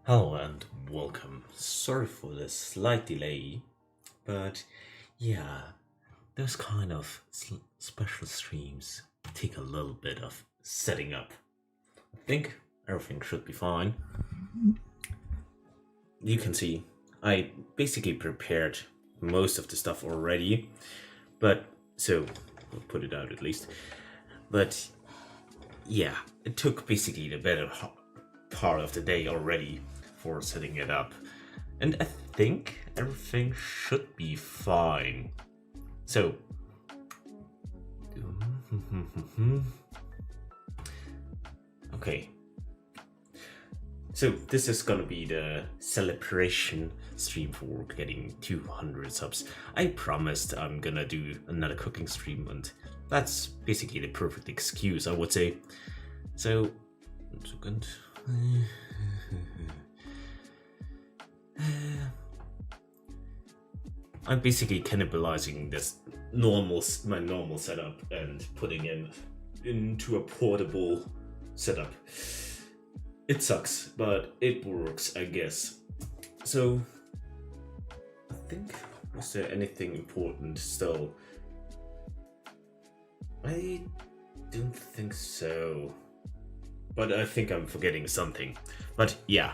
Hello and welcome. Sorry for the slight delay, but yeah, those kind of special streams take a little bit of setting up. I think everything should be fine. You can see I basically prepared most of the stuff already, but so we'll put it out at least. But yeah, it took basically the better part of the day already for setting it up, and I think everything should be fine. So Okay. So this is gonna be the celebration stream for getting 200 subs. I promised I'm gonna do another cooking stream, and that's basically the perfect excuse, I would say. So, 1 second. I'm basically cannibalizing this my normal setup and putting it into a portable setup. It sucks, but it works, I guess. So, I think, was there anything important still? I don't think so. But I think I'm forgetting something. But yeah.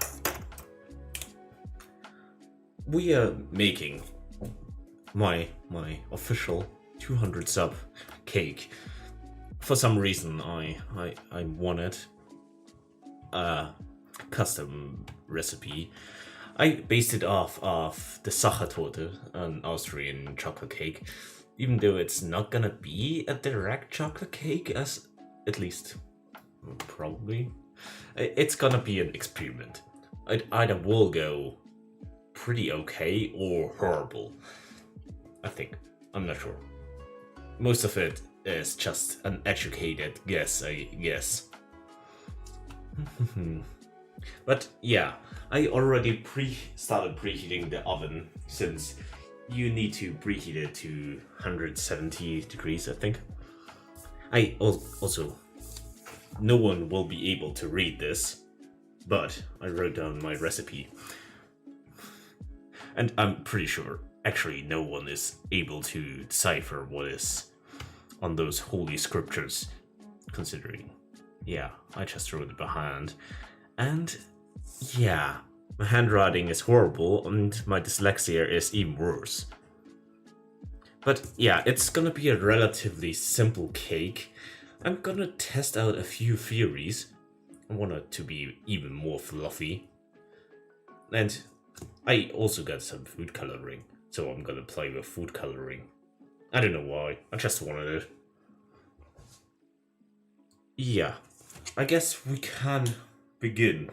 We are making my official 200 sub cake. For some reason I wanted a custom recipe. I based it off of the Sachertorte, an Austrian chocolate cake, even though it's not gonna be a direct chocolate cake, as at least probably. It's gonna be an experiment. It either will go pretty okay or horrible. I think. I'm not sure. Most of it is just an educated guess, I guess. But yeah, I already started preheating the oven, since you need to preheat it to 170 degrees, I think. I also, no one will be able to read this, but I wrote down my recipe. And I'm pretty sure actually no one is able to decipher what is on those holy scriptures, considering, yeah, I just wrote it by hand. And yeah, my handwriting is horrible and my dyslexia is even worse. But yeah, it's gonna be a relatively simple cake. I'm gonna test out a few theories. I want it to be even more fluffy. And I also got some food coloring, so I'm gonna play with food coloring. I don't know why, I just wanted it. Yeah, I guess we can begin.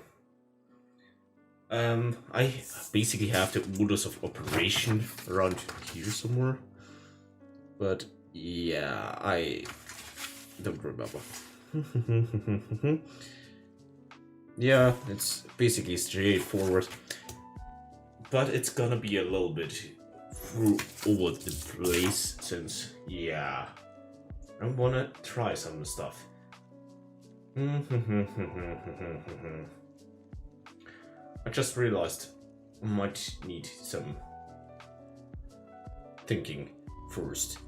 I basically have the orders of operation around here somewhere. But yeah, I don't remember. Yeah, it's basically straightforward. But it's gonna be a little bit all over the place, since, yeah, I wanna try some stuff. I just realized I might need some thinking first.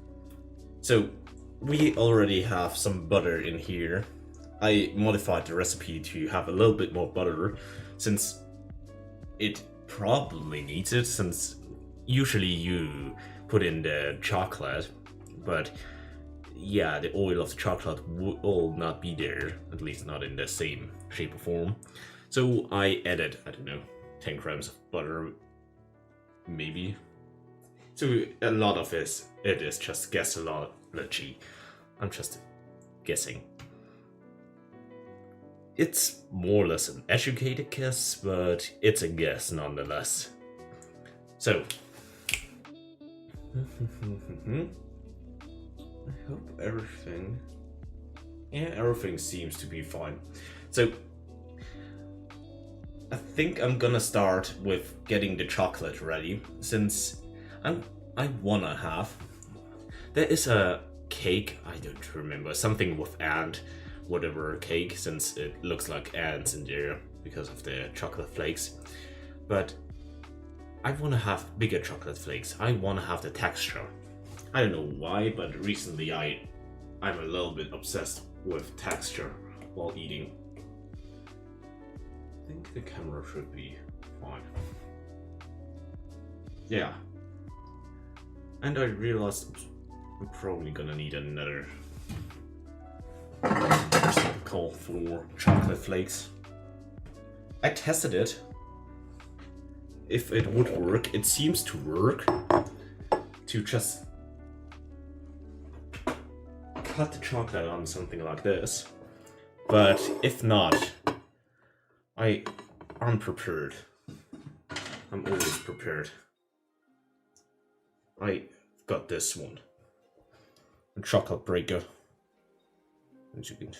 So, we already have some butter in here. I modified the recipe to have a little bit more butter, since it probably needs it, since usually you put in the chocolate, but yeah, the oil of the chocolate will not be there, at least not in the same shape or form. So I added, I don't know, 10 grams of butter, maybe. So a lot of it is just guessology. I'm just guessing. It's more or less an educated guess, but it's a guess nonetheless. So, I hope everything seems to be fine. So, I think I'm gonna start with getting the chocolate ready, since I wanna have. There is a cake, I don't remember, something with ant, whatever cake, since it looks like ants in there because of the chocolate flakes. But I want to have bigger chocolate flakes. I want to have the texture. I don't know why, but recently I'm a little bit obsessed with texture while eating. I think the camera should be fine. Yeah. And I realized I'm probably gonna need another call for chocolate flakes. I tested it. If it would work, it seems to work. To just cut the chocolate on something like this. But if not, I'm prepared. I'm always prepared. I got this one. A chocolate breaker. As you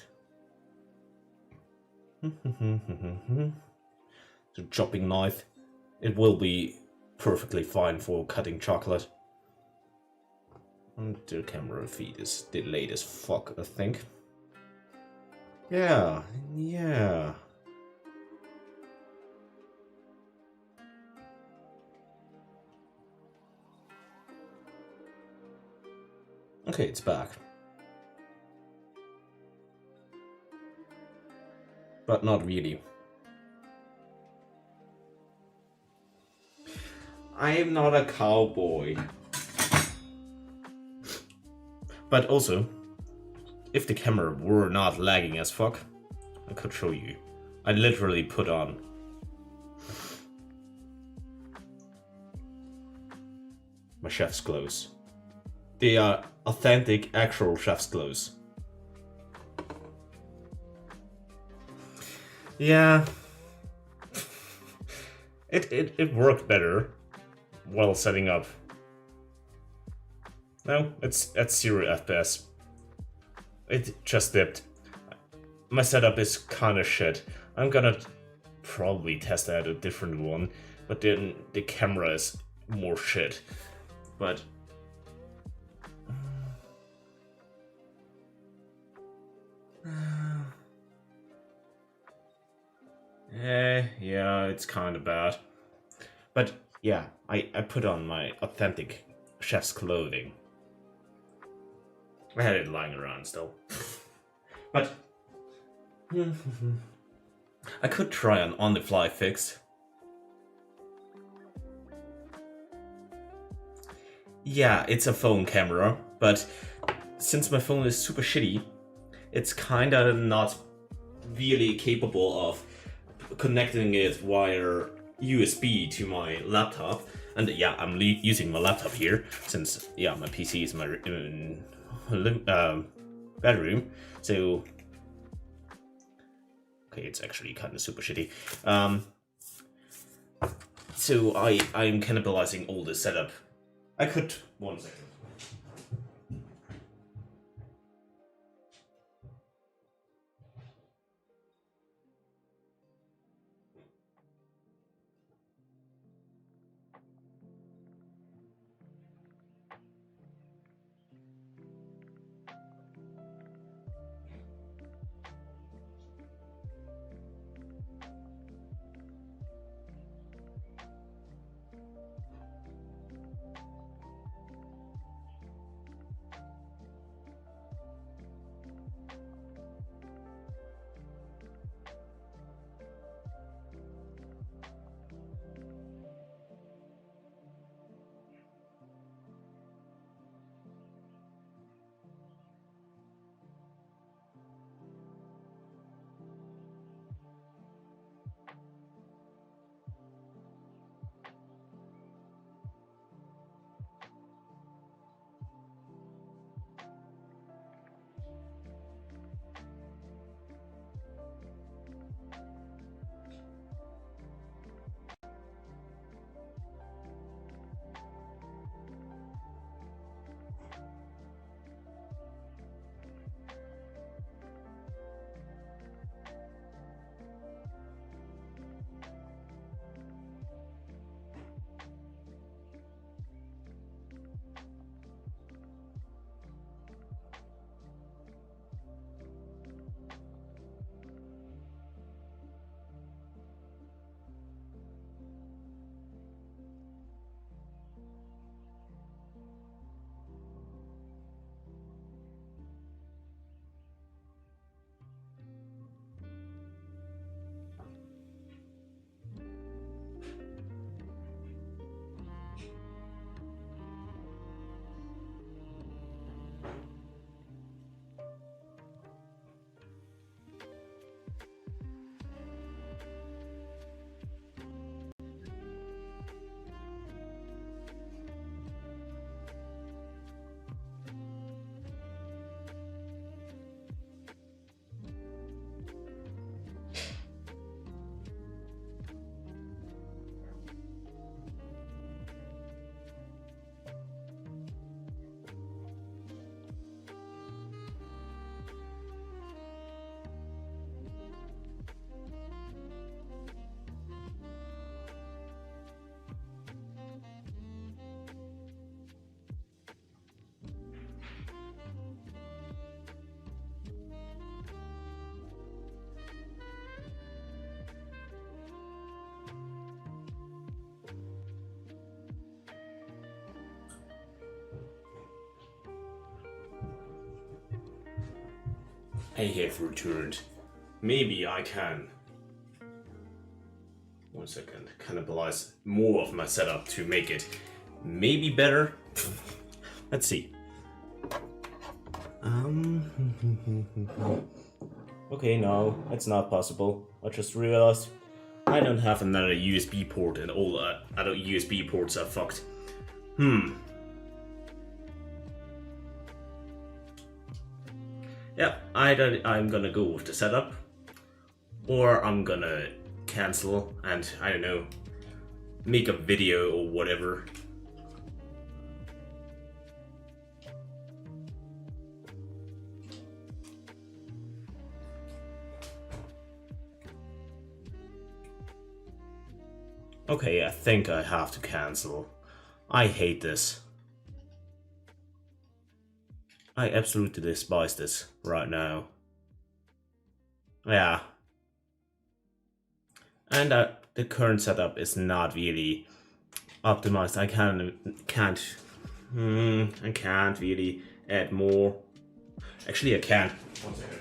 can. The chopping knife. It will be perfectly fine for cutting chocolate. And the camera feed is delayed as fuck, I think. Yeah. Okay, it's back. But not really. I am not a cowboy. But also, if the camera were not lagging as fuck, I could show you. I literally put on my chef's clothes. They are authentic, actual chef's clothes. Yeah. It worked better while setting up. No, it's at 0 FPS. It just dipped. My setup is kinda shit. I'm gonna probably test out a different one, but then the camera is more shit. But yeah, it's kinda bad. But yeah, I put on my authentic chef's clothing. I had it lying around still. But I could try an on-the-fly fix. Yeah, it's a phone camera, but since my phone is super shitty, it's kinda not really capable of connecting it via USB to my laptop. And yeah, I'm using my laptop here, since yeah, my PC is my bedroom. So okay, it's actually kind of super shitty. So I'm cannibalizing all the setup. I could 1 second. I have returned. Maybe I can, 1 second, cannibalize more of my setup to make it maybe better. Let's see. Okay, no, it's not possible. I just realized I don't have another USB port and all other USB ports are fucked. Yeah, either I'm gonna go with the setup, or I'm gonna cancel and, I don't know, make a video or whatever. Okay, I think I have to cancel. I hate this. I absolutely despise this right now. Yeah. And the current setup is not really optimized. I can't really add more. Actually, I can. 1 second.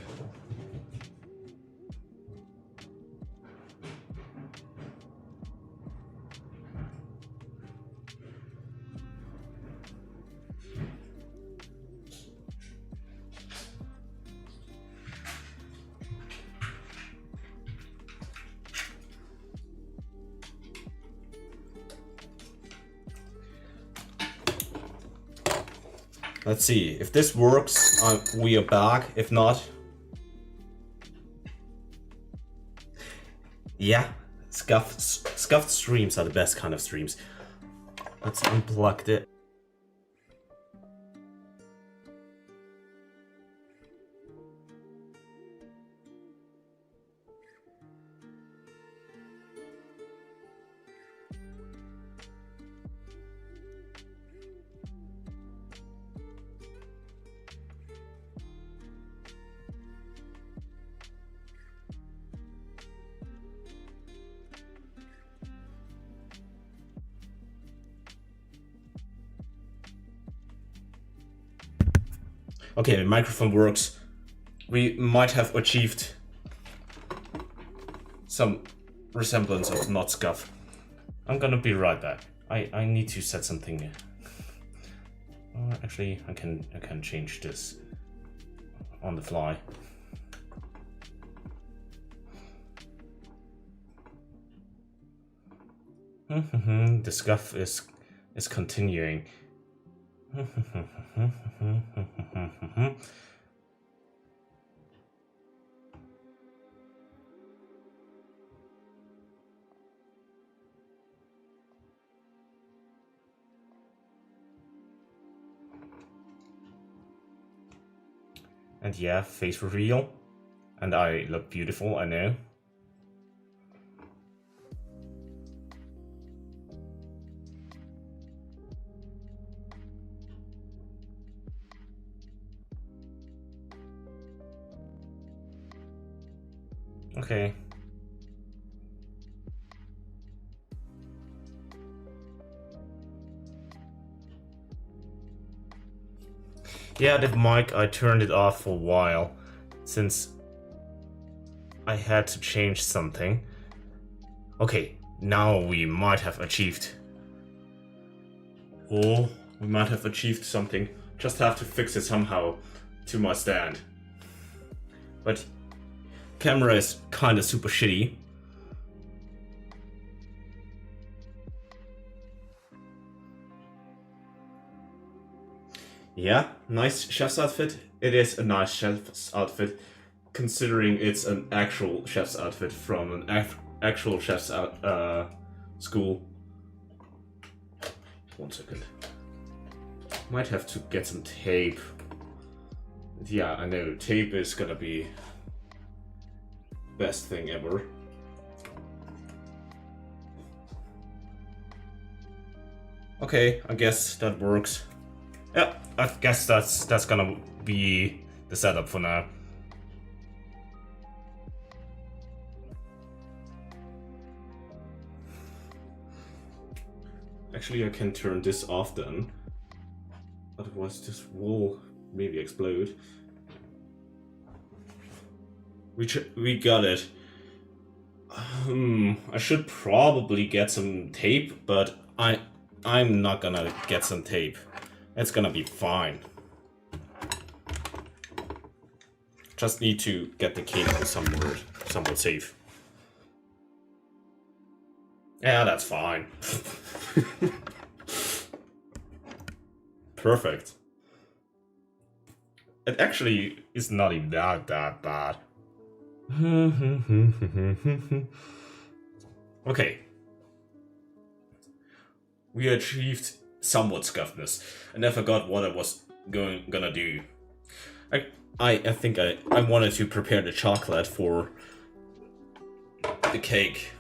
Let's see, if this works, we are back. If not, yeah, scuffed streams are the best kind of streams. Let's unplug it. Okay, the microphone works. We might have achieved some resemblance of not scuff. I'm gonna be right back. I need to set something. Actually, I can change this on the fly. The scuff is continuing. And yeah, face reveal. And I look beautiful, I know. Okay. Yeah, the mic, I turned it off for a while, since I had to change something. Okay, now we might have achieved. Oh, we might have achieved something. Just have to fix it somehow to my stand. But camera is kinda super shitty. Yeah, nice chef's outfit. It is a nice chef's outfit, considering it's an actual chef's outfit from an actual chef's school. 1 second. Might have to get some tape. Yeah, I know, tape is gonna be best thing ever. Okay, I guess that works. Yeah, I guess that's gonna be the setup for now. Actually, I can turn this off then. Otherwise, this will maybe explode. We got it. I should probably get some tape, but I'm not gonna get some tape. It's gonna be fine. Just need to get the cable somewhere safe. Yeah, that's fine. Perfect. It actually is not even that bad. Okay. We achieved somewhat scuffness, and I forgot what I was gonna do. I think I wanted to prepare the chocolate for the cake.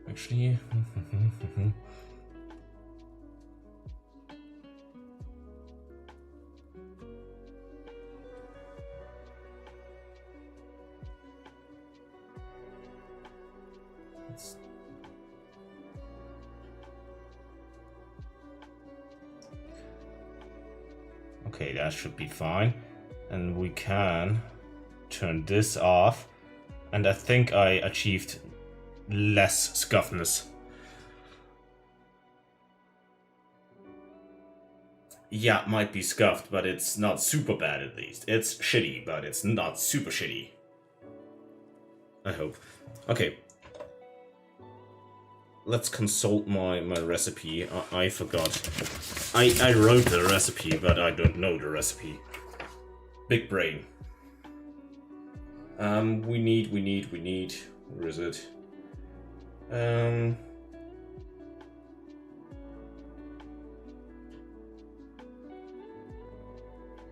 Actually, okay, that should be fine. And we can turn this off. And I think I achieved less scuffness. Yeah, it might be scuffed, but it's not super bad at least. It's shitty, but it's not super shitty. I hope. Okay. Let's consult my recipe. I forgot. I wrote the recipe, but I don't know the recipe. Big brain. We need. Where is it?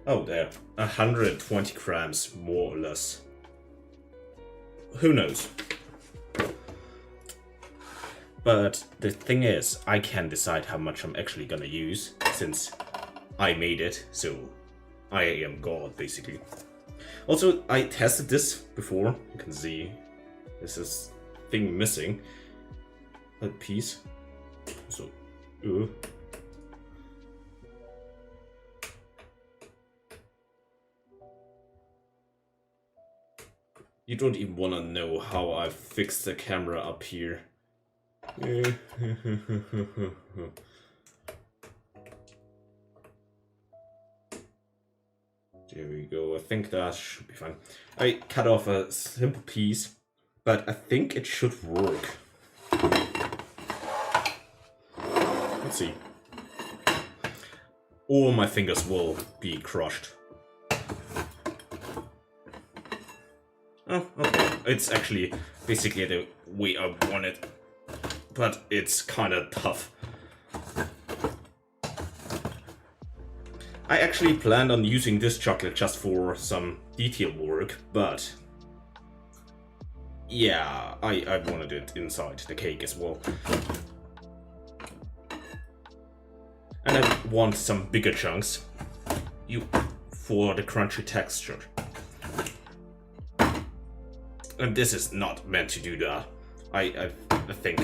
Oh, there. 120 grams, more or less. Who knows? But the thing is, I can decide how much I'm actually gonna use, since I made it, so I am God, basically. Also, I tested this before. You can see this is thing missing. A piece. So, you don't even wanna know how I fixed the camera up here. There we go, I think that should be fine. I cut off a simple piece, but I think it should work. Let's see. All my fingers will be crushed. Oh, okay. It's actually basically the way I want it, but it's kinda tough. I actually planned on using this chocolate just for some detail work, but yeah, I wanted it inside the cake as well. And I want some bigger chunks for the crunchy texture. And this is not meant to do that, I think.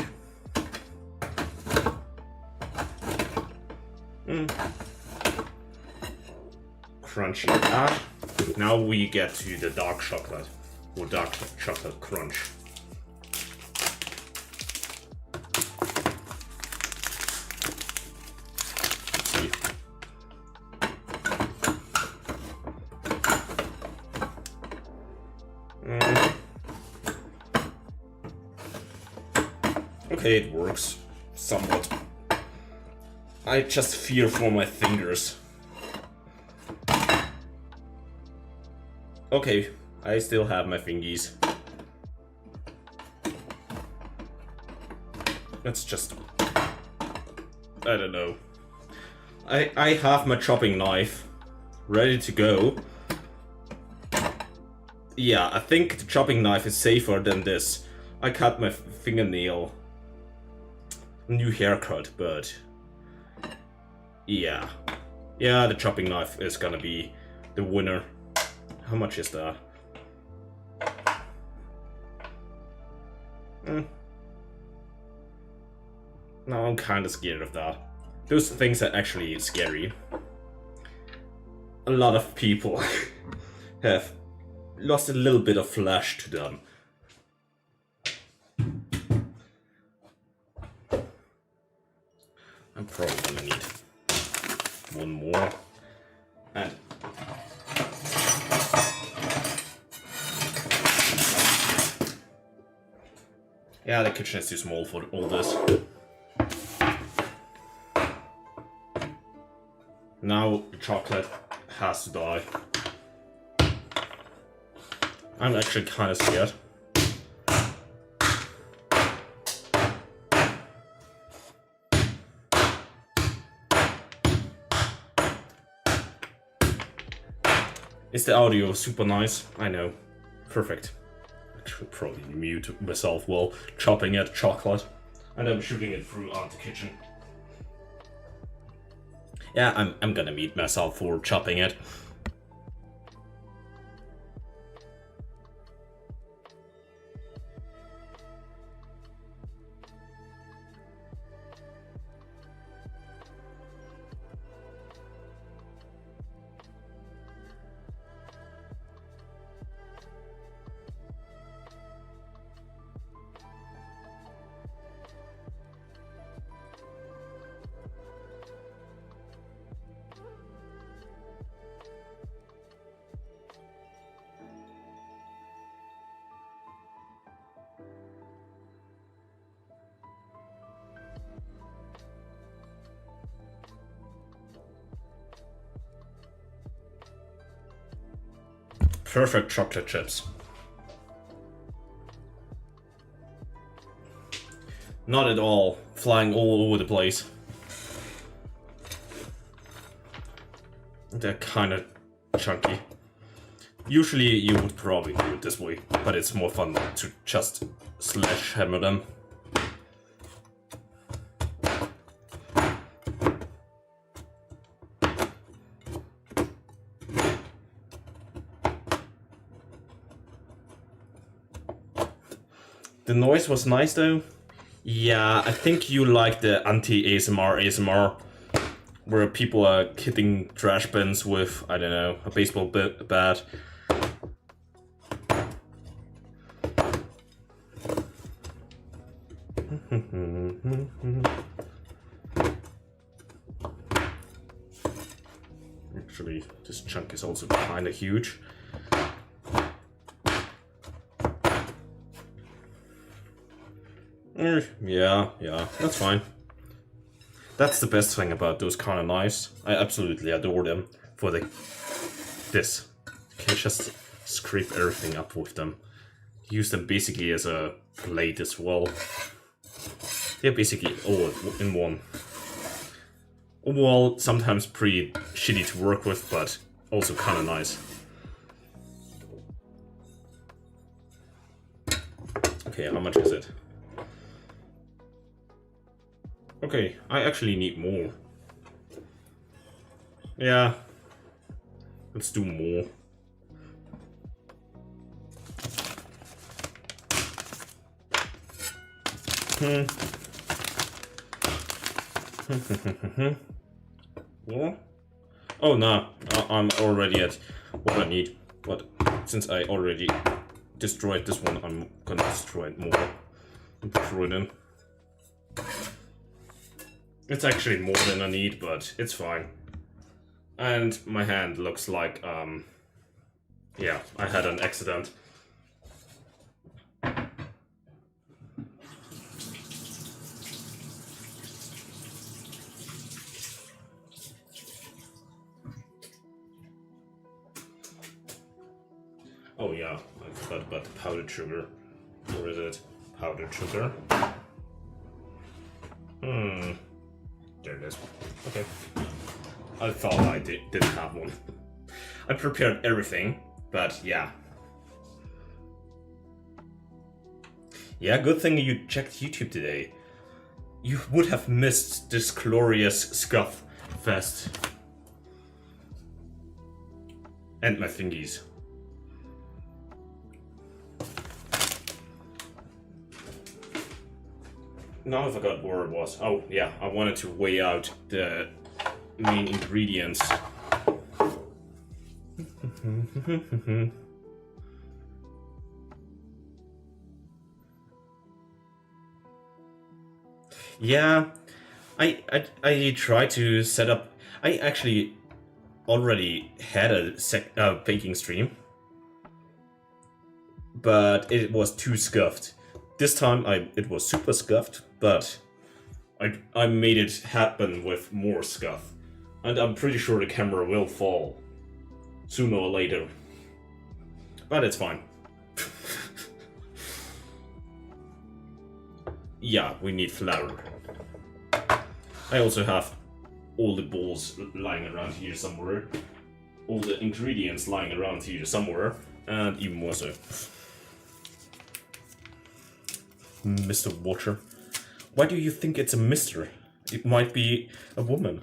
Crunchy that. Now we get to the dark chocolate, or dark chocolate crunch. Let's see. Okay, it works somewhat. I just fear for my fingers. Okay, I still have my fingies. Let's just... I don't know. I have my chopping knife ready to go. Yeah, I think the chopping knife is safer than this. I cut my fingernail. New haircut, but... yeah. Yeah, the chopping knife is gonna be the winner. How much is that? No, I'm kinda scared of that. Those things are actually scary. a lot of people have lost a little bit of flesh to them. I'm probably gonna need one more. And yeah, the kitchen is too small for all this. Now the chocolate has to die. I'm actually kind of scared. Is the audio super nice? I know. Perfect. I should probably mute myself while chopping at chocolate. And I'm shooting it through on the kitchen. Yeah, I'm gonna mute myself for chopping it. Perfect chocolate chips. Not at all flying all over the place. They're kind of chunky. Usually you would probably do it this way, but it's more fun to just sledgehammer them. The noise was nice though. Yeah, I think you like the anti-ASMR ASMR, where people are hitting trash bins with, I don't know, a baseball bat. Actually, this chunk is also kind of huge. Yeah, that's fine. That's the best thing about those kind of knives. I absolutely adore them for this. You can just scrape everything up with them. Use them basically as a plate as well. They're basically all in one. Overall, sometimes pretty shitty to work with, but also kind of nice. Okay, how much is it? Okay, I actually need more. Yeah. Let's do more. What? Oh no, I'm already at what I need. But since I already destroyed this one, I'm gonna destroy it more. And throw it in. It's actually more than I need, but it's fine. And my hand looks like, yeah, I had an accident. Oh yeah, I forgot about the powdered sugar. Where is it? Powdered sugar. There it is. Okay. I thought I didn't have one. I prepared everything, but yeah. Yeah, good thing you checked YouTube today. You would have missed this glorious scuff fest. And my thingies. Now I forgot where it was. Oh yeah, I wanted to weigh out the main ingredients. Yeah, I tried to set up. I actually already had a baking stream, but it was too scuffed. This time it was super scuffed, but I made it happen with more scuff, and I'm pretty sure the camera will fall sooner or later. But it's fine. Yeah, we need flour. I also have all the balls lying around here somewhere. All the ingredients lying around here somewhere. And even more so. Mr. Watcher. Why do you think it's a mister? It might be a woman.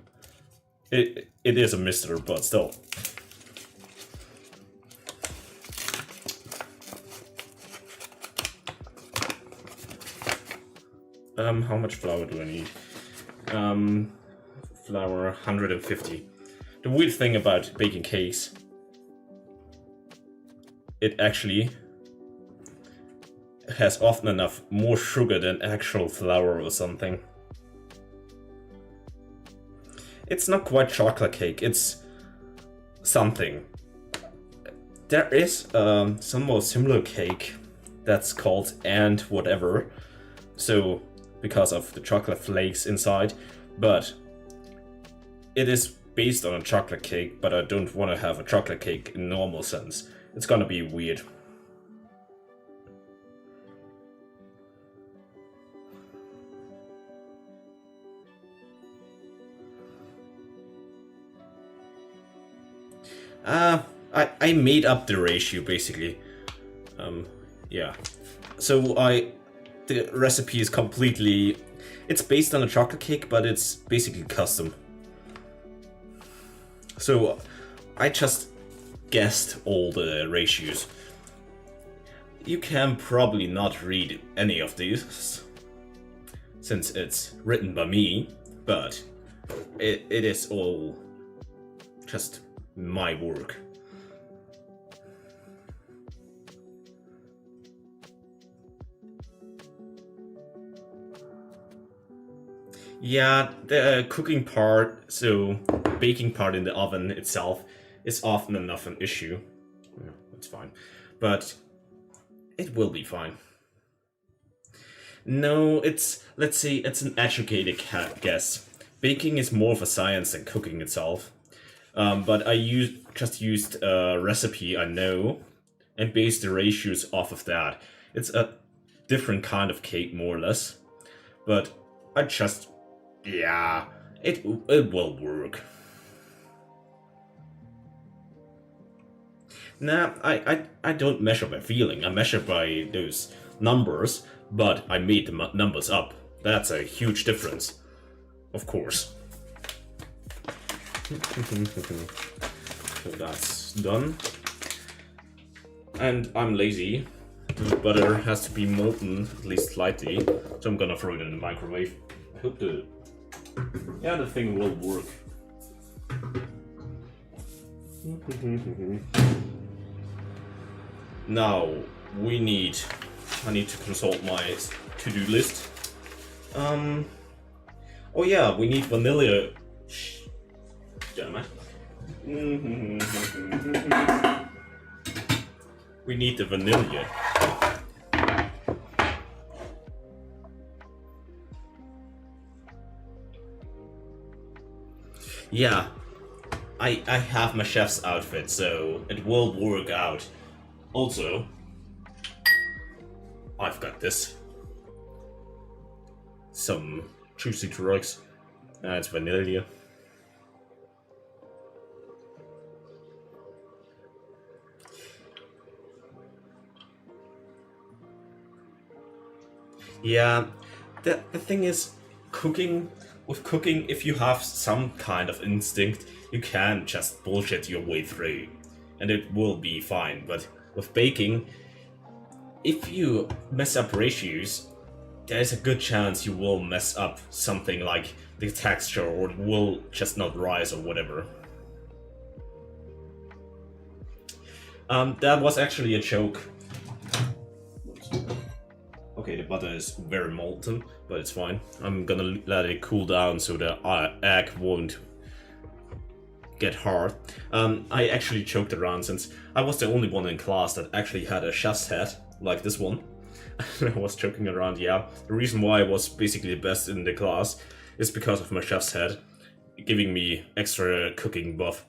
It is a mister, but still. How much flour do I need? Flour 150. The weird thing about baking cakes, it actually has often enough more sugar than actual flour or something. It's not quite chocolate cake, it's something. There is some more similar cake that's called enVtuber, so because of the chocolate flakes inside, but it is based on a chocolate cake, but I don't want to have a chocolate cake in normal sense. It's gonna be weird. I made up the ratio basically. Yeah. So the recipe is completely, it's based on a chocolate cake, but it's basically custom. So I just guessed all the ratios. You can probably not read any of these since it's written by me, but it is all just my work. Yeah, the cooking part, so baking part in the oven itself, is often enough an issue. Yeah, that's fine. But it will be fine. No, let's say it's an educated guess. Baking is more of a science than cooking itself. But I just used a recipe I know and based the ratios off of that. It's a different kind of cake, more or less. But I just, yeah, it will work. Nah, I don't measure by feeling. I measure by those numbers, but I made the numbers up. That's a huge difference, of course. So that's done. And I'm lazy. The butter has to be molten at least slightly, so I'm gonna throw it in the microwave. I hope the thing will work. Now I need to consult my to-do list. Oh yeah, we need vanilla. Damn it. We need the vanilla. Yeah, I have my chef's outfit, so it will work out. Also, I've got this. Some juicy drugs. It's vanilla. Yeah, the thing is, with cooking, if you have some kind of instinct, you can just bullshit your way through, and it will be fine. But with baking, if you mess up ratios, there's a good chance you will mess up something like the texture, or it will just not rise or whatever. That was actually a joke. Okay, the butter is very molten, but it's fine. I'm gonna let it cool down so the egg won't get hard. I actually joked around since I was the only one in class that actually had a chef's hat like this one. I was joking around, yeah. The reason why I was basically the best in the class is because of my chef's hat, giving me extra cooking buff.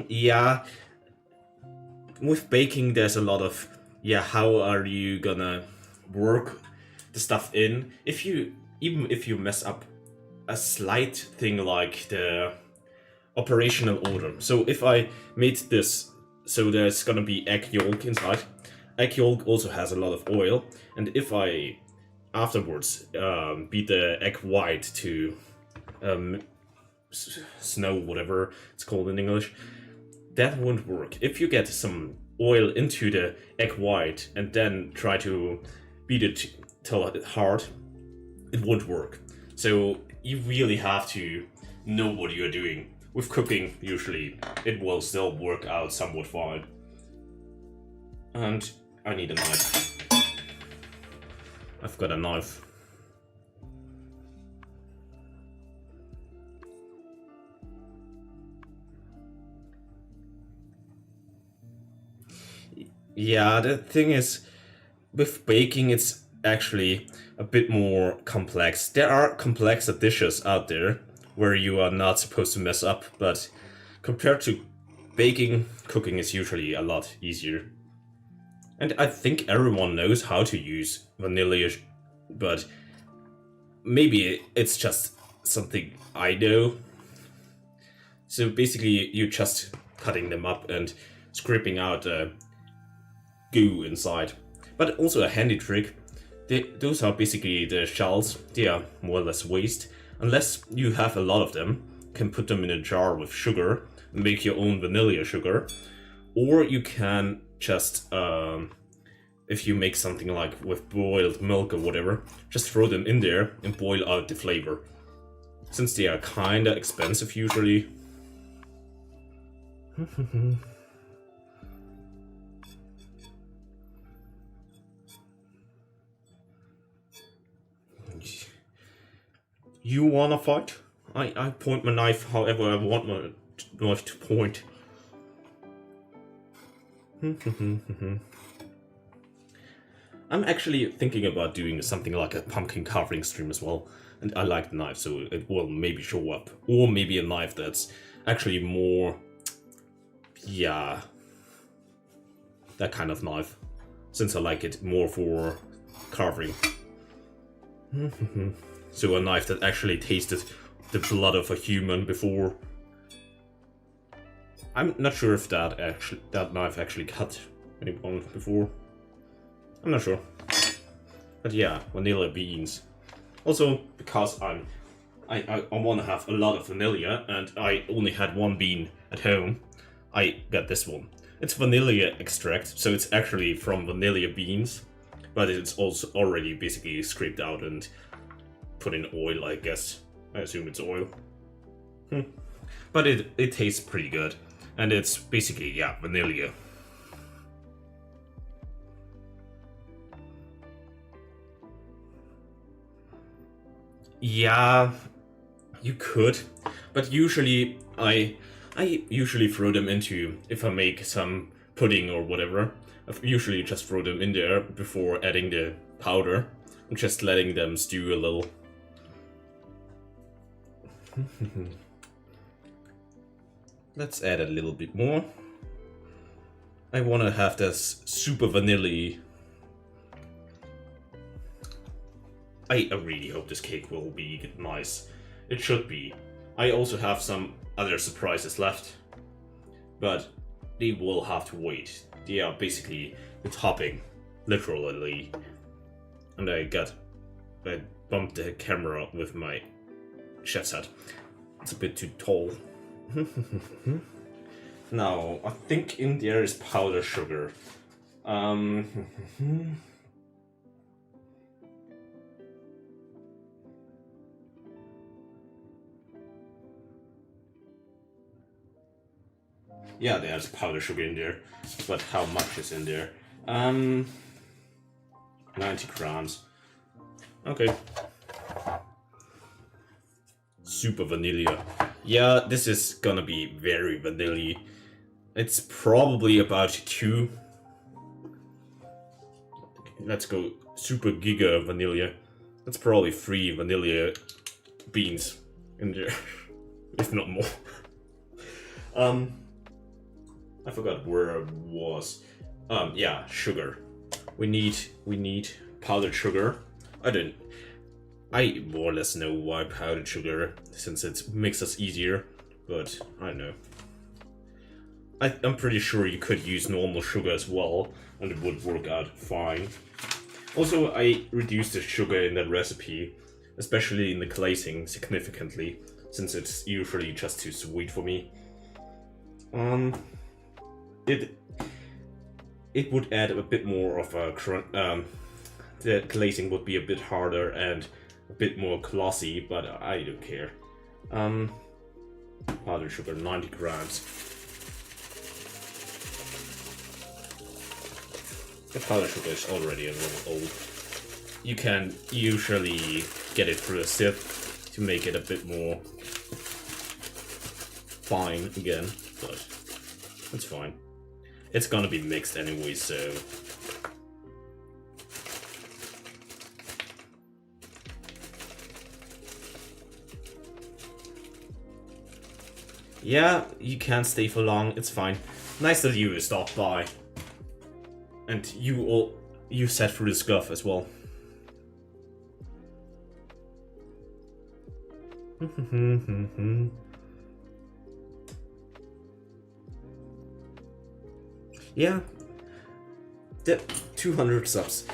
Yeah. With baking, there's a lot of, yeah, how are you gonna work the stuff in? Even if you mess up a slight thing like the operational order. So if I made this, so there's gonna be egg yolk inside. Egg yolk also has a lot of oil, and if I afterwards beat the egg white to snow, whatever it's called in English, that won't work. If you get some oil into the egg white and then try to beat it till it hard, it won't work. So you really have to know what you're doing. With cooking, usually it will still work out somewhat fine. And I need a knife. I've got a knife. Yeah, the thing is, with baking, it's actually a bit more complex. There are complex dishes out there where you are not supposed to mess up, but compared to baking, cooking is usually a lot easier. And I think everyone knows how to use vanilla, but maybe it's just something I know. So basically, you're just cutting them up and scraping out goo inside. But also a handy trick, those are basically the shells. They are more or less waste. Unless you have a lot of them, you can put them in a jar with sugar and make your own vanilla sugar. Or you can just, if you make something like with boiled milk or whatever, just throw them in there and boil out the flavor. Since they are kinda expensive usually. You wanna fight? I point my knife however I want my knife to point. I'm actually thinking about doing something like a pumpkin carving stream as well. And I like the knife, so it will maybe show up. Or maybe a knife that's actually more... yeah... that kind of knife. Since I like it more for carving. So a knife that actually tasted the blood of a human before. I'm not sure if that knife actually cut anyone before. I'm not sure. But yeah, vanilla beans. Also, because I want to have a lot of vanilla and I only had one bean at home, I got this one. It's vanilla extract, so it's actually from vanilla beans, but it's also already basically scraped out and put in oil, I guess. I assume it's oil. But it tastes pretty good. And it's basically, yeah, vanilla. Yeah, you could. But usually, I usually throw them into, if I make some pudding or whatever, I usually just throw them in there before adding the powder. And just letting them stew a little. Let's add a little bit more. I want to have this super vanilla-y. I really hope this cake will be nice. It should be. I also have some other surprises left, but they will have to wait. They are basically the topping, literally. And I bumped the camera with my chef's hat. It's a bit too tall. Now, I think in there is powdered sugar. Yeah, there's powdered sugar in there, but how much is in there? 90 grams. Okay. Super vanilla. Yeah, this is gonna be very vanilla. It's probably about 2. Let's go super giga vanilla. That's probably 3 vanilla beans in there, if not more. I forgot where I was. Yeah, sugar. We need powdered sugar. I more or less know why powdered sugar, since it makes us easier, but I don't know. I'm pretty sure you could use normal sugar as well, and it would work out fine. Also, I reduced the sugar in that recipe, especially in the glazing, significantly, since it's usually just too sweet for me. It would add a bit more of a the glazing would be a bit harder and a bit more glossy, but I don't care. Powdered sugar, 90 grams. The powdered sugar is already a little old. You can usually get it through a sieve to make it a bit more fine again, but it's fine. It's gonna be mixed anyway, so... Yeah, you can't stay for long, it's fine. Nice that you stopped by. And you sat through the scuff as well. Yeah, the 200 subs.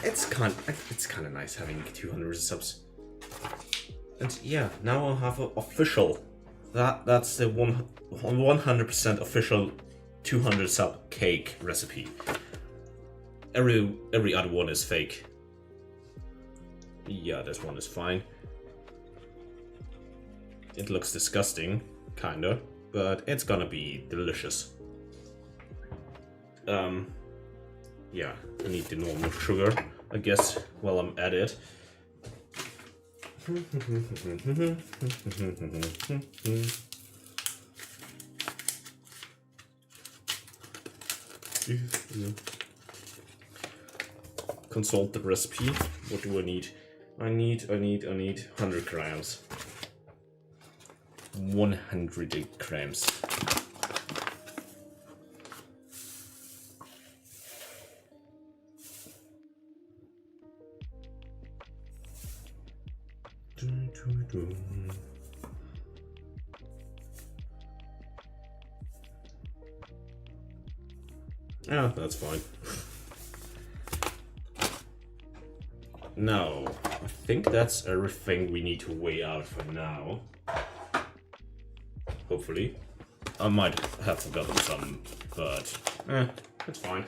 It's kind of nice having 200 subs. And yeah, now I'll have an official. That's the 100% official 200 sub cake recipe. Every other one is fake. Yeah, this one is fine. It looks disgusting, kinda, but it's gonna be delicious. Yeah, I need the normal sugar, I guess, while I'm at it. Consult the recipe. What do I need? I need 100 grams. 100 grams. Oh, that's fine. No, I think that's everything we need to weigh out for now. Hopefully. I might have forgotten some, but it's fine.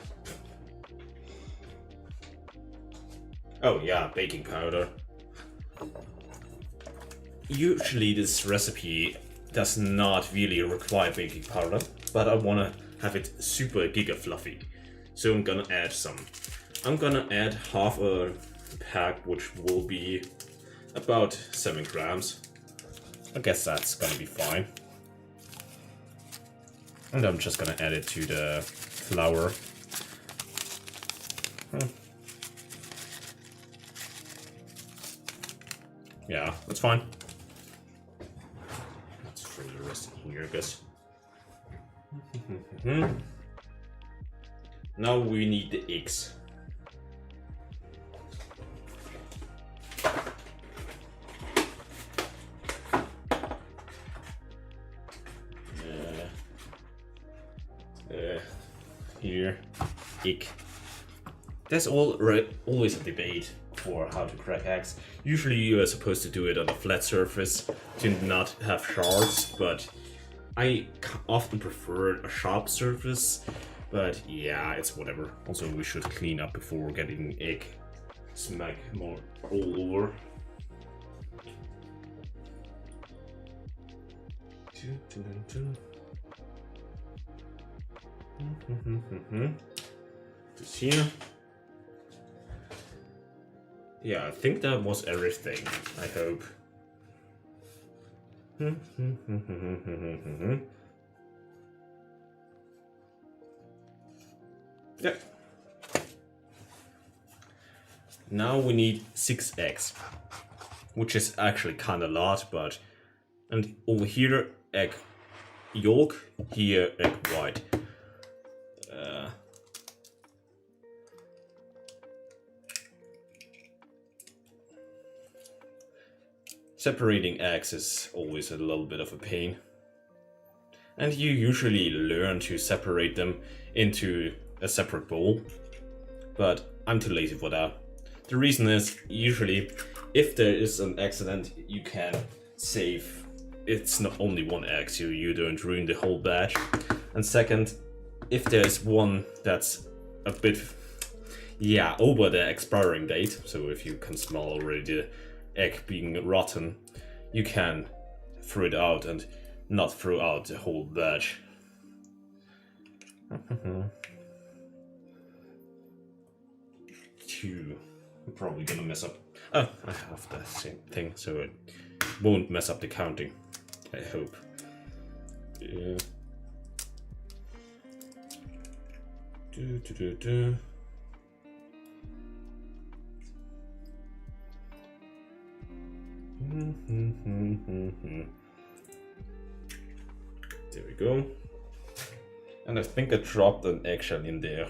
Oh yeah, baking powder. Usually this recipe does not really require baking powder, but I wanna have it super giga fluffy. So I'm gonna add some. I'm gonna add half a pack, which will be about 7 grams. I guess that's gonna be fine. And I'm just gonna add it to the flour. Yeah, that's fine. Let's throw the rest in here, I guess. Now we need the eggs. Here, egg. There's always a debate for how to crack eggs. Usually you are supposed to do it on a flat surface to not have shards, but I often prefer a sharp surface. But yeah, it's whatever. Also, we should clean up before getting egg smack more all over. This here. Yeah, I think that was everything. I hope. Yeah. Now we need 6 eggs, which is actually kind of a lot, but and over here egg yolk, here egg white. Separating eggs is always a little bit of a pain. And you usually learn to separate them into a separate bowl, but I'm too lazy for that. The reason is, usually, if there is an accident, you can save. It's not only 1 egg, so you don't ruin the whole batch. And second, if there's one that's a bit, yeah, over the expiring date, so if you can smell already the egg being rotten, you can throw it out and not throw out the whole batch. I'm probably gonna mess up. Oh, I have the same thing, so it won't mess up the counting. I hope. Yeah. There we go. And I think I dropped an eggshell in there.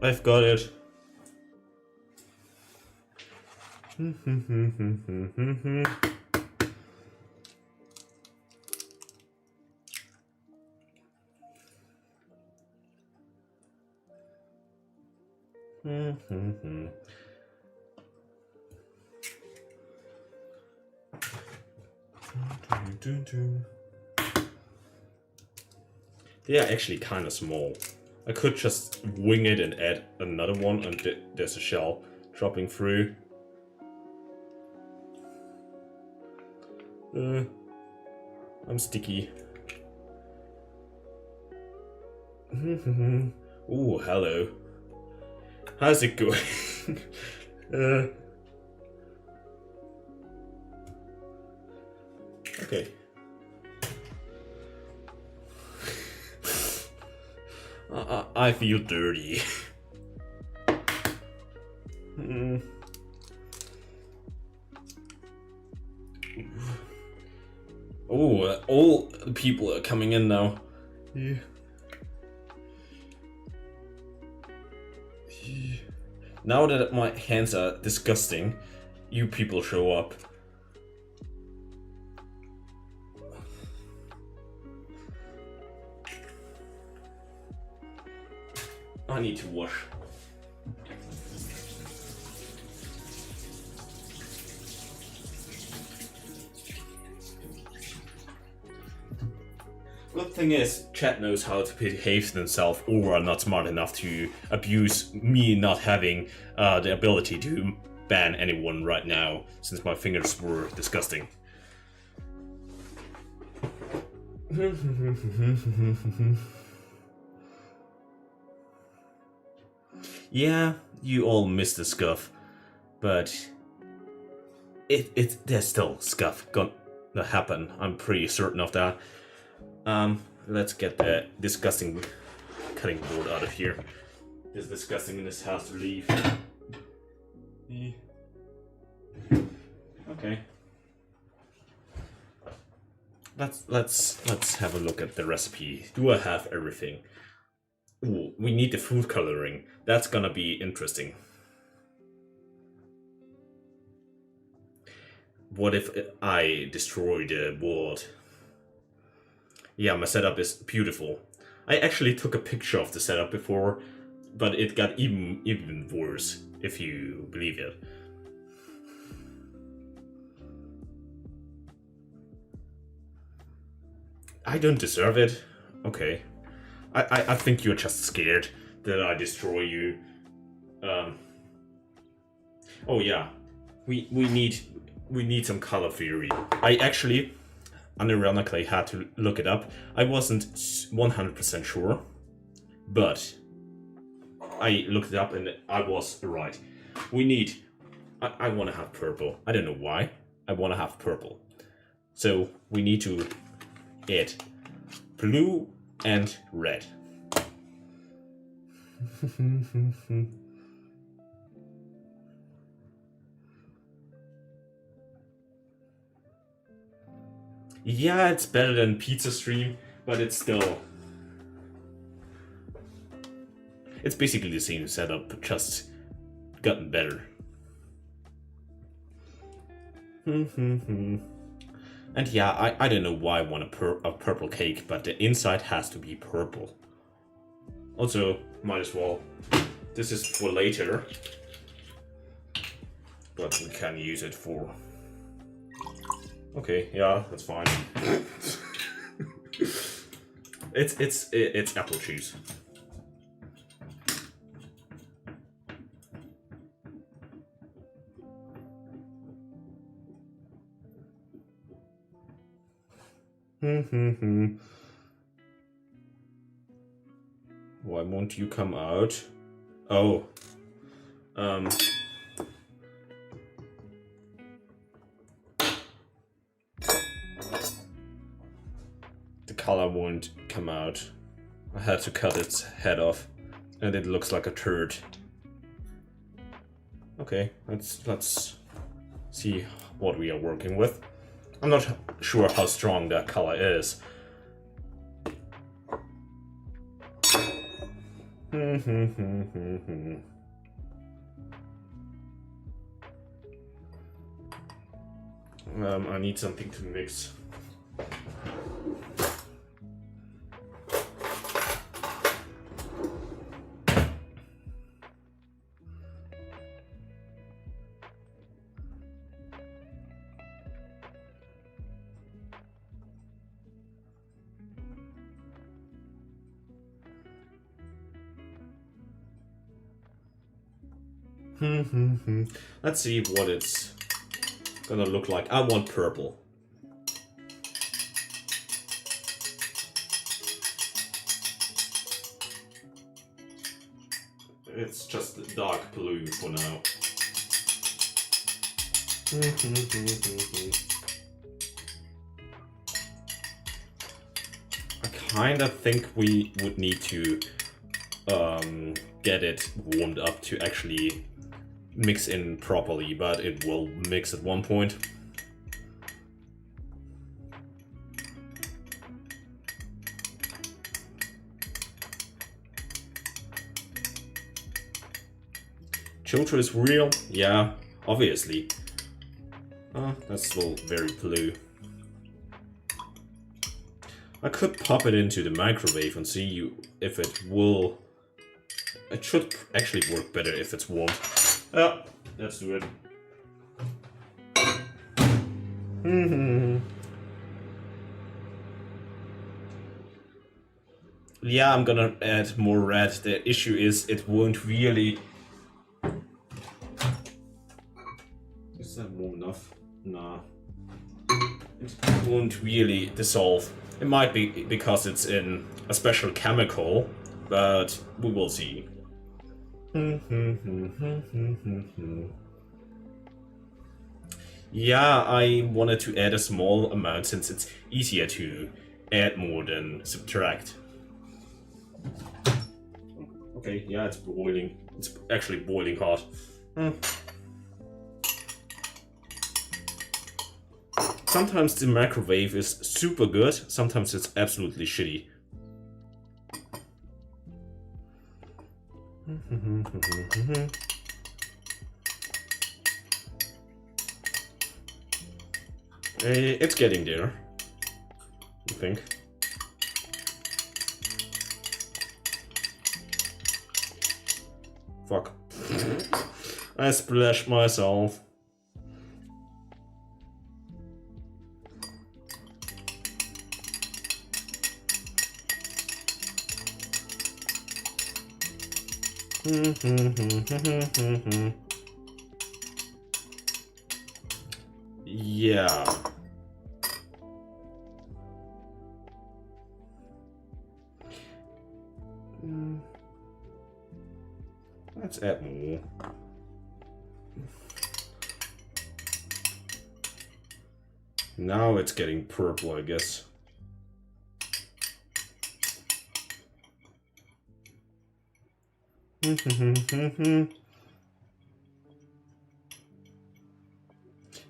I've got it. They are actually kind of small. I could just wing it and add another one, and there's a shell dropping through. I'm sticky. Ooh, hello. How's it going? Okay. I feel dirty. Oh, all the people are coming in now. Yeah. Now that my hands are disgusting, you people show up. I need to wash. Good thing is, chat knows how to behave themselves or are not smart enough to abuse me not having the ability to ban anyone right now, since my fingers were disgusting. Yeah, you all missed the scuff, but there's still scuff gonna happen. I'm pretty certain of that. Let's get the disgusting cutting board out of here. This disgustingness has to leave. Okay. Let's have a look at the recipe. Do I have everything? Ooh, we need the food coloring. That's gonna be interesting. What if I destroy the board? Yeah, my setup is beautiful. I actually took a picture of the setup before, but it got even worse, if you believe it. I don't deserve it. Okay. I think you're just scared that I destroy you. Oh yeah. We need some color theory. I actually unironically had to look it up. I wasn't 100% sure, but I looked it up and I was right. I want to have purple. I don't know why. I want to have purple. So we need to add blue and red. Yeah, it's better than Pizza Stream, but it's still... It's basically the same setup, just gotten better. And yeah, I don't know why I want a purple cake, but the inside has to be purple. Also, might as well. This is for later, but we can use it for... Okay, yeah, that's fine. It's apple juice. Why won't you come out? Oh. The color won't come out. I had to cut its head off, and it looks like a turd. Okay, let's see what we are working with. I'm not sure how strong that color is. I need something to mix. Let's see what it's gonna look like. I want purple. It's just dark blue for now. I kinda think we would need to get it warmed up to actually mix in properly, but it will mix at one point. Jojo is real? Yeah, obviously. That's still very blue. I could pop it into the microwave and see if it will... It should actually work better if it's warm. Yeah, let's do it. Yeah, I'm gonna add more red. The issue is it won't really... Is that warm enough? Nah. It won't really dissolve. It might be because it's in a special chemical, but we will see. Yeah, I wanted to add a small amount since it's easier to add more than subtract. Okay, yeah, it's boiling. It's actually boiling hot. Sometimes the microwave is super good, sometimes it's absolutely shitty. It's getting there, I think. Fuck. I splashed myself. Yeah. Let's add more. Now it's getting purple, I guess.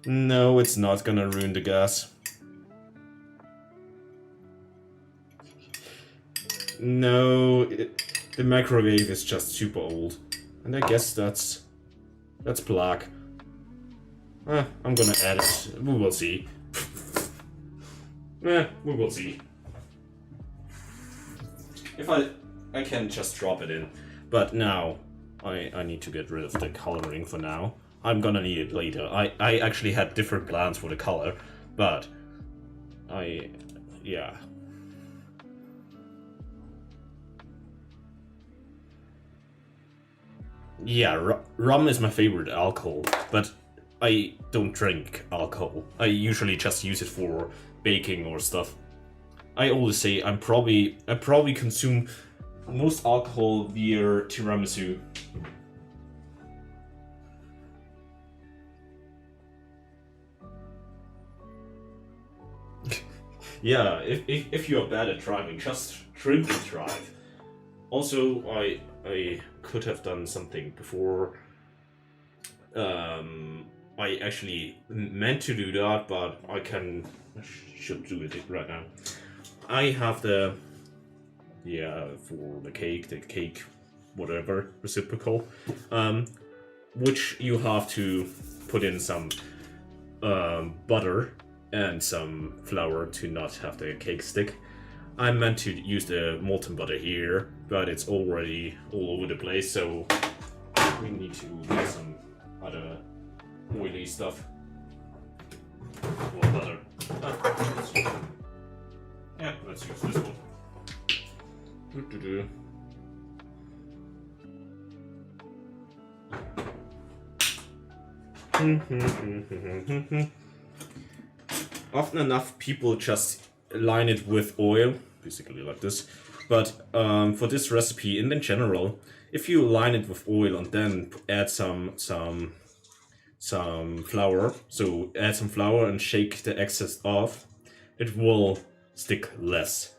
No, it's not gonna ruin the gas. No, the microwave is just super old. And I guess that's black. I'm gonna add it. We will see. We will see. If I can just drop it in. But now, I need to get rid of the coloring for now. I'm gonna need it later. I actually had different plans for the color, but yeah. Yeah, rum is my favorite alcohol, but I don't drink alcohol. I usually just use it for baking or stuff. I always say I probably consume most alcohol via tiramisu. Yeah, if you are bad at driving, just drink and drive. Also, I could have done something before. I actually meant to do that, but I should do it right now. I have the for the cake whatever reciprocal, which you have to put in some butter and some flour to not have the cake stick. I meant to use the molten butter here, but it's already all over the place, so we need to get some other oily stuff. Or butter. Yeah, let's use this one. Often enough, people just line it with oil, basically like this. But for this recipe, and in general, if you line it with oil and then add some flour, so add some flour and shake the excess off, it will stick less.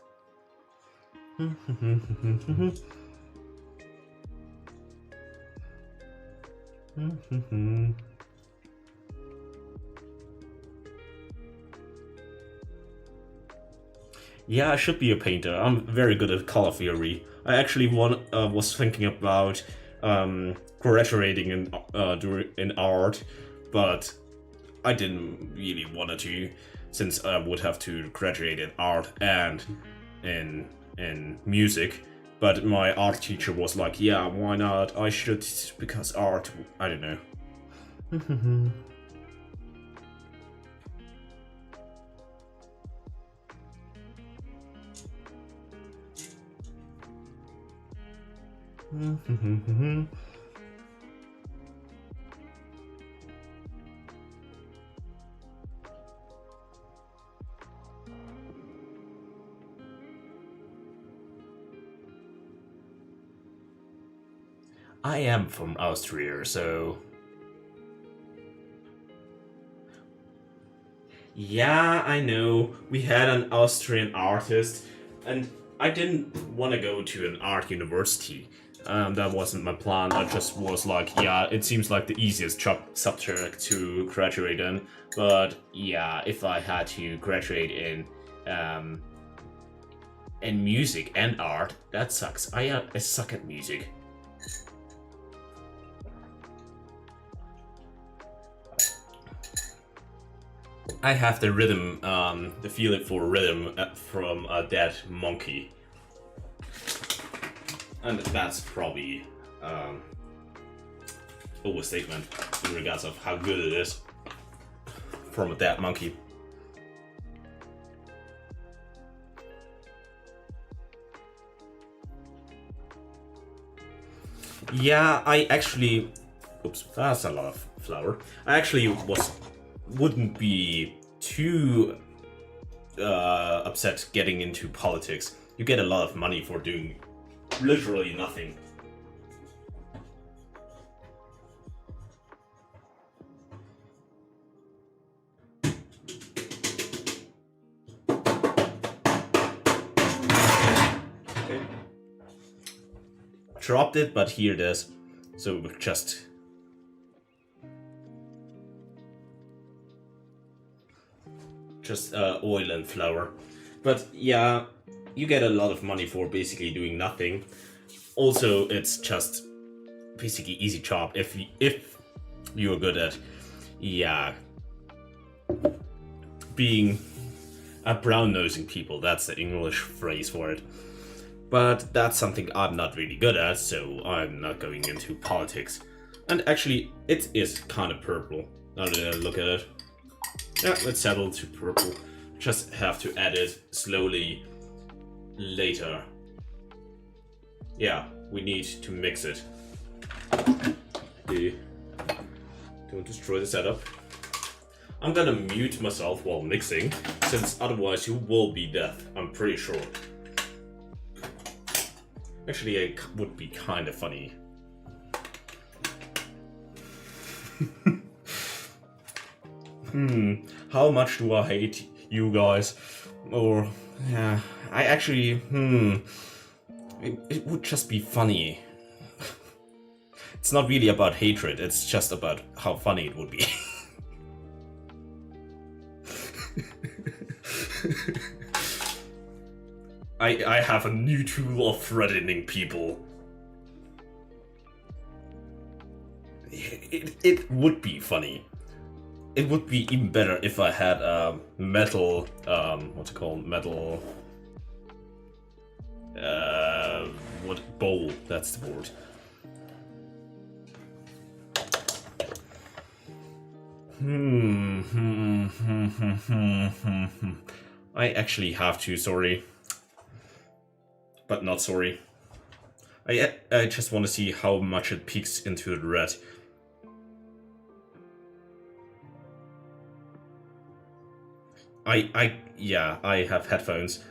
Yeah, I should be a painter. I'm very good at color theory. I actually was thinking about graduating in art, but I didn't really want to, since I would have to graduate in art and in music. But my art teacher was like, "Yeah, why not? I should, because art. I don't know." I am from Austria, so... Yeah, I know. We had an Austrian artist, and I didn't want to go to an art university. That wasn't my plan. I just was like, yeah, it seems like the easiest subject to graduate in. But yeah, if I had to graduate in music and art, that sucks. I suck at music. I have the rhythm, the feeling for rhythm from a dead monkey. And that's probably overstatement in regards of how good it is from a dead monkey. Yeah, I actually... Oops, that's a lot of flour. I actually wouldn't be too upset getting into politics. You get a lot of money for doing literally nothing. Okay. Dropped it, but here it is. So just oil and flour. But yeah, you get a lot of money for basically doing nothing. Also, it's just basically easy job if you're good at, yeah, being a brown-nosing people. That's the English phrase for it. But that's something I'm not really good at, so I'm not going into politics. And actually, it is kind of purple. Now that I look at it. Yeah, let's settle to purple. Just have to add it slowly later. Yeah, we need to mix it. Don't destroy the setup. I'm gonna mute myself while mixing, since otherwise you will be deaf, I'm pretty sure. Actually, it would be kind of funny. How much do I hate you guys? Or, yeah, I actually, it would just be funny. It's not really about hatred, it's just about how funny it would be. I have a new tool of threatening people. It would be funny. It would be even better if I had a metal, what's it called? Metal, what, bowl, that's the word. I actually have to, sorry. But not sorry. I just want to see how much it peeks into the red. Yeah, I have headphones.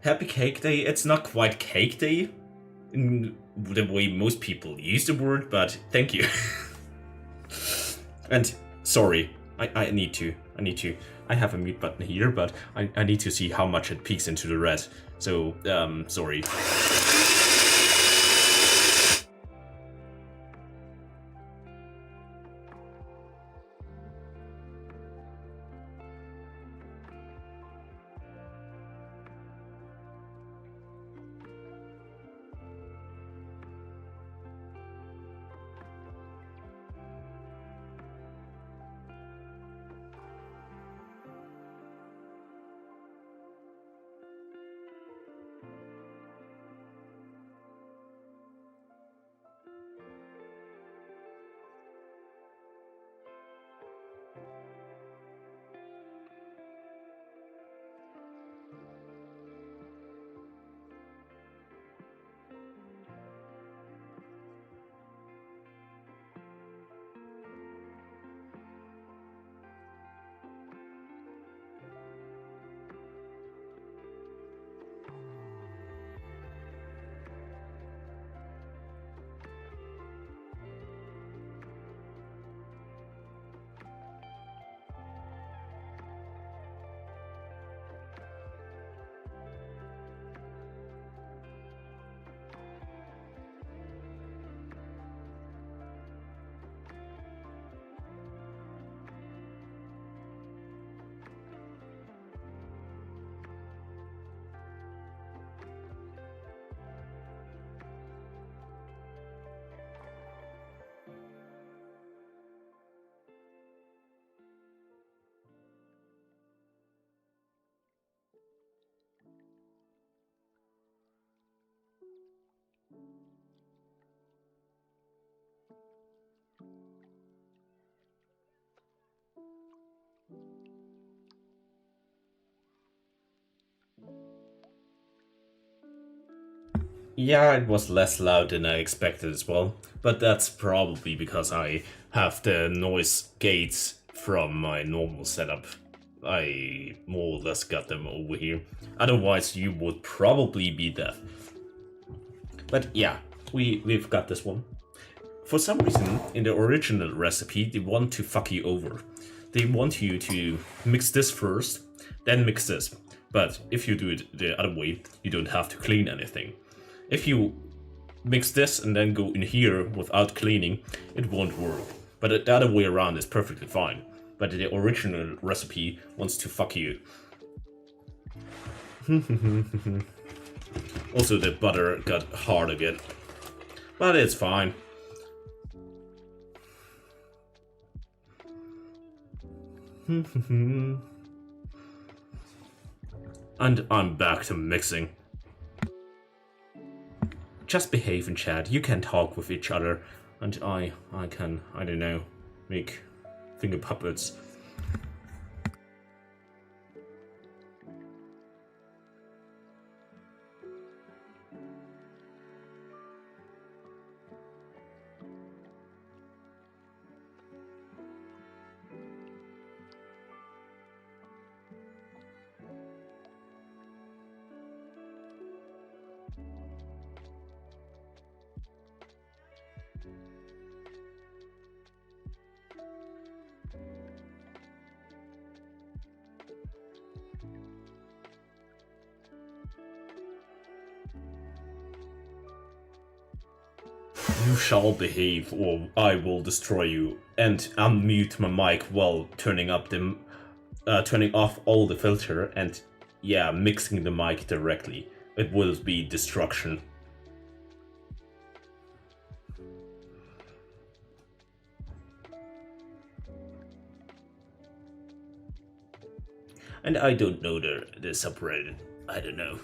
Happy Cake Day? It's not quite Cake Day in the way most people use the word, but thank you. And sorry, I need to. I have a mute button here, but I need to see how much it peeks into the red. So, sorry. Yeah, it was less loud than I expected as well, but that's probably because I have the noise gates from my normal setup. I more or less got them over here. Otherwise, you would probably be deaf. But yeah, we've got this one. For some reason, in the original recipe, they want to fuck you over. They want you to mix this first, then mix this. But if you do it the other way, you don't have to clean anything. If you mix this and then go in here without cleaning, it won't work. But the other way around is perfectly fine. But the original recipe wants to fuck you. Also, the butter got hard again. But it's fine. And I'm back to mixing. Just behave in chat. You can talk with each other, and I can, I don't know, make finger puppets. You shall behave, or I will destroy you. And unmute my mic while turning off all the filter and yeah, mixing the mic directly. It will be destruction. And I don't know the subreddit. I don't know.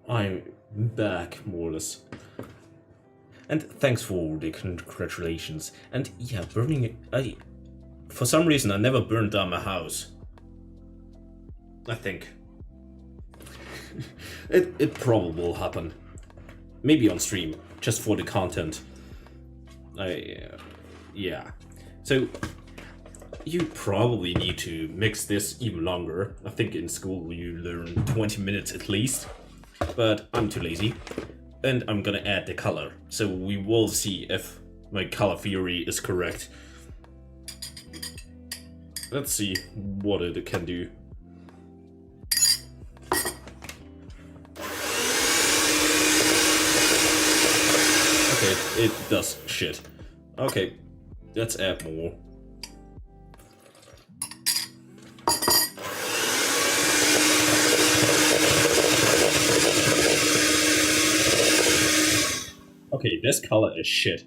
I'm back, more or less. And thanks for the congratulations. And yeah, burning it. For some reason, I never burned down my house. I think. it probably will happen. Maybe on stream, just for the content. Yeah. So, you probably need to mix this even longer. I think in school you learn 20 minutes at least. But I'm too lazy. And I'm gonna add the color. So we will see if my color theory is correct. Let's see what it can do. Okay, it does shit. Okay, let's add more. Okay, this color is shit.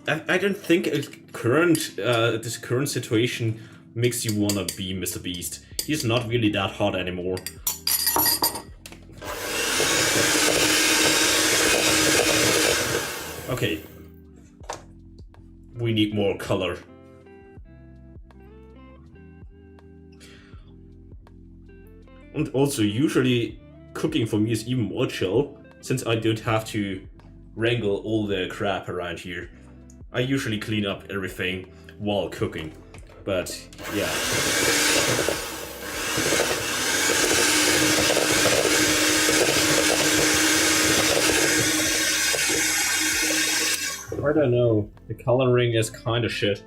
I don't think this current situation makes you wanna be Mr. Beast. He's not really that hot anymore. Okay. We need more color. And also, usually cooking for me is even more chill, since I don't have to wrangle all the crap around here. I usually clean up everything while cooking, but yeah. I don't know, the coloring is kinda shit.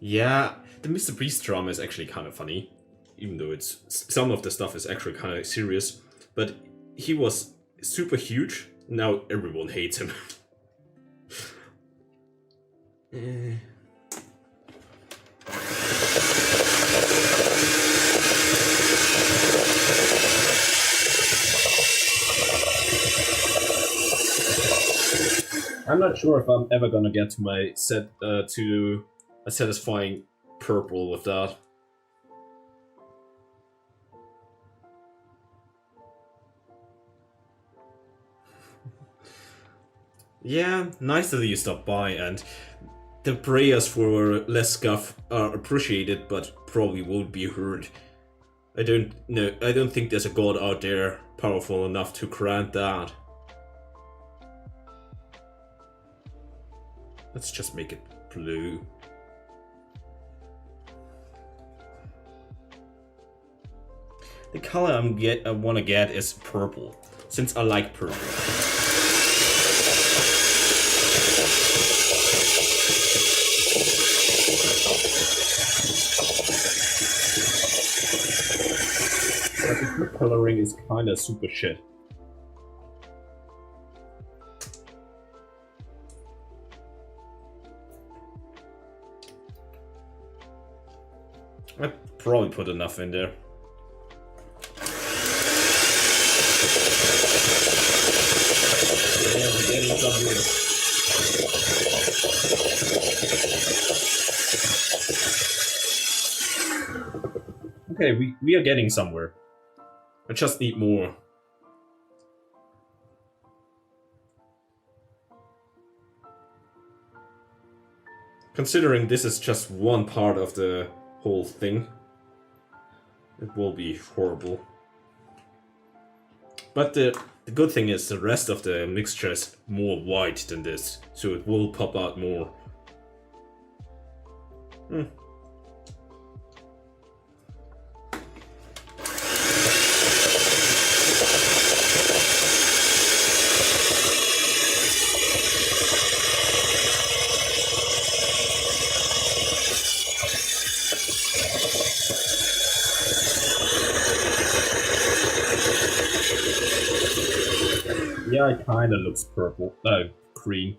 Yeah, the Mr. Beast drama is actually kind of funny, even though it's some of the stuff is actually kind of serious. But he was super huge. Now everyone hates him. I'm not sure if I'm ever gonna get to my to a satisfying purple with that. Yeah, nice that you stopped by, and the prayers for less scuff are appreciated, but probably won't be heard. I don't know. I don't think there's a god out there powerful enough to grant that. Let's just make it blue. the color I want to get is purple, since I like purple. But the food coloring is kinda super shit. I probably put enough in there. Yeah, we're getting somewhere. Okay, we are getting somewhere. I just need more. Considering this is just one part of the whole thing, it will be horrible. But the good thing is the rest of the mixture is more white than this, so it will pop out more. Yeah, it kinda looks purple. Green.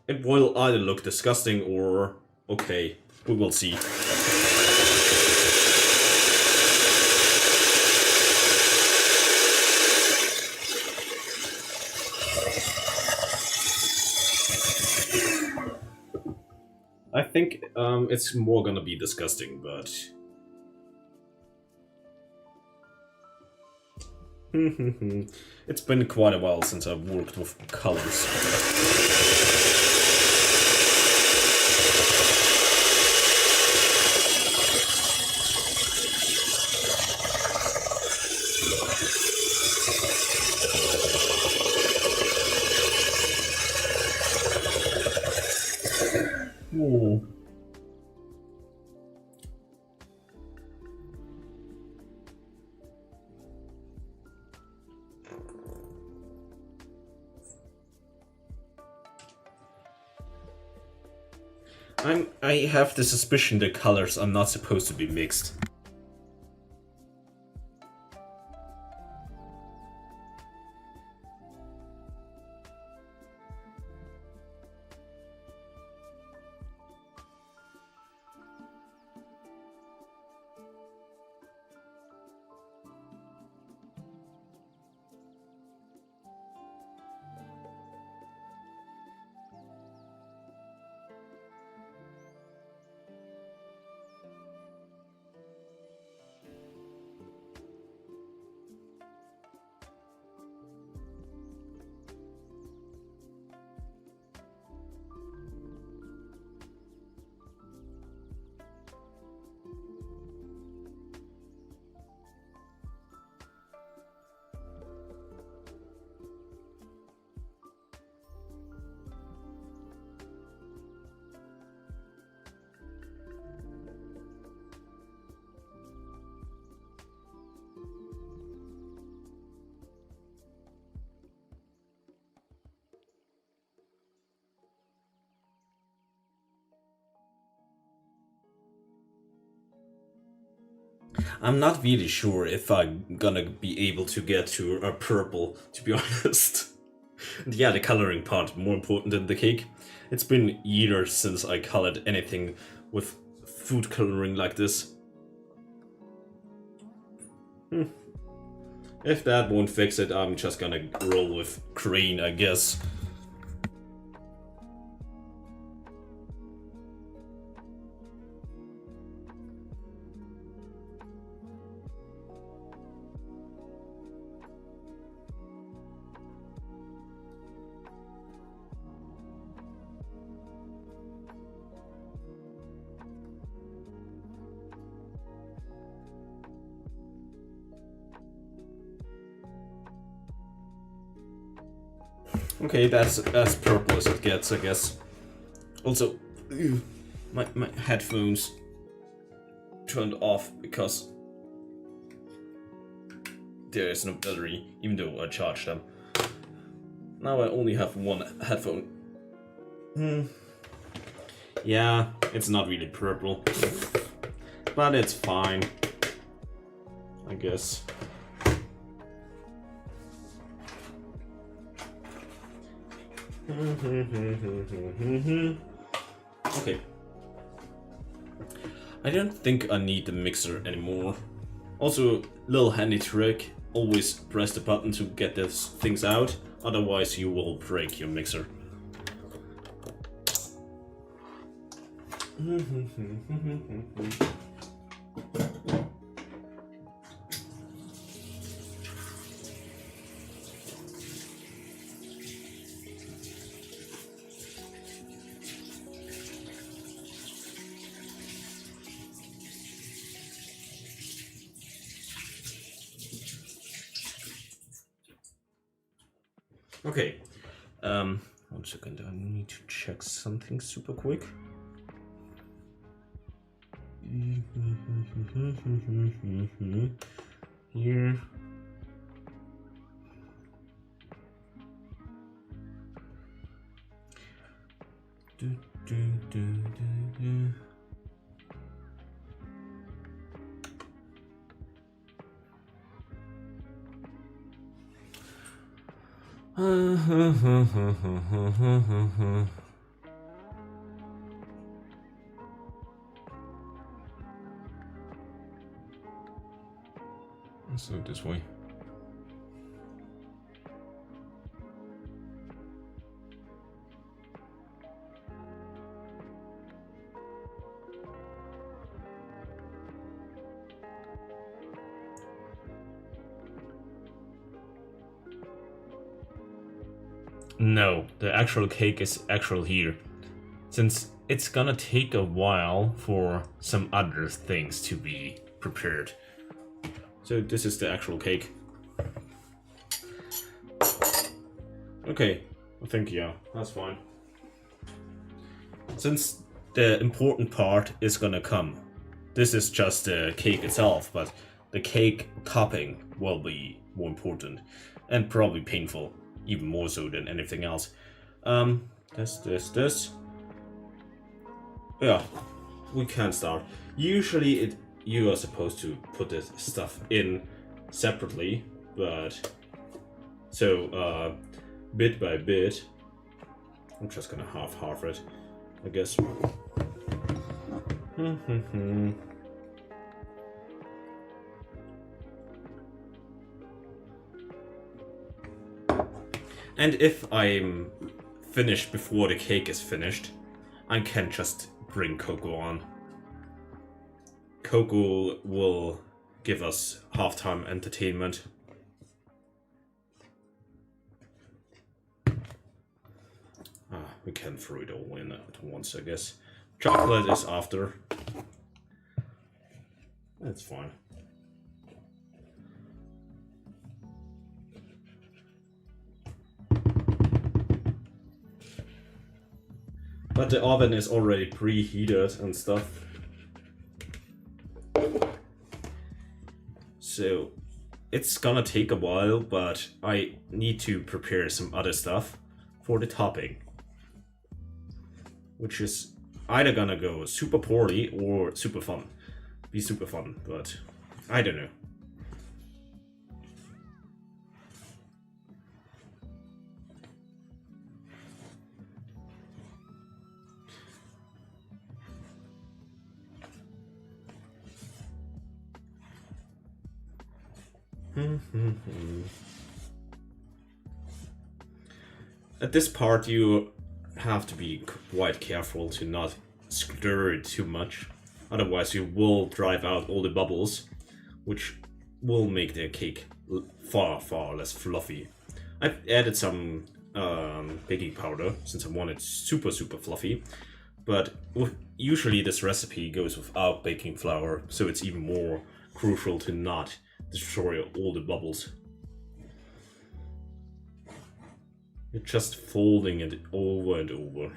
It will either look disgusting or okay. We will see. I think it's more gonna be disgusting, but it's been quite a while since I've worked with colors. I have the suspicion the colors are not supposed to be mixed. I'm not really sure if I'm gonna be able to get to a purple, to be honest. Yeah, the coloring part more important than the cake. It's been years since I colored anything with food coloring like this. If that won't fix it, I'm just gonna roll with green, I guess. Okay, that's as purple as it gets, I guess. Also, my headphones turned off because there is no battery, even though I charged them. Now I only have one headphone. Yeah, it's not really purple, but it's fine, I guess. Okay. I don't think I need the mixer anymore. Also, little handy trick, always press the button to get these things out, otherwise you will break your mixer. Okay, 1 second, I need to check something super quick. Here. Let's do it this way. No, the actual cake is actual here, since it's gonna take a while for some other things to be prepared. So this is the actual cake. Okay, I think yeah, that's fine. Since the important part is gonna come, this is just the cake itself, but the cake topping will be more important and probably painful, even more so than anything else. This. Yeah, we can start. Usually you are supposed to put this stuff in separately, but so bit by bit, I'm just gonna half it, I guess. And if I'm finished before the cake is finished, I can just bring Coco on. Coco will give us halftime entertainment. We can throw it all in at once, I guess. Chocolate is after. That's fine. But the oven is already preheated and stuff. So it's gonna take a while, but I need to prepare some other stuff for the topping, which is either gonna go super poorly or super fun. Be super fun, but I don't know. At this part you have to be quite careful to not stir it too much, otherwise you will drive out all the bubbles, which will make the cake far less fluffy. I've added some baking powder since I want it super fluffy, but usually this recipe goes without baking flour, so it's even more crucial to not destroy all the bubbles. You're just folding it over and over.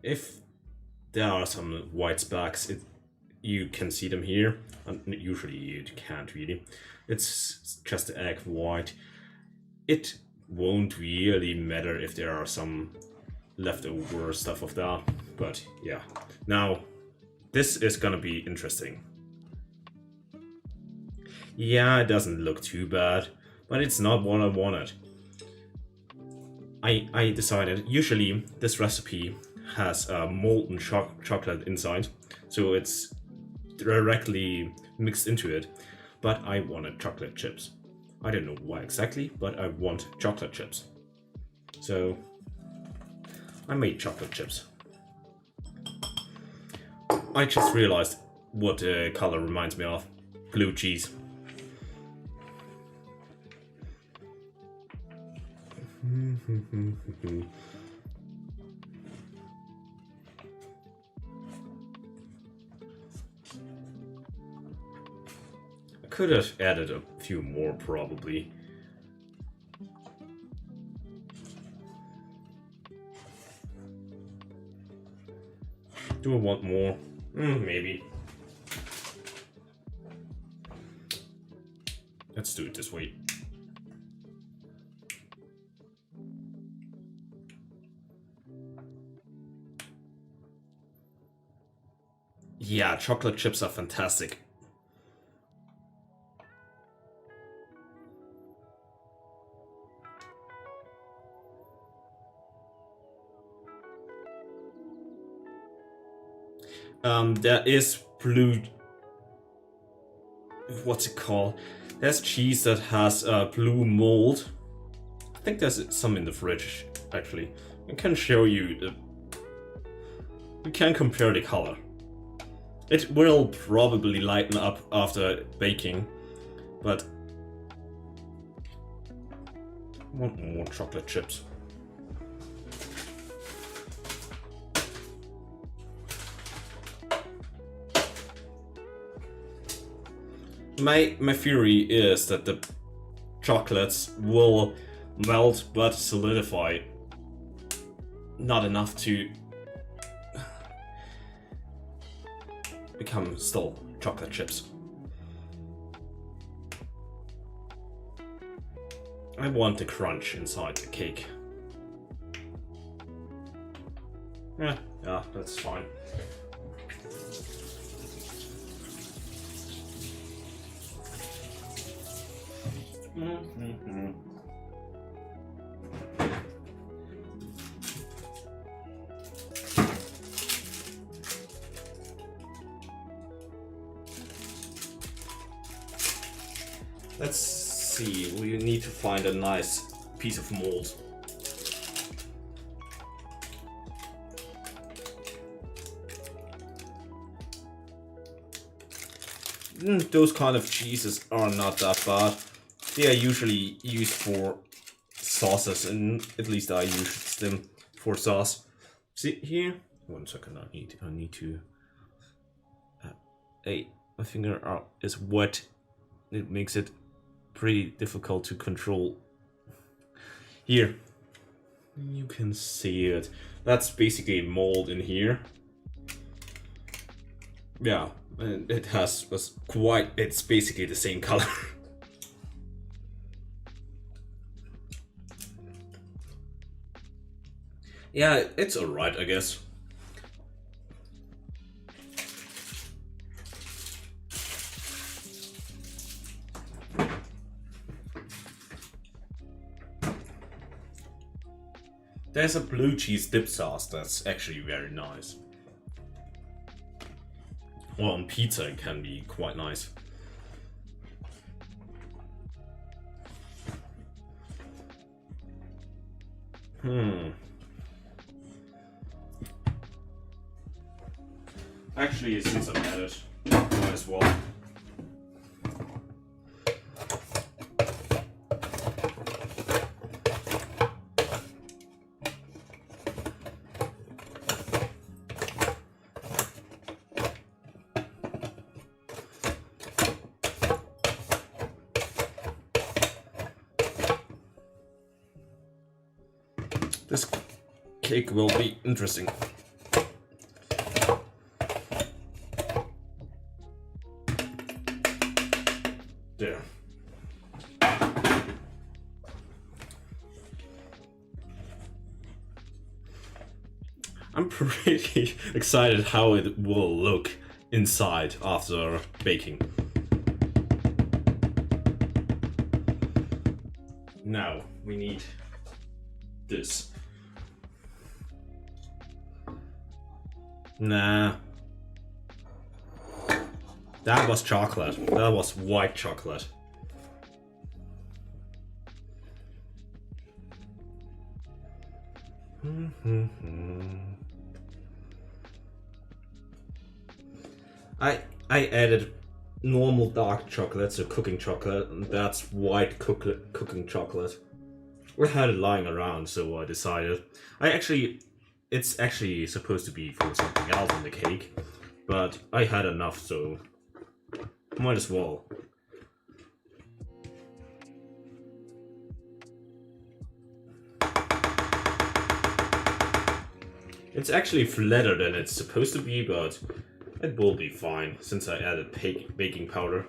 If there are some white specks, you can see them here. And usually you can't really. It's just the egg white. It won't really matter if there are some leftover stuff of that, but yeah. Now, this is gonna be interesting. Yeah, it doesn't look too bad, but it's not what I wanted. I decided, usually this recipe has molten chocolate inside, so it's directly mixed into it, but I wanted chocolate chips. I don't know why exactly, but I want chocolate chips. So I made chocolate chips. I just realized what the color reminds me of. Blue cheese. I could have added a few more, probably. Do I want more? Maybe. Let's do it this way. Yeah, chocolate chips are fantastic. There is blue. What's it called? There's cheese that has blue mold. I think there's some in the fridge, actually. I can show you. You can compare the color. It will probably lighten up after baking, but I want more chocolate chips. My theory is that the chocolates will melt but solidify. Not enough to become still chocolate chips. I want the crunch inside the cake. Yeah, that's fine. Let's see, we need to find a nice piece of mold. Those kind of cheeses are not that bad. They are usually used for sauces, and at least I use them for sauce. See here? 1 second, I need to. Hey, my finger is wet. It makes it pretty difficult to control. Here, you can see it. That's basically mold in here. Yeah, and it was quite. It's basically the same color. Yeah, it's alright, I guess. There's a blue cheese dip sauce that's actually very nice. Or on pizza it can be quite nice. Actually, since I'm at it, might as well. This cake will be interesting. There. I'm pretty excited how it will look inside after baking. Now we need this. Nah. That was chocolate. That was white chocolate. I added normal dark chocolate, so cooking chocolate, and that's white cooking chocolate. We had it lying around, so I decided. It's actually supposed to be for something else in the cake, but I had enough, so might as well. It's actually flatter than it's supposed to be, but it will be fine since I added baking powder.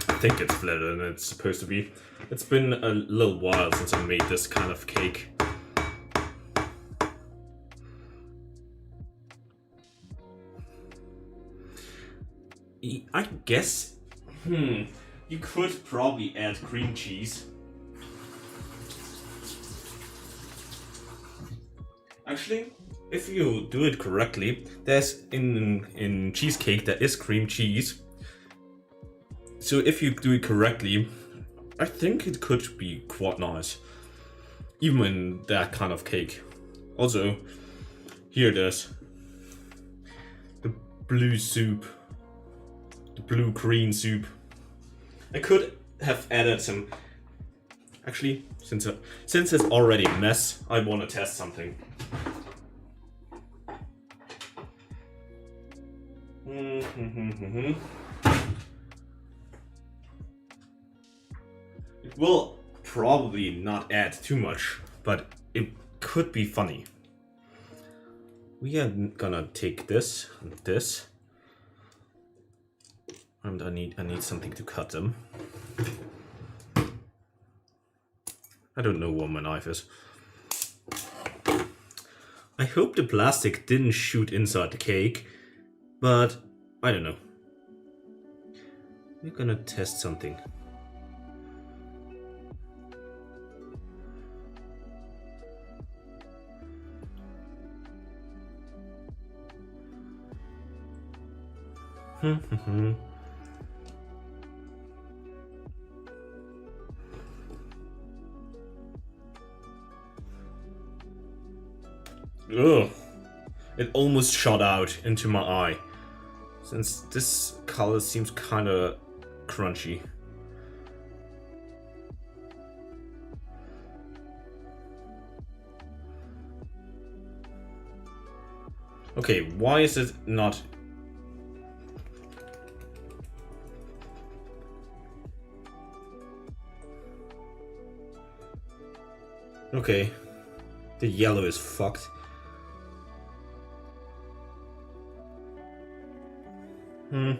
I think it's flatter than it's supposed to be. It's been a little while since I made this kind of cake. I guess, you could probably add cream cheese. Actually, if you do it correctly, there's in cheesecake there is cream cheese. So if you do it correctly, I think it could be quite nice, even in that kind of cake. Also, here there's the blue soup, the blue green soup. I could have added some. Actually, since it's already a mess, I want to test something. It will probably not add too much, but it could be funny. We are gonna take this and this, and I need something to cut them. I don't know where my knife is. I hope the plastic didn't shoot inside the cake, but I don't know. We're gonna test something. Ugh. It almost shot out into my eye, since this color seems kinda crunchy. Okay, why is it not... Okay, the yellow is fucked. I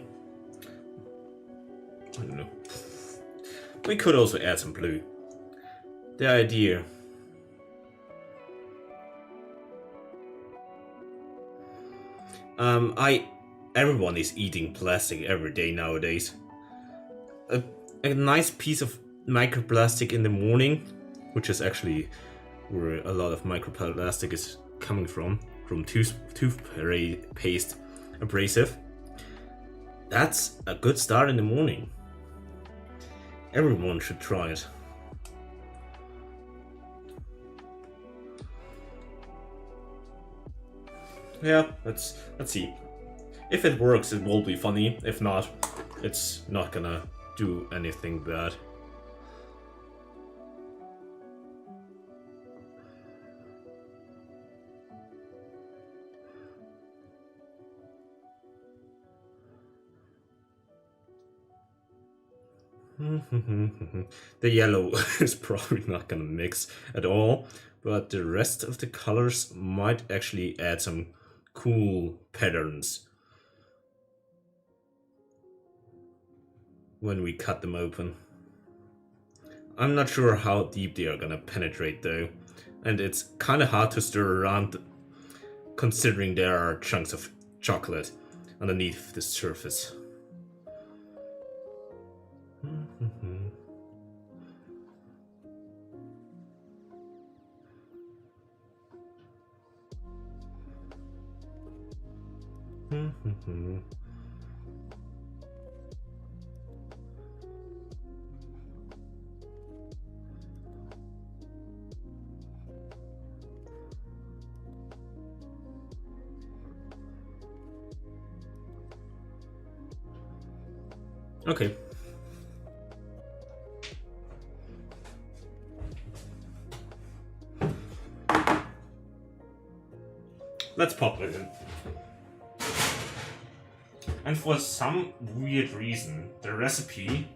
don't know. We could also add some blue. The idea. Everyone is eating plastic every day nowadays. A nice piece of microplastic in the morning, which is actually where a lot of microplastic is coming from toothpaste abrasive. That's a good start in the morning. Everyone should try it. Yeah, let's see. If it works, it will be funny. If not, it's not gonna do anything bad. The yellow is probably not gonna mix at all, but the rest of the colors might actually add some cool patterns when we cut them open. I'm not sure how deep they are gonna penetrate though, and it's kind of hard to stir around considering there are chunks of chocolate underneath the surface. Okay. Let's pop it in. And for some weird reason, the recipe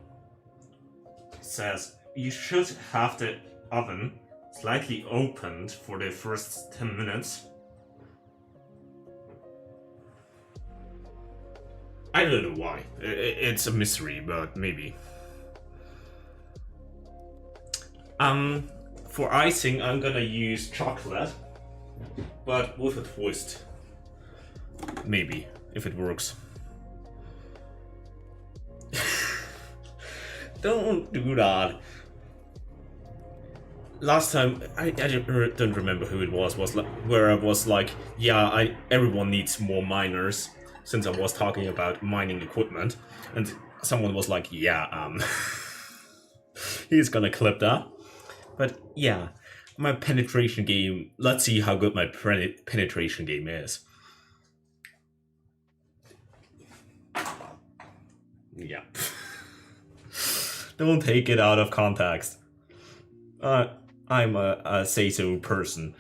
says you should have the oven slightly opened for the first 10 minutes. I don't know why. It's a mystery, but maybe. For icing, I'm gonna use chocolate, but with a twist. Maybe, if it works. Don't do that. Last time, I don't remember who it was like, where I was like, yeah, everyone needs more miners, since I was talking about mining equipment, and someone was like, yeah, he's gonna clip that. But yeah, my penetration game, let's see how good my penetration game is. Yeah. Don't take it out of context. I'm a say-so person.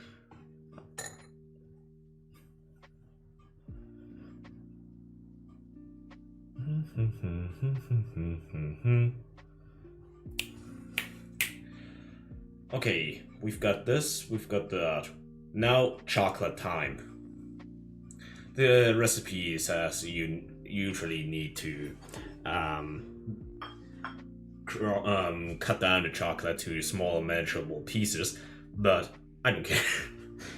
Okay, we've got this, we've got that. Now, chocolate time. The recipe says you usually need to cut down the chocolate to small, manageable pieces, but I don't care.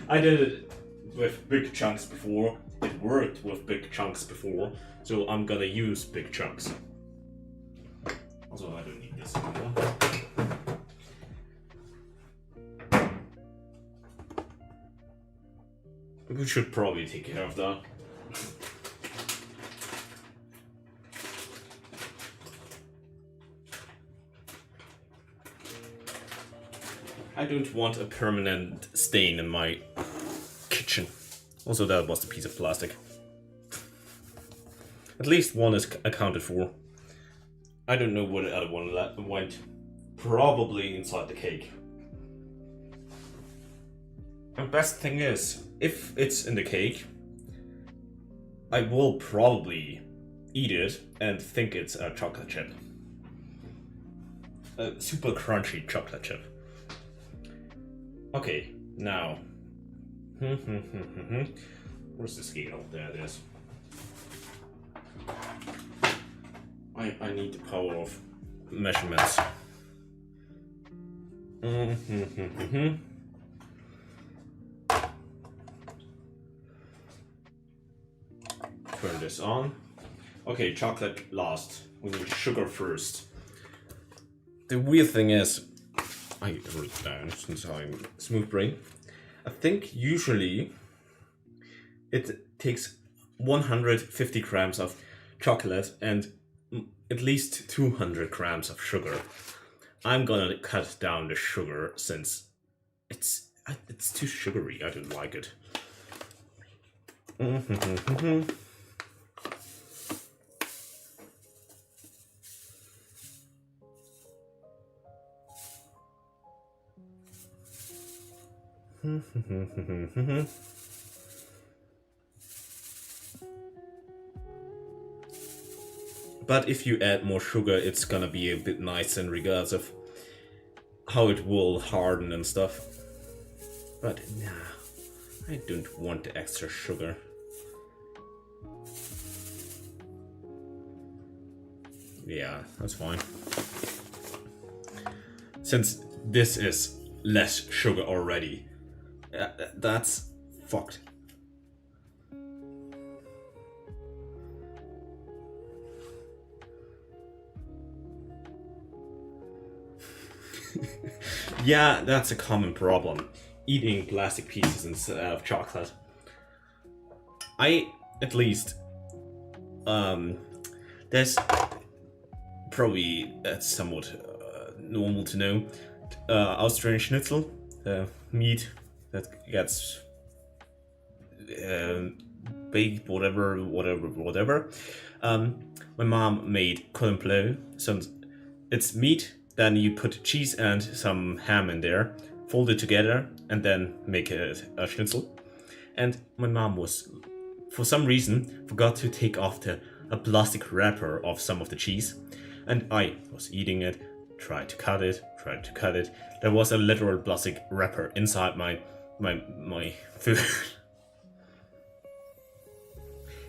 I did it with big chunks before. It worked with big chunks before, so I'm gonna use big chunks. Also, I don't need this anymore. We should probably take care of that. I don't want a permanent stain in my kitchen. Also, that was a piece of plastic. At least one is accounted for. I don't know where the other one went. Probably inside the cake. The best thing is, if it's in the cake, I will probably eat it and think it's a chocolate chip. A super crunchy chocolate chip. Okay, now. Where's the scale? There it is. I need the power of measurements. Turn this on. Okay, chocolate last. We need sugar first. The weird thing is, I wrote it down since I'm smooth brain. I think usually it takes 150 grams of chocolate and at least 200 grams of sugar. I'm gonna cut down the sugar since it's too sugary. I don't like it. But if you add more sugar, it's gonna be a bit nice in regards of how it will harden and stuff. But nah, I don't want the extra sugar. Yeah, that's fine. Since this is less sugar already, that's fucked. Yeah, that's a common problem. Eating plastic pieces instead of chocolate. At least, there's probably that's somewhat normal to know. Austrian Schnitzel, meat that gets baked, whatever. My mom made cordon bleu. So it's meat. Then you put cheese and some ham in there, fold it together, and then make a schnitzel. And my mom was, for some reason, forgot to take off a plastic wrapper of some of the cheese. And I was eating it, tried to cut it. There was a literal plastic wrapper inside my food.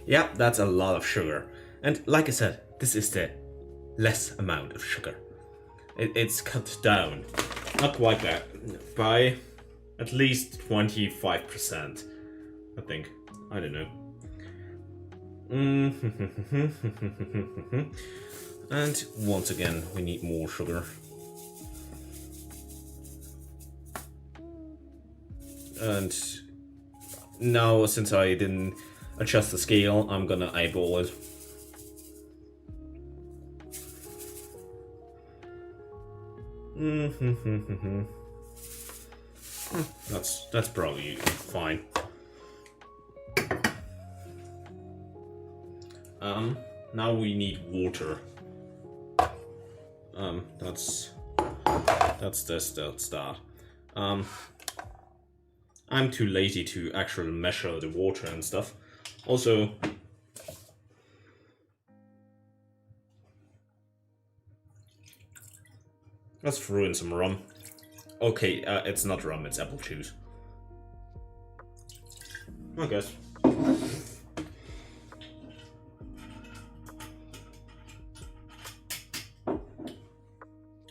Yeah, that's a lot of sugar. And like I said, this is the less amount of sugar. It's cut down, not quite that, by at least 25%, I think. I don't know. And once again, we need more sugar. And now, since I didn't adjust the scale, I'm gonna eyeball it. That's probably fine. Now we need water. That's the start. I'm too lazy to actually measure the water and stuff. Also, let's throw in some rum. Okay, it's not rum, it's apple juice. I guess.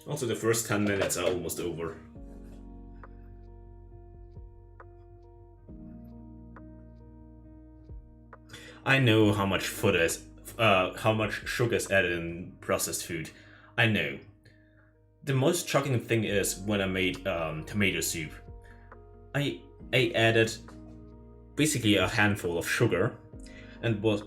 Also, the first 10 minutes are almost over. I know how much how much sugar is added in processed food. I know. The most shocking thing is when I made tomato soup. I added basically a handful of sugar and was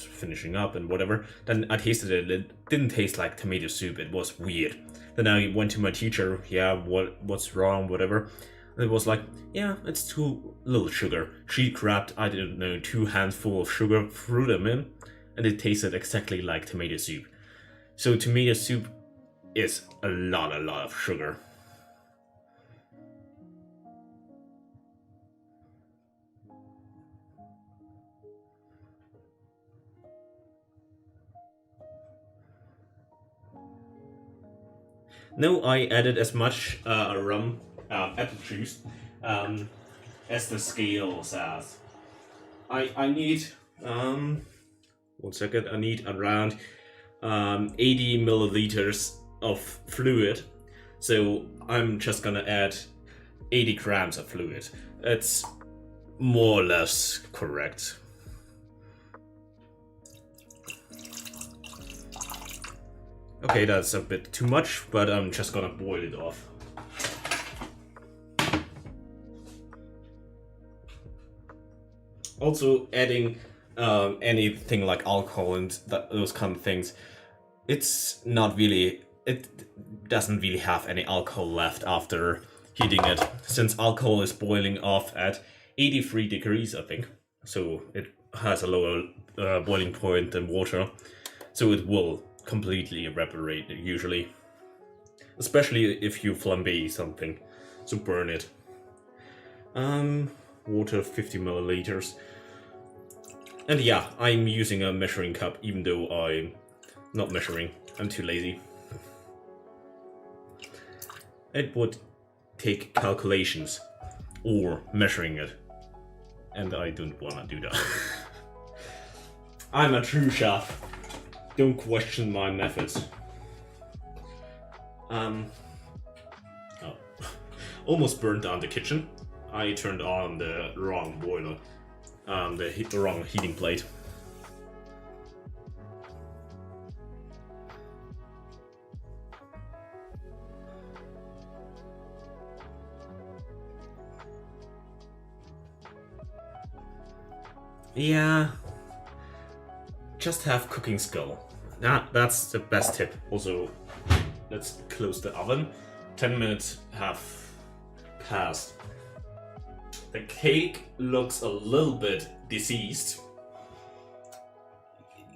finishing up and whatever. Then I tasted it. It didn't taste like tomato soup. It was weird. Then I went to my teacher. Yeah, what's wrong? Whatever. And it was like, yeah, it's too little sugar. She grabbed, I don't know, 2 handfuls of sugar, threw them in, and it tasted exactly like tomato soup. So tomato soup is a lot of sugar. No, I added as much rum, apple juice, as the scale says. I need, 1 second, I need around 80 milliliters of fluid. So I'm just gonna add 80 grams of fluid. It's more or less correct. Okay, that's a bit too much, but I'm just gonna boil it off. Also, adding anything like alcohol and those kind of things, it doesn't really have any alcohol left after heating it, since alcohol is boiling off at 83 degrees, I think. So it has a lower boiling point than water, so it will completely evaporate usually, especially if you flambe something, so burn it. Water 50 milliliters, and yeah, I'm using a measuring cup even though I not measuring. I'm too lazy. It would take calculations or measuring it, and I don't wanna do that. I'm a true chef. Don't question my methods. Oh. Almost burned down the kitchen. I turned on the wrong boiler. The wrong heating plate. Yeah. Just have cooking skill. That's the best tip. Also, let's close the oven. 10 minutes have passed. The cake looks a little bit diseased.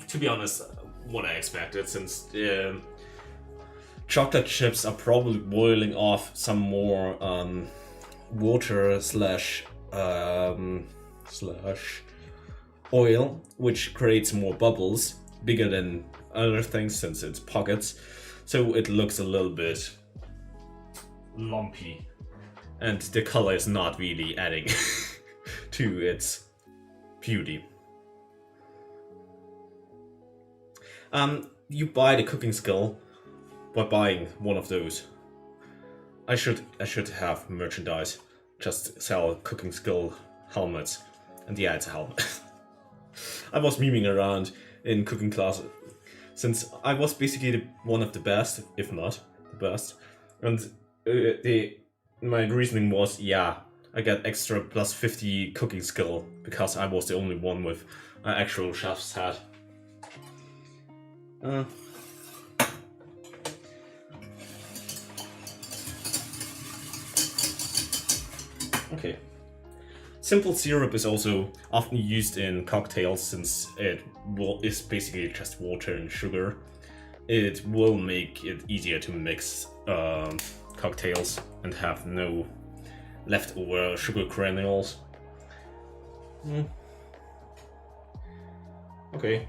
To be honest, what I expected, since chocolate chips are probably boiling off some more water slash oil, which creates more bubbles, bigger than other things since it's pockets. So it looks a little bit lumpy. And the color is not really adding to its beauty. You buy the cooking skill by buying one of those. I should have merchandise. Just sell cooking skill helmets. And yeah, it's a helmet. I was memeing around in cooking class since I was basically one of the best, if not the best. And my reasoning was, yeah, I get extra plus 50 cooking skill because I was the only one with an actual chef's hat. Okay. Simple syrup is also often used in cocktails since it is basically just water and sugar. It will make it easier to mix cocktails and have no leftover sugar granules. Okay.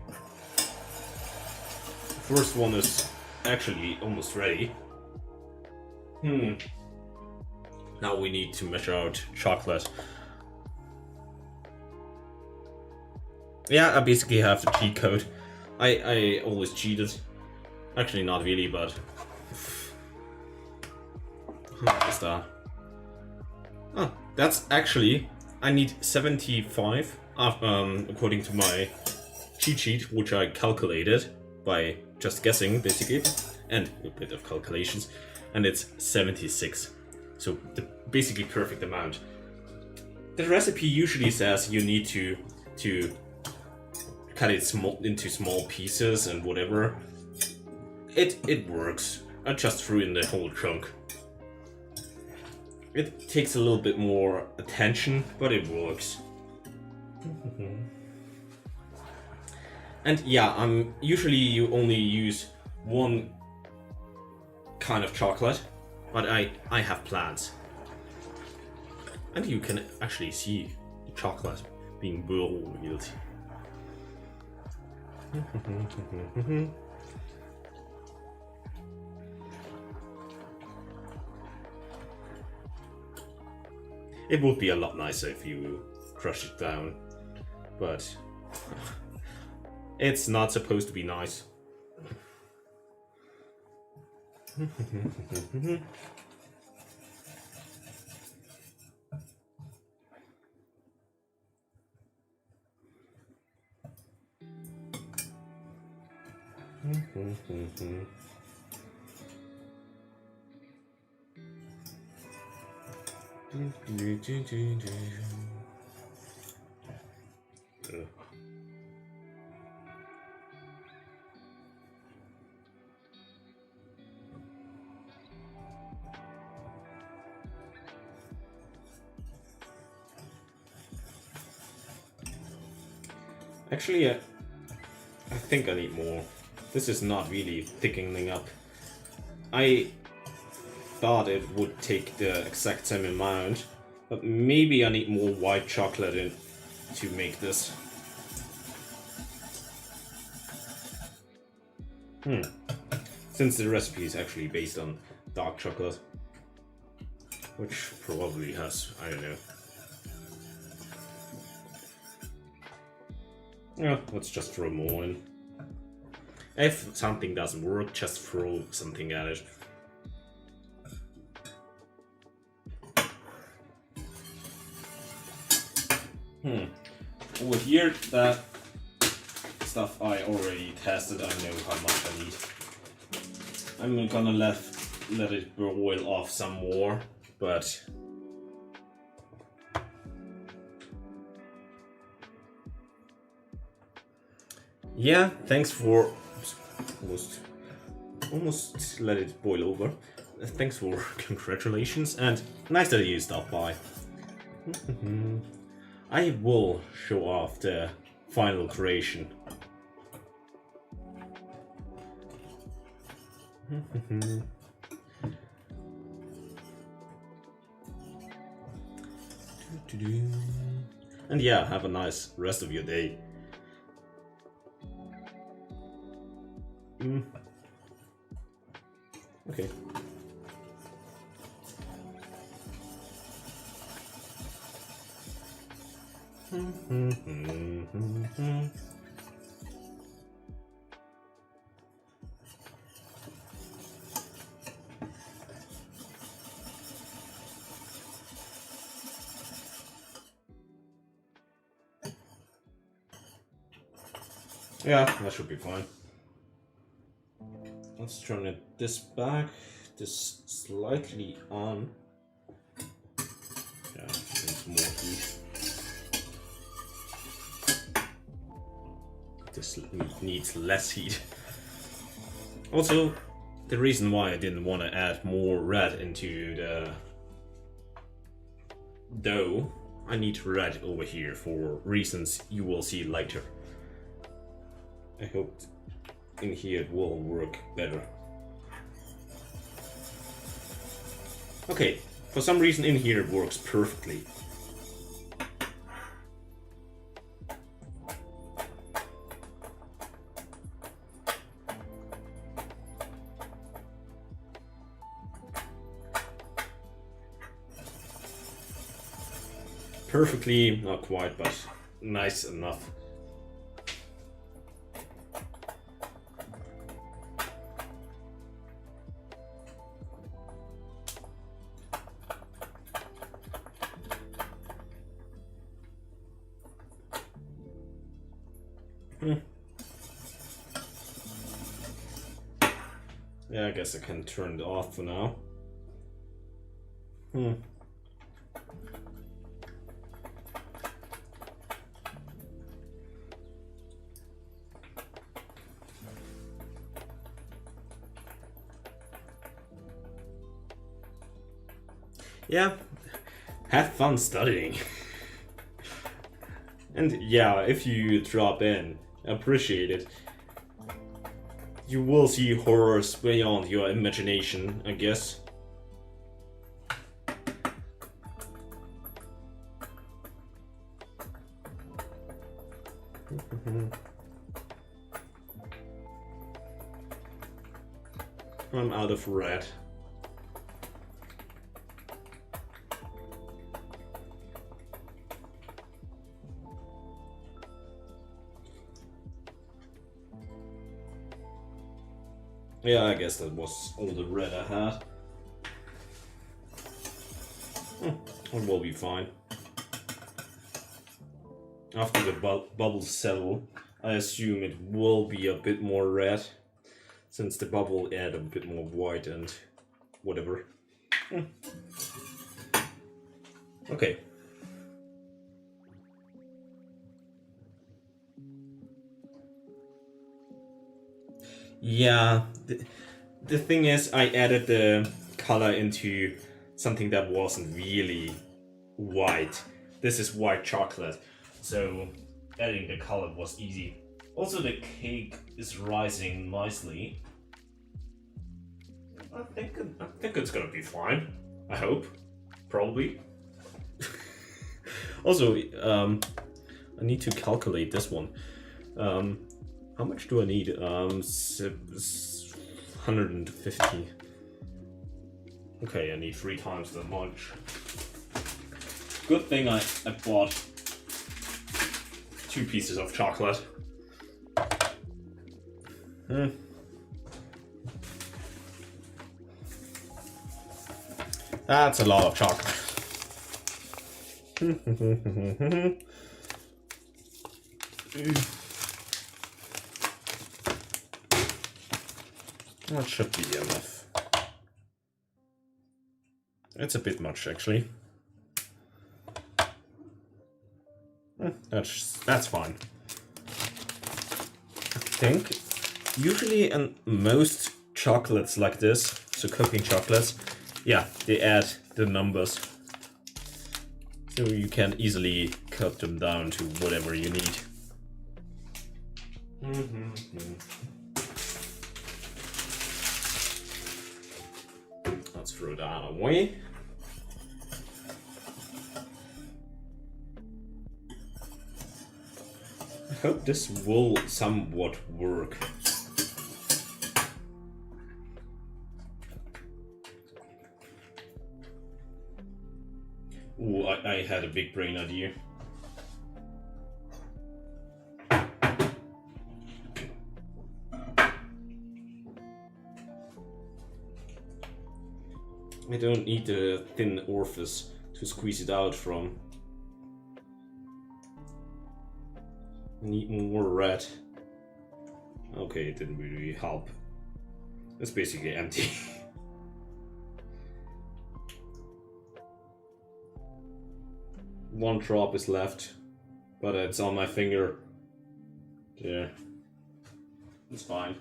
First one is actually almost ready. Now we need to measure out chocolate. Yeah, I basically have the cheat code. I always cheated. Actually, not really, but what's that? Oh, that's actually, I need 75 according to my cheat sheet, which I calculated by just guessing basically, and a bit of calculations, and it's 76. So the basically perfect amount. The recipe usually says you need to cut it into small pieces and whatever. It works. I just threw in the whole chunk. It takes a little bit more attention, but it works. And yeah, usually you only use one kind of chocolate, but I have plans. And you can actually see the chocolate being boiled. It would be a lot nicer if you crush it down, but it's not supposed to be nice. Actually, I think I need more. This is not really thickening up. I thought it would take the exact same amount, but maybe I need more white chocolate in to make this. Since the recipe is actually based on dark chocolate, which probably has, I don't know. Yeah, let's just throw more in. If something doesn't work, just throw something at it. Over here, that stuff I already tested, I know how much I need. I'm gonna let it boil off some more, but yeah, thanks for almost let it boil over. Thanks for congratulations, and nice that you stopped by. I will show off the final creation. And yeah, have a nice rest of your day. Okay. Yeah, that should be fine. Let's turn this back, this slightly on. Yeah, needs more heat. This needs less heat. Also, the reason why I didn't want to add more red into the dough, I need red over here for reasons you will see later. I hope in here it will work better. Okay, for some reason in here it works perfectly. Perfectly, not quite, but nice enough. Yeah, I guess I can turn it off for now. Yeah, have fun studying. And yeah, if you drop in, appreciate it. You will see horrors beyond your imagination, I guess. I'm out of red. Yeah, I guess that was all the red I had. It will be fine. After the bubbles settle, I assume it will be a bit more red, since the bubble add a bit more white and whatever. Okay. Yeah, the thing is, I added the color into something that wasn't really white. This is white chocolate, so adding the color was easy. Also, the cake is rising nicely. I think it's gonna be fine. I hope. Probably. Also, I need to calculate this one. How much do I need? 150. Okay, I need 3 times that much. Good thing I bought 2 pieces of chocolate. That's a lot of chocolate. That should be enough. It's a bit much, actually. That's fine. I think usually in most chocolates like this, so cooking chocolates, yeah, they add the numbers. So you can easily cut them down to whatever you need. Let's throw that away. I hope this will somewhat work. Ooh, I had a big brain idea. I don't need the thin orifice to squeeze it out from. I need more red. Okay, it didn't really help. It's basically empty. One drop is left, but it's on my finger. Yeah, it's fine.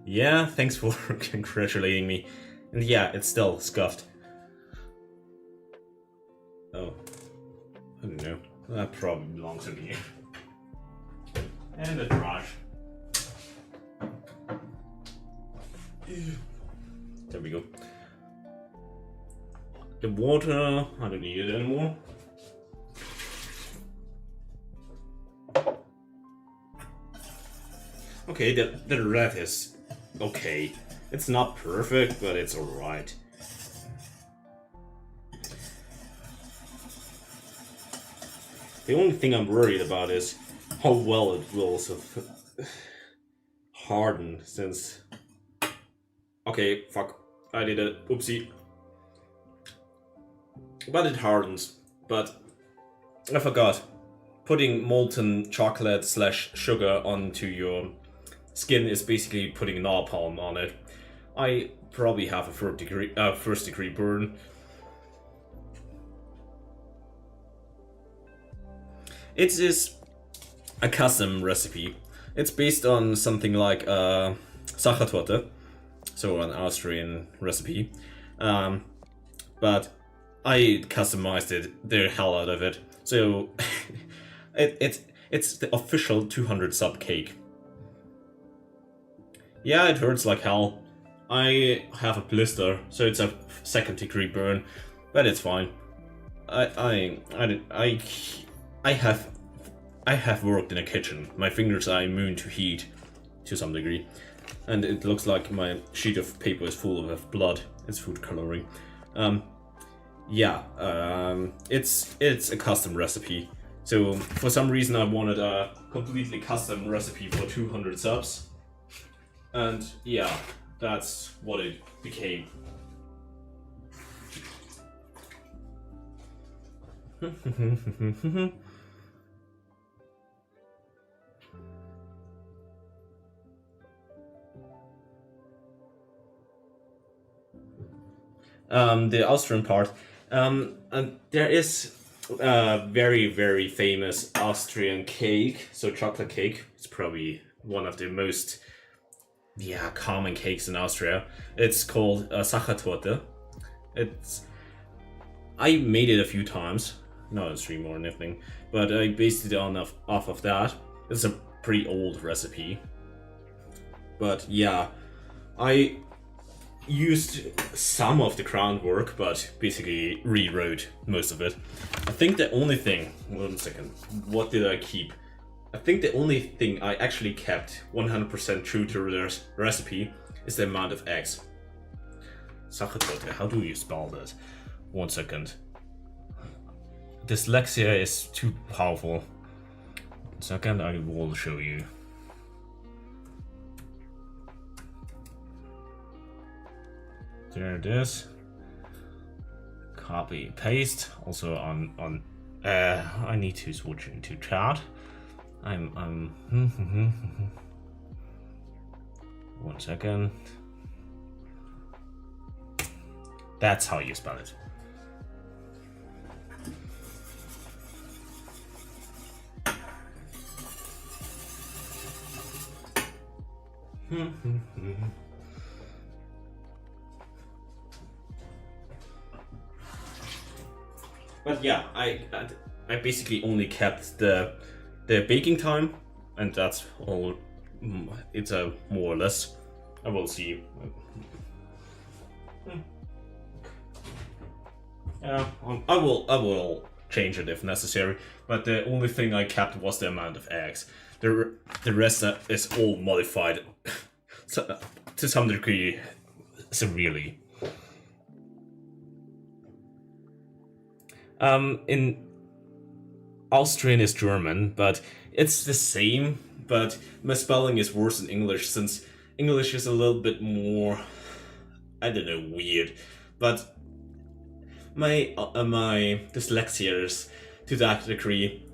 Yeah, thanks for congratulating me. And yeah, it's still scuffed. Oh, I don't know. That probably belongs in here. And the trash. There we go. The water, I don't need it anymore. Okay, the red is okay. It's not perfect, but it's alright. The only thing I'm worried about is how well it will harden, since... Okay, fuck. I did a oopsie. But it hardens. But I forgot. Putting molten chocolate / sugar onto your skin is basically putting napalm on it. I probably have a first degree burn. It is a custom recipe. It's based on something like Sachertorte, so an Austrian recipe. But I customized it the hell out of it. So it's the official 200 sub cake. Yeah, it hurts like hell. I have a blister, so it's a 2nd degree burn, but it's fine. I have worked in a kitchen. My fingers are immune to heat to some degree, and it looks like my sheet of paper is full of blood. It's food coloring. It's a custom recipe. So for some reason I wanted a completely custom recipe for 200 subs. And yeah, that's what it became. The Austrian part. And there is a very, very famous Austrian cake, so chocolate cake. It's probably one of the most common cakes in Austria. It's called Sachertorte. I made it a few times, not on stream or anything, but I based it off of that. It's a pretty old recipe. But yeah, I used some of the groundwork, but basically rewrote most of it. I think the only thing, 1 second, what did I keep? I think the only thing I actually kept 100% true to the recipe is the amount of eggs. Sachertorte, how do you spell this? 1 second. Dyslexia is too powerful. 1 second, I will show you. There it is. Copy, paste. Also on I need to switch into chat. I'm 1 second. That's how you spell it. But yeah, I basically only kept the baking time, and that's all. It's a more or less. I will see. Yeah, I will change it if necessary. But the only thing I kept was the amount of eggs. The rest is all modified to some degree, severely. In Austrian is German, but it's the same, but my spelling is worse in English, since English is a little bit more, I don't know, weird. But my dyslexia is to that degree.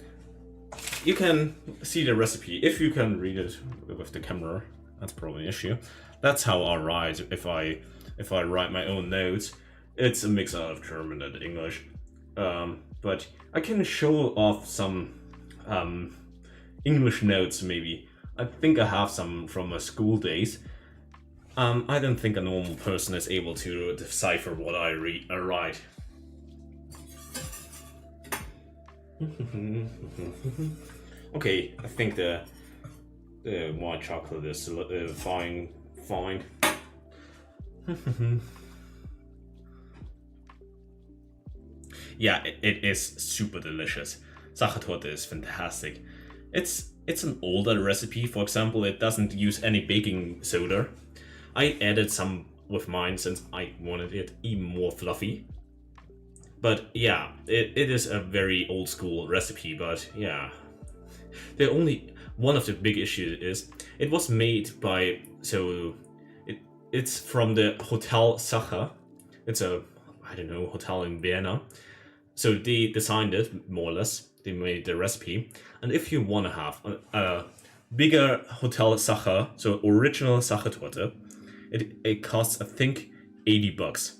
You can see the recipe if you can read it with the camera. That's probably an issue. That's how I write. If I write my own notes, it's a mix out of German and English. But I can show off some English notes maybe. I think I have some from my school days. I don't think a normal person is able to decipher what I write. Okay, I think the white chocolate is fine. Yeah, it is super delicious. Sachertorte is fantastic. It's an older recipe. For example, it doesn't use any baking soda. I added some with mine since I wanted it even more fluffy. But yeah, it is a very old school recipe, but yeah. The only one of the big issues is it was made by, it's from the Hotel Sacher. It's a, I don't know, hotel in Vienna. So they designed it, more or less. They made the recipe. And if you want to have a bigger Hotel Sacher, so original Sachertorte, it costs, I think, $80.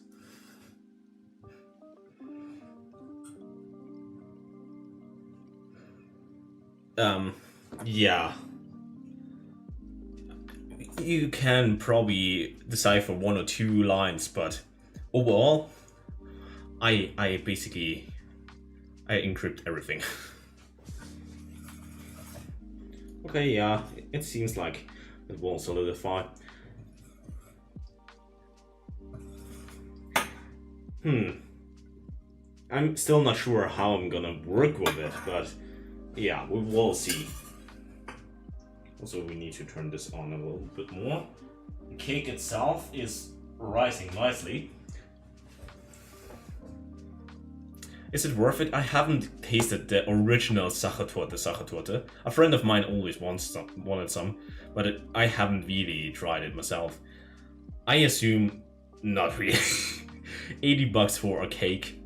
Yeah. You can probably decipher 1 or 2 lines, but overall, I encrypt everything. Okay, yeah, it seems like it will solidify. I'm still not sure how I'm gonna work with it, but yeah, we will see. Also, we need to turn this on a little bit more. The cake itself is rising nicely. Is it worth it? I haven't tasted the original Sachertorte. A friend of mine always wanted some, but I haven't really tried it myself. I assume not really. $80 for a cake.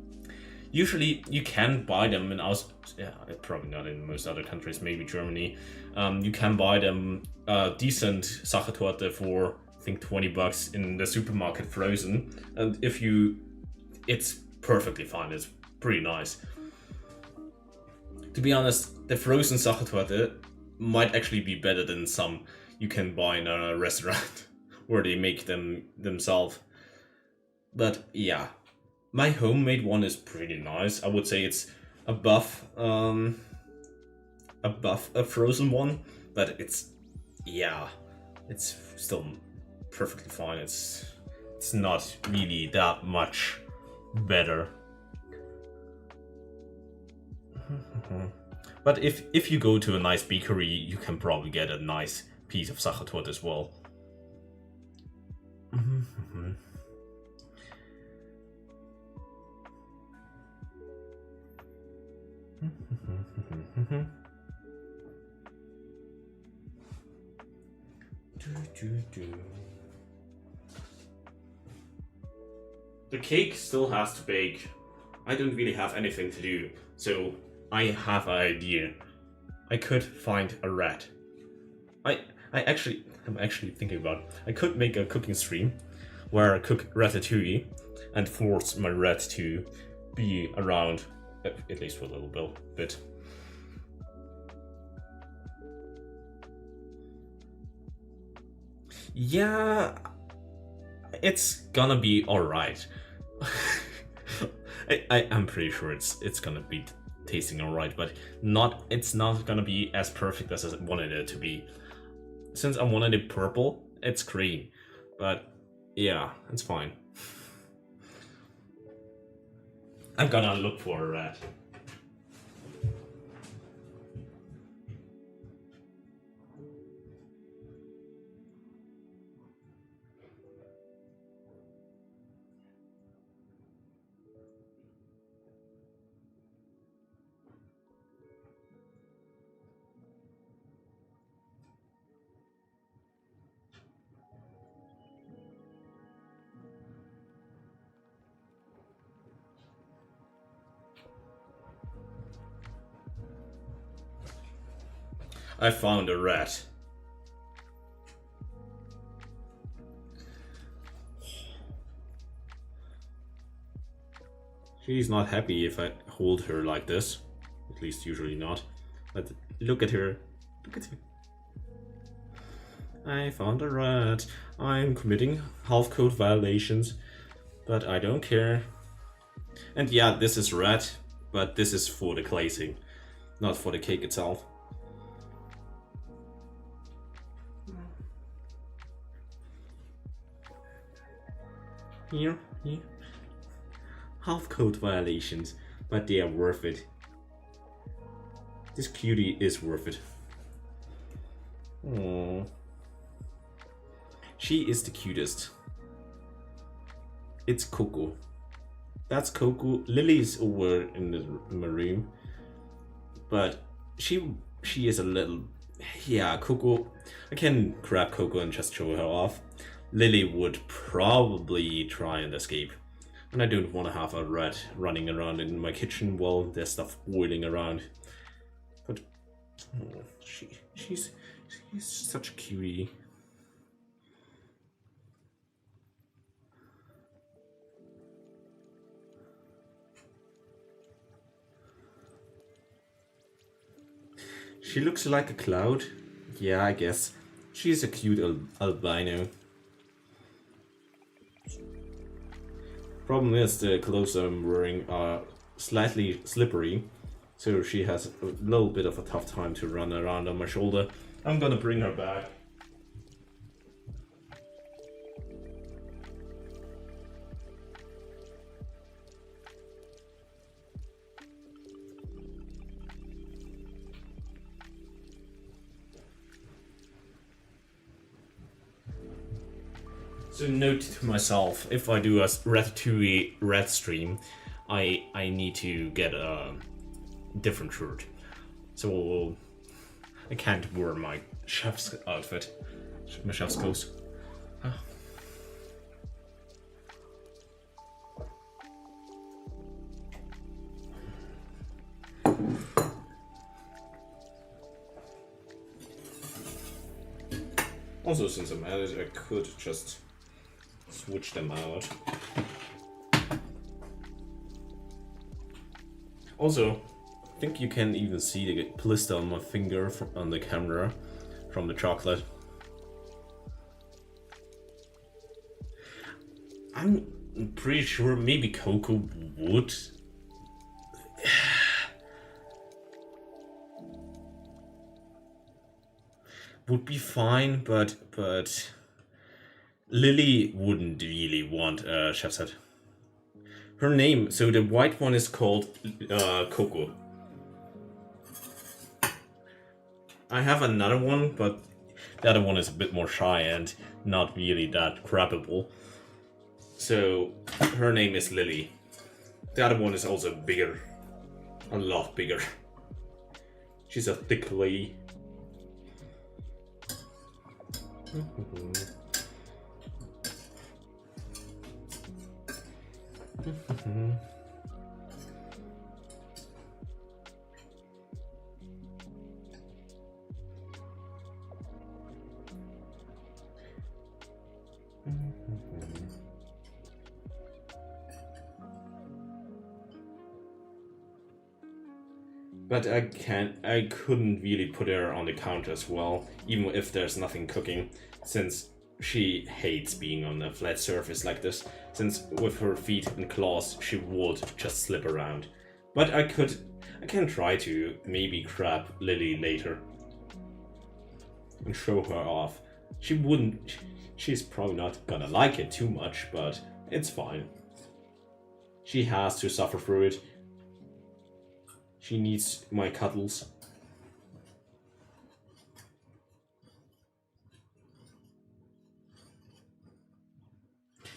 Usually you can buy them in probably not in most other countries, maybe Germany. You can buy them decent Sachertorte for, I think, $20 in the supermarket frozen. And it's perfectly fine. It's pretty nice. To be honest, the frozen Sachertorte might actually be better than some you can buy in a restaurant where they make them themselves. But yeah, my homemade one is pretty nice. I would say it's above above a frozen one, but it's still perfectly fine. It's not really that much better. But if you go to a nice bakery, you can probably get a nice piece of Sachertorte as well. The cake still has to bake. I don't really have anything to do, so I have an idea. I could find a rat. I'm actually thinking about it. I could make a cooking stream where I cook ratatouille and force my rat to be around, at least for a little bit. Yeah, it's gonna be alright. I'm pretty sure it's gonna be tasting alright, but it's not gonna be as perfect as I wanted it to be. Since I wanted it purple, it's green. But yeah, it's fine. I'm gonna look for a rat. I found a rat. She's not happy if I hold her like this. At least usually not. But look at her. Look at her. I found a rat. I'm committing health code violations, but I don't care. And yeah, this is rat, but this is for the glazing, not for the cake itself. Here. Health code violations, but they are worth it. This cutie is worth it. Aww. She is the cutest. It's Coco. That's Coco. Lily's over in my room, but she is a little. Yeah, Coco. I can grab Coco and just show her off. Lily would probably try and escape, and I don't want to have a rat running around in my kitchen while there's stuff boiling around. But oh, she's such a cutie. She looks like a cloud. Yeah, I guess. She's a cute albino. Problem is, the clothes I'm wearing are slightly slippery, so she has a little bit of a tough time to run around on my shoulder. I'm gonna bring her back. So note to myself, if I do a Ratatouille rat stream, I need to get a different shirt. So I can't wear my chef's outfit, my chef's clothes. Also, since I'm at it, I could just switch them out. Also, I think you can even see the blister on my finger on the camera from the chocolate. I'm pretty sure maybe Coco would. would be fine, but Lily wouldn't really want a chef's hat. Her name, so the white one is called Coco. I have another one, but the other one is a bit more shy and not really that grabbable. So her name is Lily. The other one is also bigger. A lot bigger. She's a thick lady. But I couldn't really put her on the counter as well, even if there's nothing cooking, since she hates being on a flat surface like this, since with her feet and claws she would just slip around. But I can try to maybe grab Lily later and show her off. She's probably not gonna like it too much, but it's fine. She has to suffer through it. She needs my cuddles.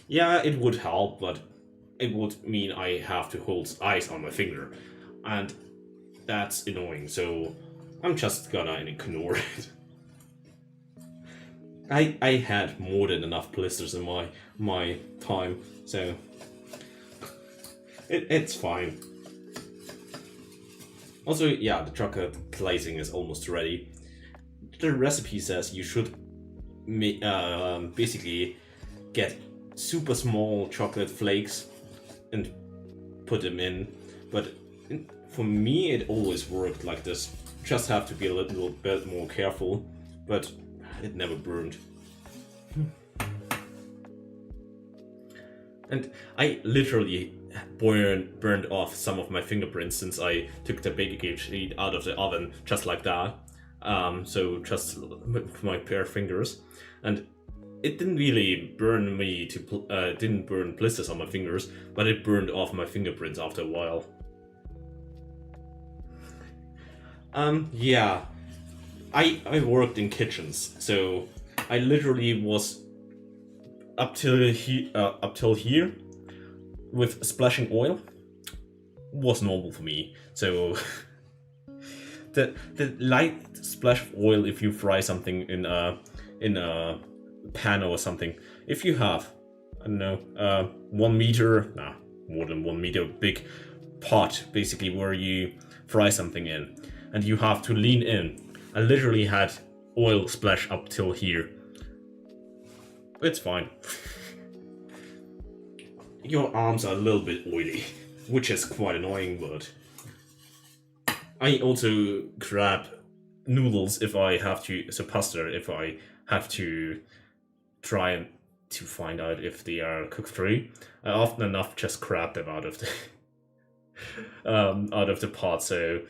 Yeah, it would help, but it would mean I have to hold ice on my finger, and that's annoying, so I'm just gonna ignore it. I had more than enough blisters in my time, so it's fine. Also, yeah, the chocolate glazing is almost ready. The recipe says you should basically get super small chocolate flakes and put them in, but for me it always worked like this. Just have to be a little bit more careful, but it never burned. And I literally burned off some of my fingerprints since I took the baking sheet out of the oven just like that. So just with my bare fingers, and it didn't really burn me didn't burn blisters on my fingers, but it burned off my fingerprints after a while. Yeah, I worked in kitchens, so I literally was up till here with splashing oil was normal for me. So the light splash of oil if you fry something in a pan or something. If you have, I don't know, 1 meter, more than 1 meter big pot basically where you fry something in, and you have to lean in. I literally had oil splash up till here. It's fine. Your arms are a little bit oily, which is quite annoying, but I also grab noodles if I have to, so pasta if I have to try to find out if they are cooked through. I often enough just grab them out of the out of the pot, so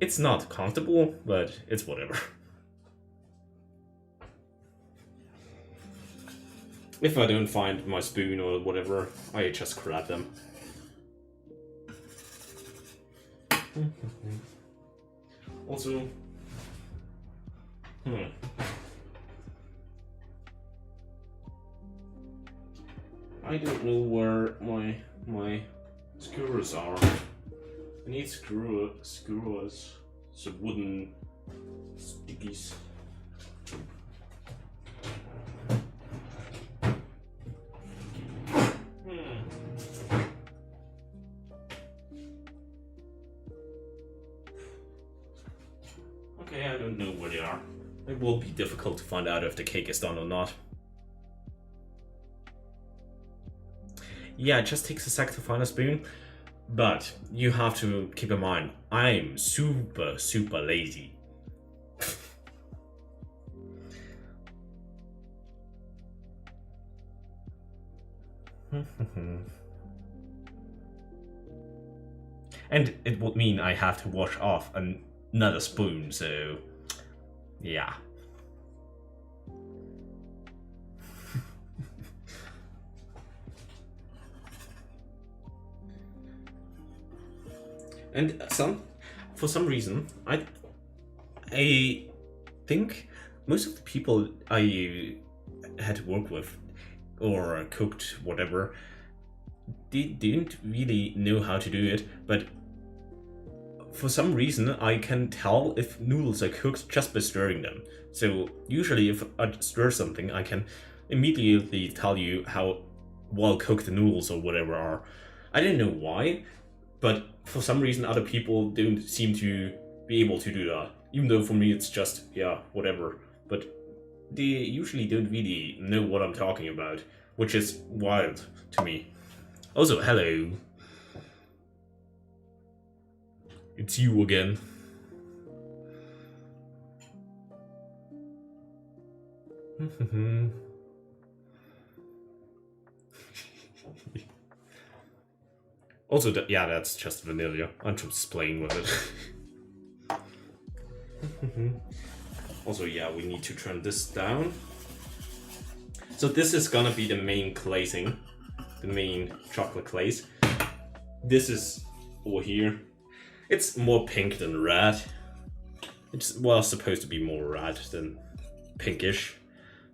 it's not comfortable, but it's whatever. If I don't find my spoon or whatever, I just grab them. Also, I don't know where my skewers are. I need skewers, some wooden stickies. Okay, I don't know where they are. It will be difficult to find out if the cake is done or not. Yeah, it just takes a sec to find a spoon, but you have to keep in mind, I'm super lazy. And it would mean I have to wash off another spoon, so Yeah. And for some reason, I think most of the people I had to work with or cooked whatever, they didn't really know how to do it, but for some reason I can tell if noodles are cooked just by stirring them. So usually if I stir something, I can immediately tell you how well cooked the noodles or whatever are. I don't know why, but for some reason other people don't seem to be able to do that. Even though for me it's just, yeah, whatever. But they usually don't really know what I'm talking about, which is wild to me. Also, hello. It's you again. Also, yeah, that's just vanilla. I'm just playing with it. Also, yeah, we need to turn this down. So this is gonna be the main glazing, the main chocolate glaze. This is over here. It's more pink than red. It's, well, supposed to be more red than pinkish,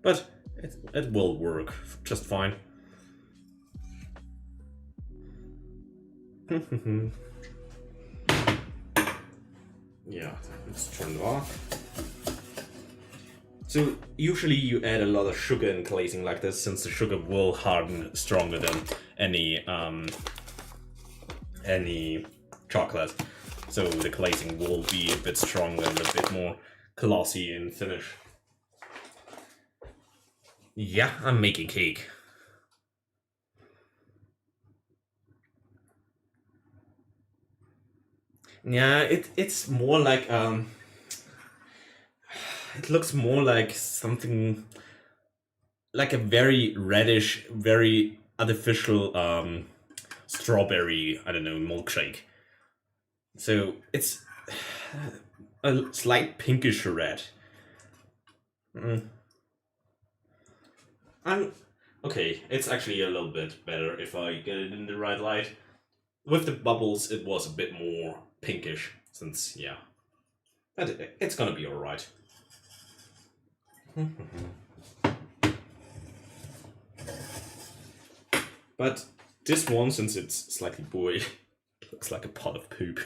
but it will work just fine. Yeah, let's turn it off. So usually you add a lot of sugar in glazing like this, since the sugar will harden stronger than any chocolate. So the glazing will be a bit stronger and a bit more glossy in finish. Yeah, I'm making cake. Yeah, it's more like it looks more like something like a very reddish, very artificial strawberry, I don't know, milkshake. So it's a slight pinkish red. I'm okay. It's actually a little bit better if I get it in the right light. With the bubbles, it was a bit more pinkish, since yeah, but it's gonna be all right. But this one, since it's slightly buoy, looks like a pot of poop.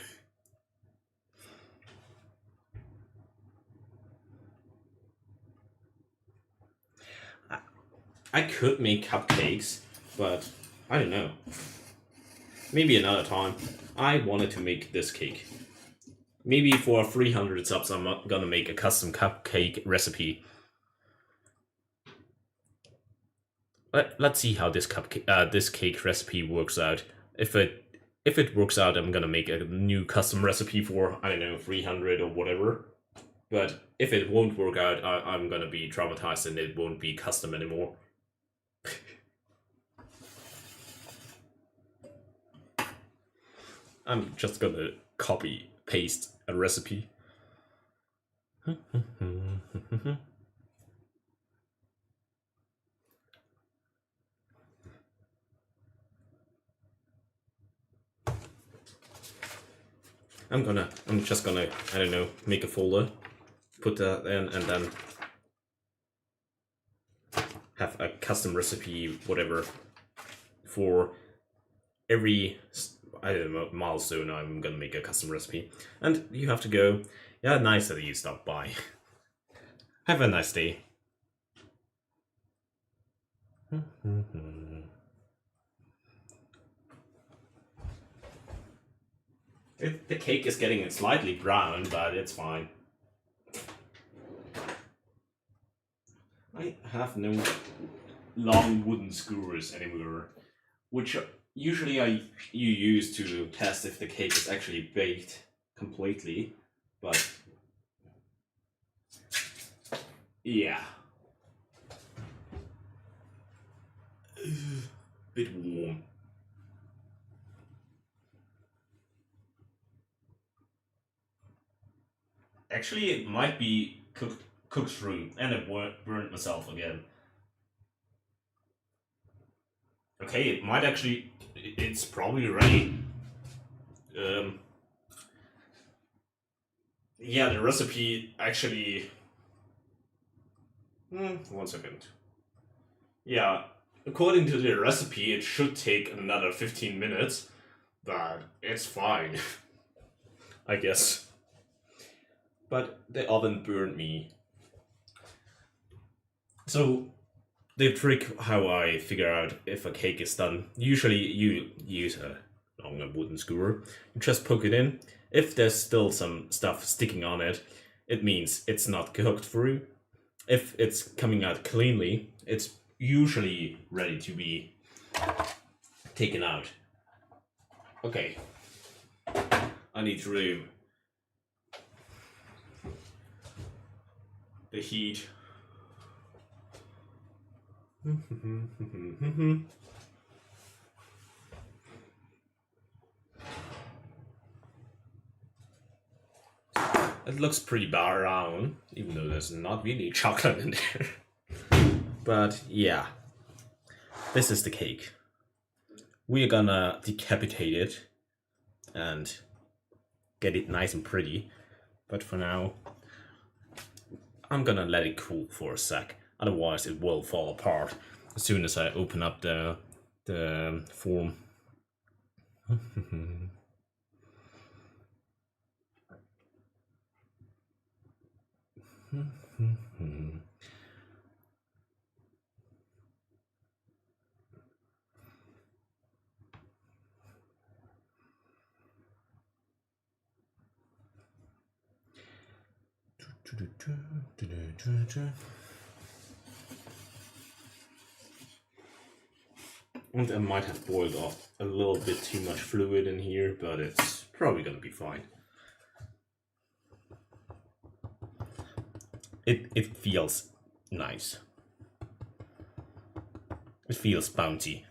I could make cupcakes, but I don't know. Maybe another time. I wanted to make this cake. Maybe for 300 subs, I'm gonna make a custom cupcake recipe. Let's see how this this cake recipe works out. If it works out, I'm gonna make a new custom recipe for, I don't know, 300 or whatever. But if it won't work out, I'm gonna be traumatized and it won't be custom anymore. I'm just gonna copy paste a recipe. I'm just gonna, I don't know, make a folder, put that in, and then have a custom recipe, whatever, for every, I don't know, milestone. I'm gonna make a custom recipe. And you have to go, yeah, nice that you stopped by. Have a nice day. The cake is getting slightly brown, but it's fine. I have no long wooden skewers anymore, which usually you use to test if the cake is actually baked completely, but yeah. Bit warm. Actually, it might be cooked cooked through, and I burnt myself again. Okay, it might actually. It's probably ready. Yeah, the recipe actually. 1 second. Yeah, according to the recipe, it should take another 15 minutes, but it's fine, I guess. But the oven burned me. So, the trick how I figure out if a cake is done, usually you use a long wooden skewer, you just poke it in. If there's still some stuff sticking on it, it means it's not cooked through. If it's coming out cleanly, it's usually ready to be taken out. Okay, I need to remove the heat. It looks pretty brown, even though there's not really chocolate in there. But yeah, this is the cake. We're gonna decapitate it and get it nice and pretty. But for now, I'm gonna let it cool for a sec. Otherwise, it will fall apart as soon as I open up the form. And I might have boiled off a little bit too much fluid in here, but it's probably gonna be fine. It feels nice. It feels bouncy.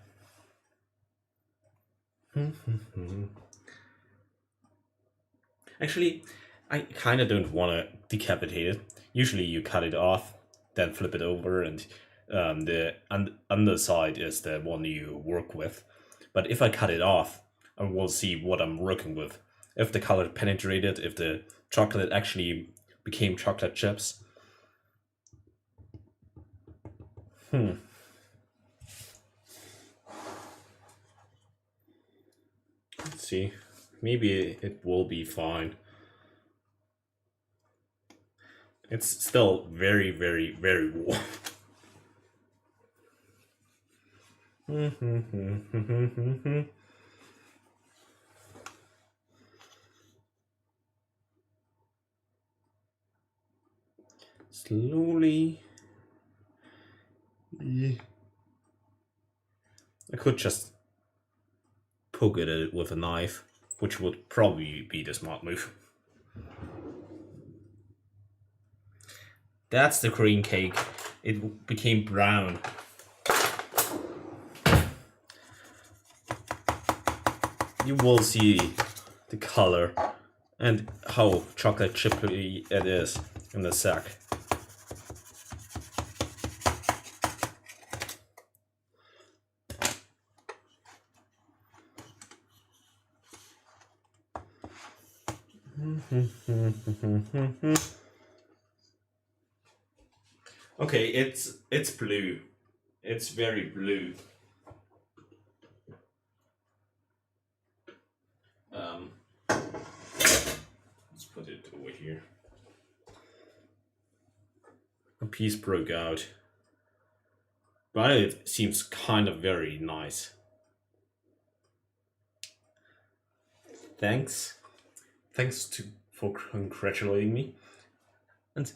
Actually, I kind of don't want to decapitate it. Usually you cut it off, then flip it over, and the underside is the one you work with. But if I cut it off, I will see what I'm working with. If the color penetrated, if the chocolate actually became chocolate chips. Let's see. Maybe it will be fine. It's still very, very, very warm. Slowly. I could just poke it at it with a knife, which would probably be the smart move. That's the cream cake. It became brown. You will see the color and how chocolate chippy it is in the sack. Okay, it's blue. It's very blue. Let's put it over here. A piece broke out, but it seems kind of very nice. Thanks for congratulating me. And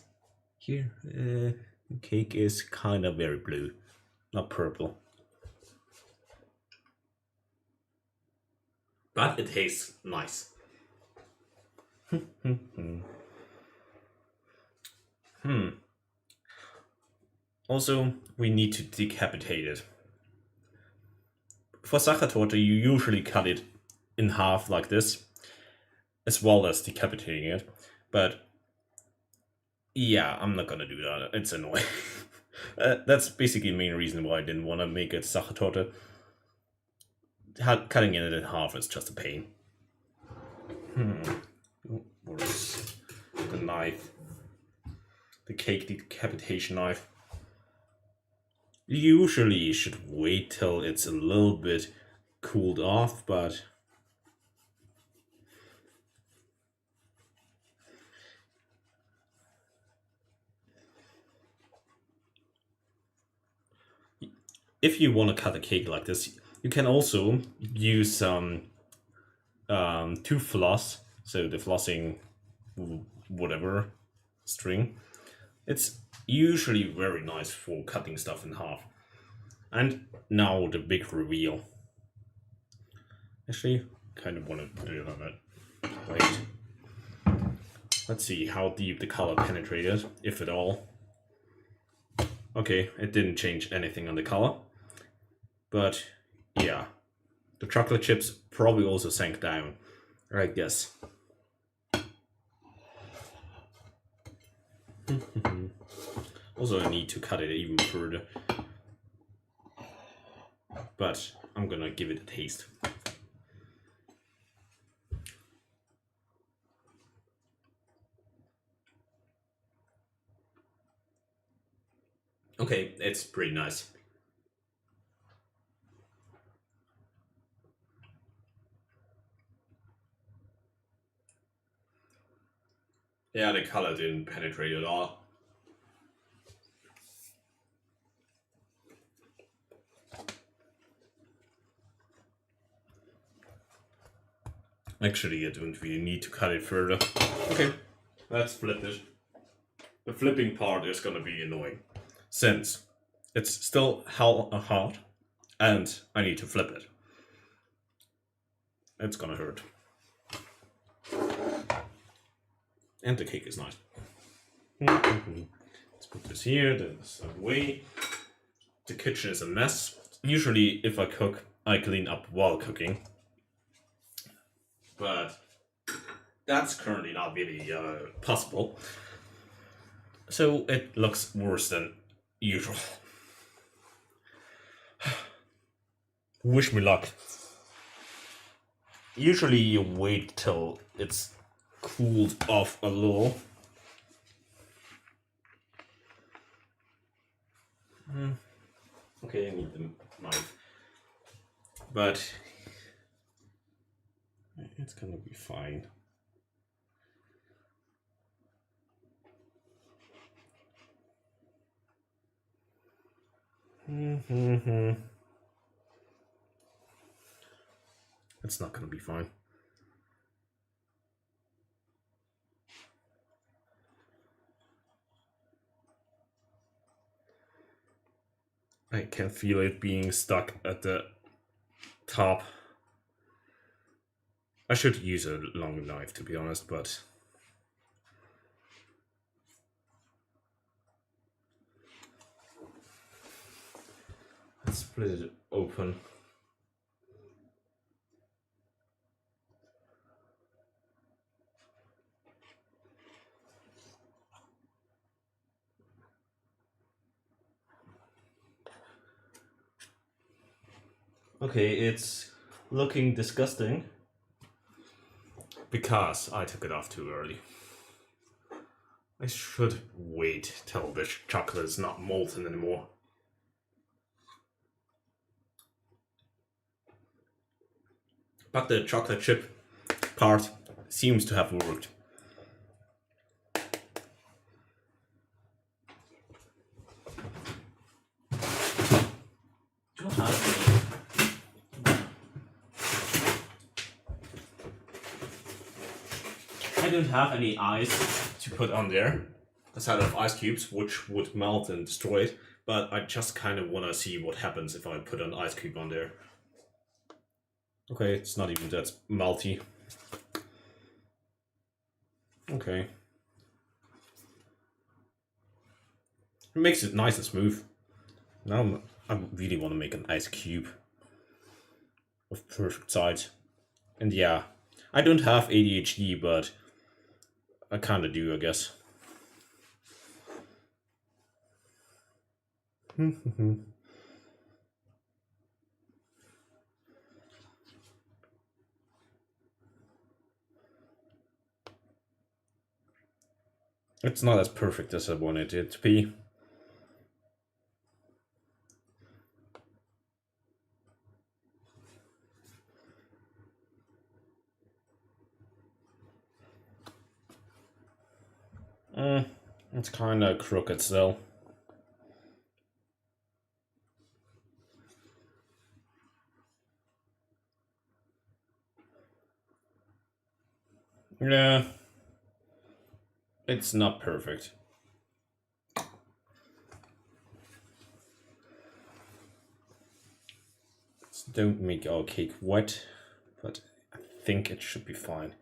here, the cake is kind of very blue, not purple. But it tastes nice. Also, we need to decapitate it. For Sachertorte, you usually cut it in half like this, as well as decapitating it. But Yeah, I'm not gonna do that. It's annoying. That's basically the main reason why I didn't want to make it Sachertorte. Cutting it in half is just a pain. Where's the knife? The cake decapitation knife. Usually you should wait till it's a little bit cooled off, but if you want to cut a cake like this, you can also use some tooth floss, so the flossing whatever string. It's usually very nice for cutting stuff in half. And now the big reveal. Actually, kind of want to put it on it. Wait. Let's see how deep the color penetrated, if at all. Okay, it didn't change anything on the color. But yeah, the chocolate chips probably also sank down, I guess. Also, I need to cut it even further. But I'm gonna give it a taste. Okay, it's pretty nice. Yeah, the color didn't penetrate at all. Actually, I don't really need to cut it further. Okay, let's flip it. The flipping part is gonna be annoying, since it's still hell hard, and I need to flip it. It's gonna hurt. And the cake is nice. Let's put this here, this away. The kitchen is a mess. Usually, if I cook, I clean up while cooking. But that's currently not really possible. So it looks worse than usual. Wish me luck. Usually you wait till it's cooled off a little. Okay, I need the knife. But it's gonna be fine. It's not gonna be fine. I can feel it being stuck at the top. I should use a long knife, to be honest, but let's split it open. Okay, it's looking disgusting because I took it off too early. I should wait till the chocolate is not molten anymore. But the chocolate chip part seems to have worked. I don't have any ice to put on there, aside of ice cubes, which would melt and destroy it, but I just kind of want to see what happens if I put an ice cube on there. Okay, it's not even that melty. Okay. It makes it nice and smooth. Now I really want to make an ice cube of perfect size. And yeah, I don't have ADHD, but I kinda do, I guess. It's not as perfect as I wanted it to be. It's kind of crooked still. Yeah, it's not perfect. Don't make our cake wet, but I think it should be fine.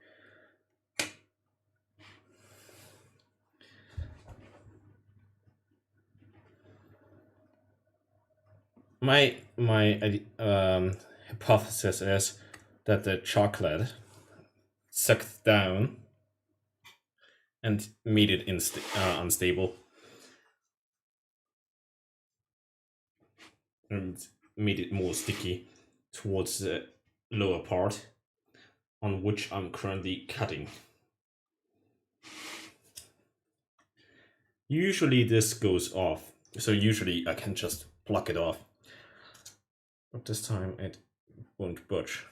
My hypothesis is that the chocolate sucked down and made it unstable and made it more sticky towards the lower part on which I'm currently cutting. Usually this goes off, so usually I can just pluck it off, but this time it won't budge.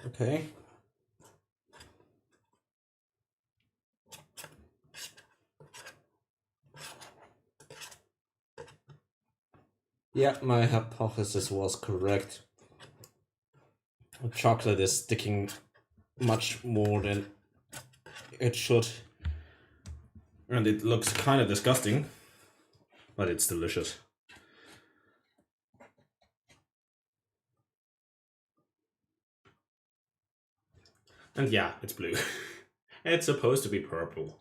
Okay. Yeah, my hypothesis was correct. Chocolate is sticking much more than it should. And it looks kind of disgusting, but it's delicious. And yeah, it's blue. It's supposed to be purple.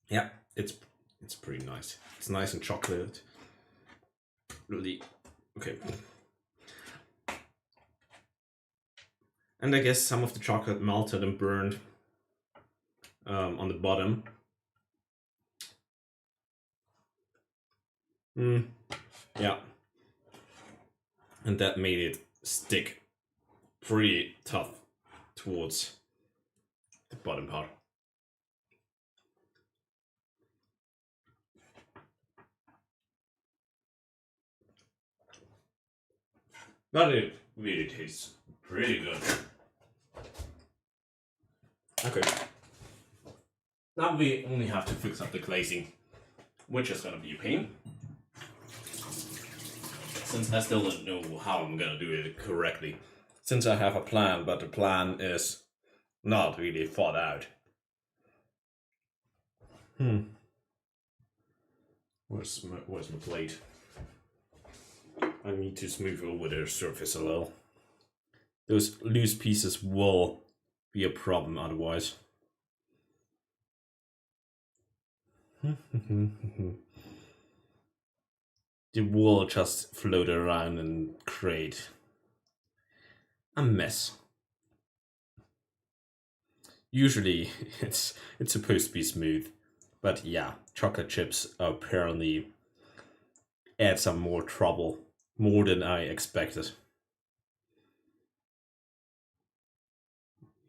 Yeah, it's pretty nice. It's nice and chocolate. Really, okay. And I guess some of the chocolate melted and burned on the bottom. Yeah. And that made it stick pretty tough towards the bottom part. But it really tastes pretty good. Okay. Now we only have to fix up the glazing, which is gonna be a pain. Since I still don't know how I'm gonna do it correctly. Since I have a plan, but the plan is not really thought out. Where's my plate? I need to smooth over the surface a little. Those loose pieces will be a problem otherwise. The will just float around and create a mess. Usually it's supposed to be smooth, but yeah, chocolate chips apparently add some more trouble, more than I expected.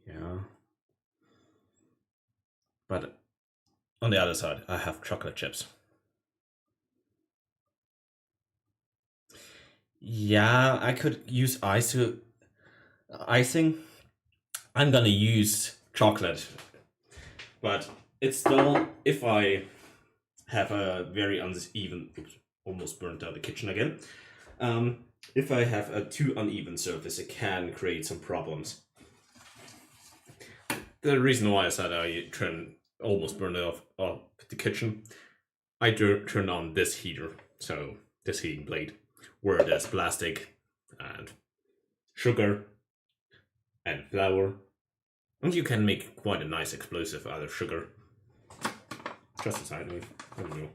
Yeah. But on the other side, I have chocolate chips. Yeah, I could use icing. I'm gonna use chocolate, but it's still, if I have a very uneven, oops, almost burnt out the kitchen again. If I have a too uneven surface, it can create some problems. The reason why I said I almost burned it off the kitchen, I turned on this heater, so this heating blade, where there's plastic and sugar and flour, and you can make quite a nice explosive out of sugar. Just a side note, I don't know.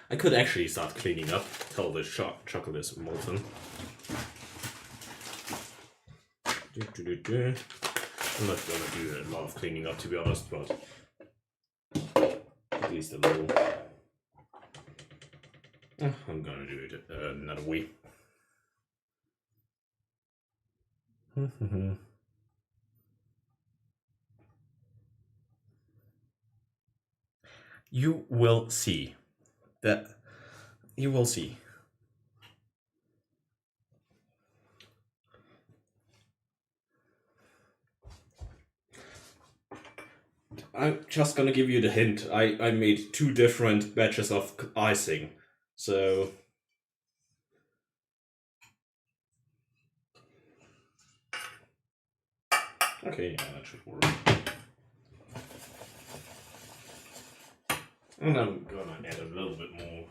I could actually start cleaning up till the chocolate is molten. I'm not gonna do a lot of cleaning up, to be honest, but at least a little. I'm gonna do it another way. You will see that. You will see. I'm just gonna give you the hint. I made 2 different batches of icing, so. Okay, yeah, that should work. And I'm gonna add a little bit more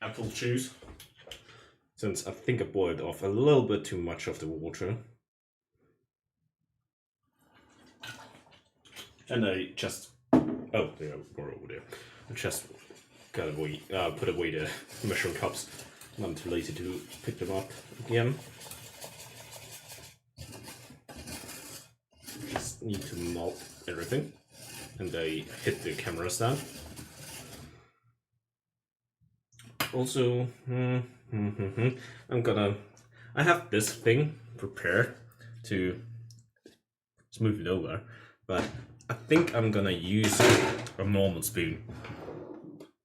apple juice, since I think I boiled off a little bit too much of the water. And I just, oh, they are over there. I just gotta put away the measuring cups. I'm too lazy to pick them up again. Just need to melt everything. And I hit the camera stand. Also, I have this thing prepared to smooth it over, but I think I'm gonna use a normal spoon.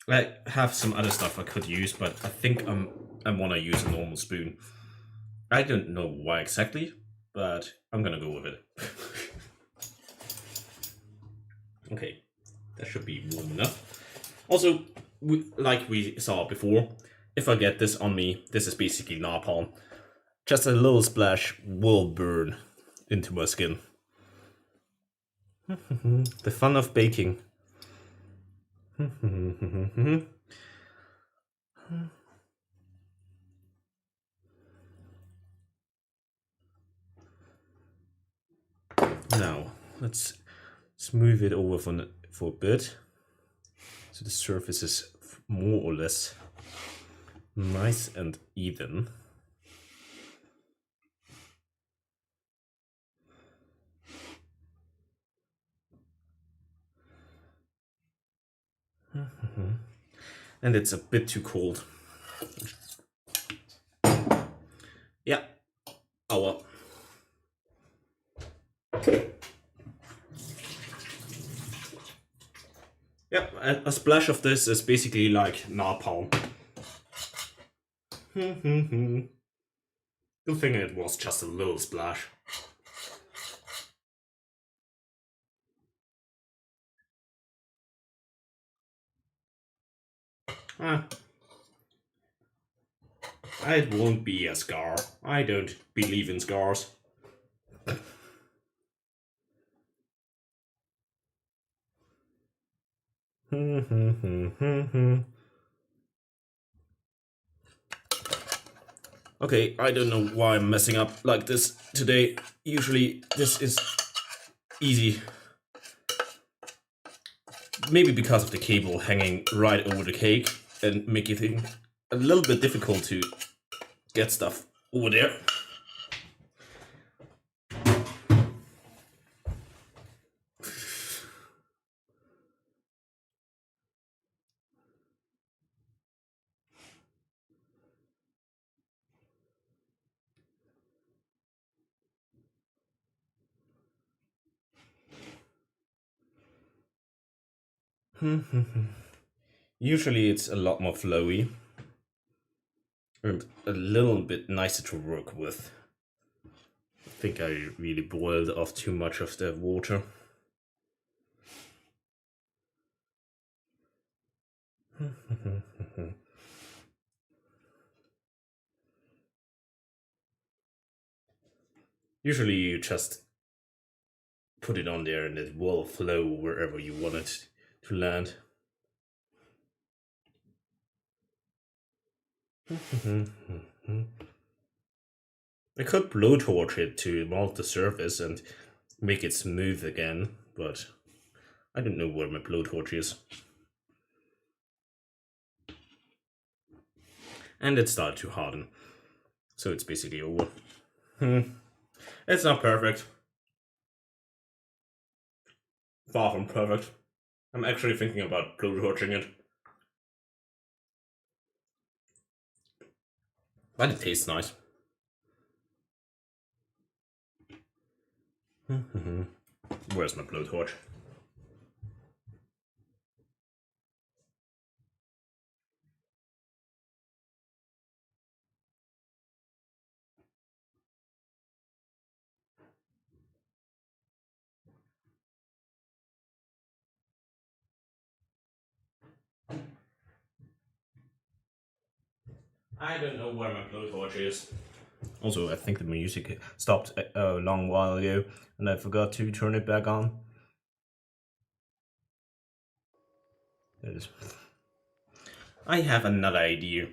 I have some other stuff I could use, but I think I wanna use a normal spoon. I don't know why exactly, but I'm gonna go with it. Okay, that should be warm enough. Also, like we saw before, if I get this on me, this is basically napalm. Just a little splash will burn into my skin. The fun of baking. Now, let's smooth it over for a bit, so the surface is more or less nice and even. And it's a bit too cold. Yeah. Oh well. Yeah, a splash of this is basically like napalm. Good thing it was just a little splash. It won't be a scar. I don't believe in scars. Okay, I don't know why I'm messing up like this today. Usually this is easy. Maybe because of the cable hanging right over the cake and making it a little bit difficult to get stuff over there. Usually it's a lot more flowy and a little bit nicer to work with. I think I really boiled off too much of the water. Usually you just put it on there and it will flow wherever you want it to land. I could blowtorch it to melt the surface and make it smooth again, but I don't know where my blowtorch is. and it started to harden. So it's basically over. It's not perfect. Far from perfect. I'm actually thinking about blowtorching it. But it tastes nice. Where's my blowtorch? I don't know where my blowtorch is. Also, I think the music stopped a long while ago, and I forgot to turn it back on. There it is. I have another idea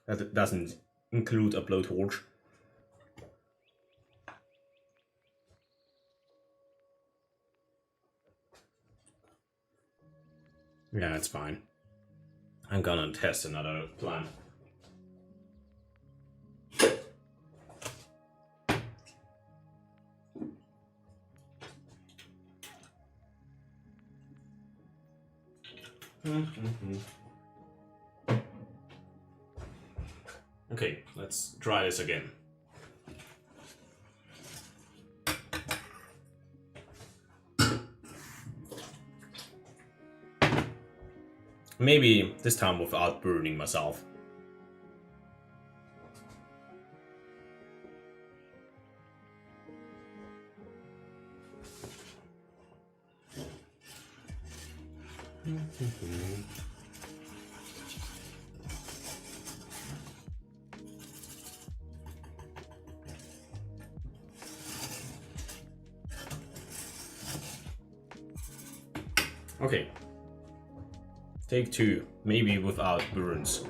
that doesn't include a blowtorch. Yeah, it's fine. I'm gonna test another plan. Okay, let's try this again. Maybe this time without burning myself. Okay. Take 2, maybe without burns.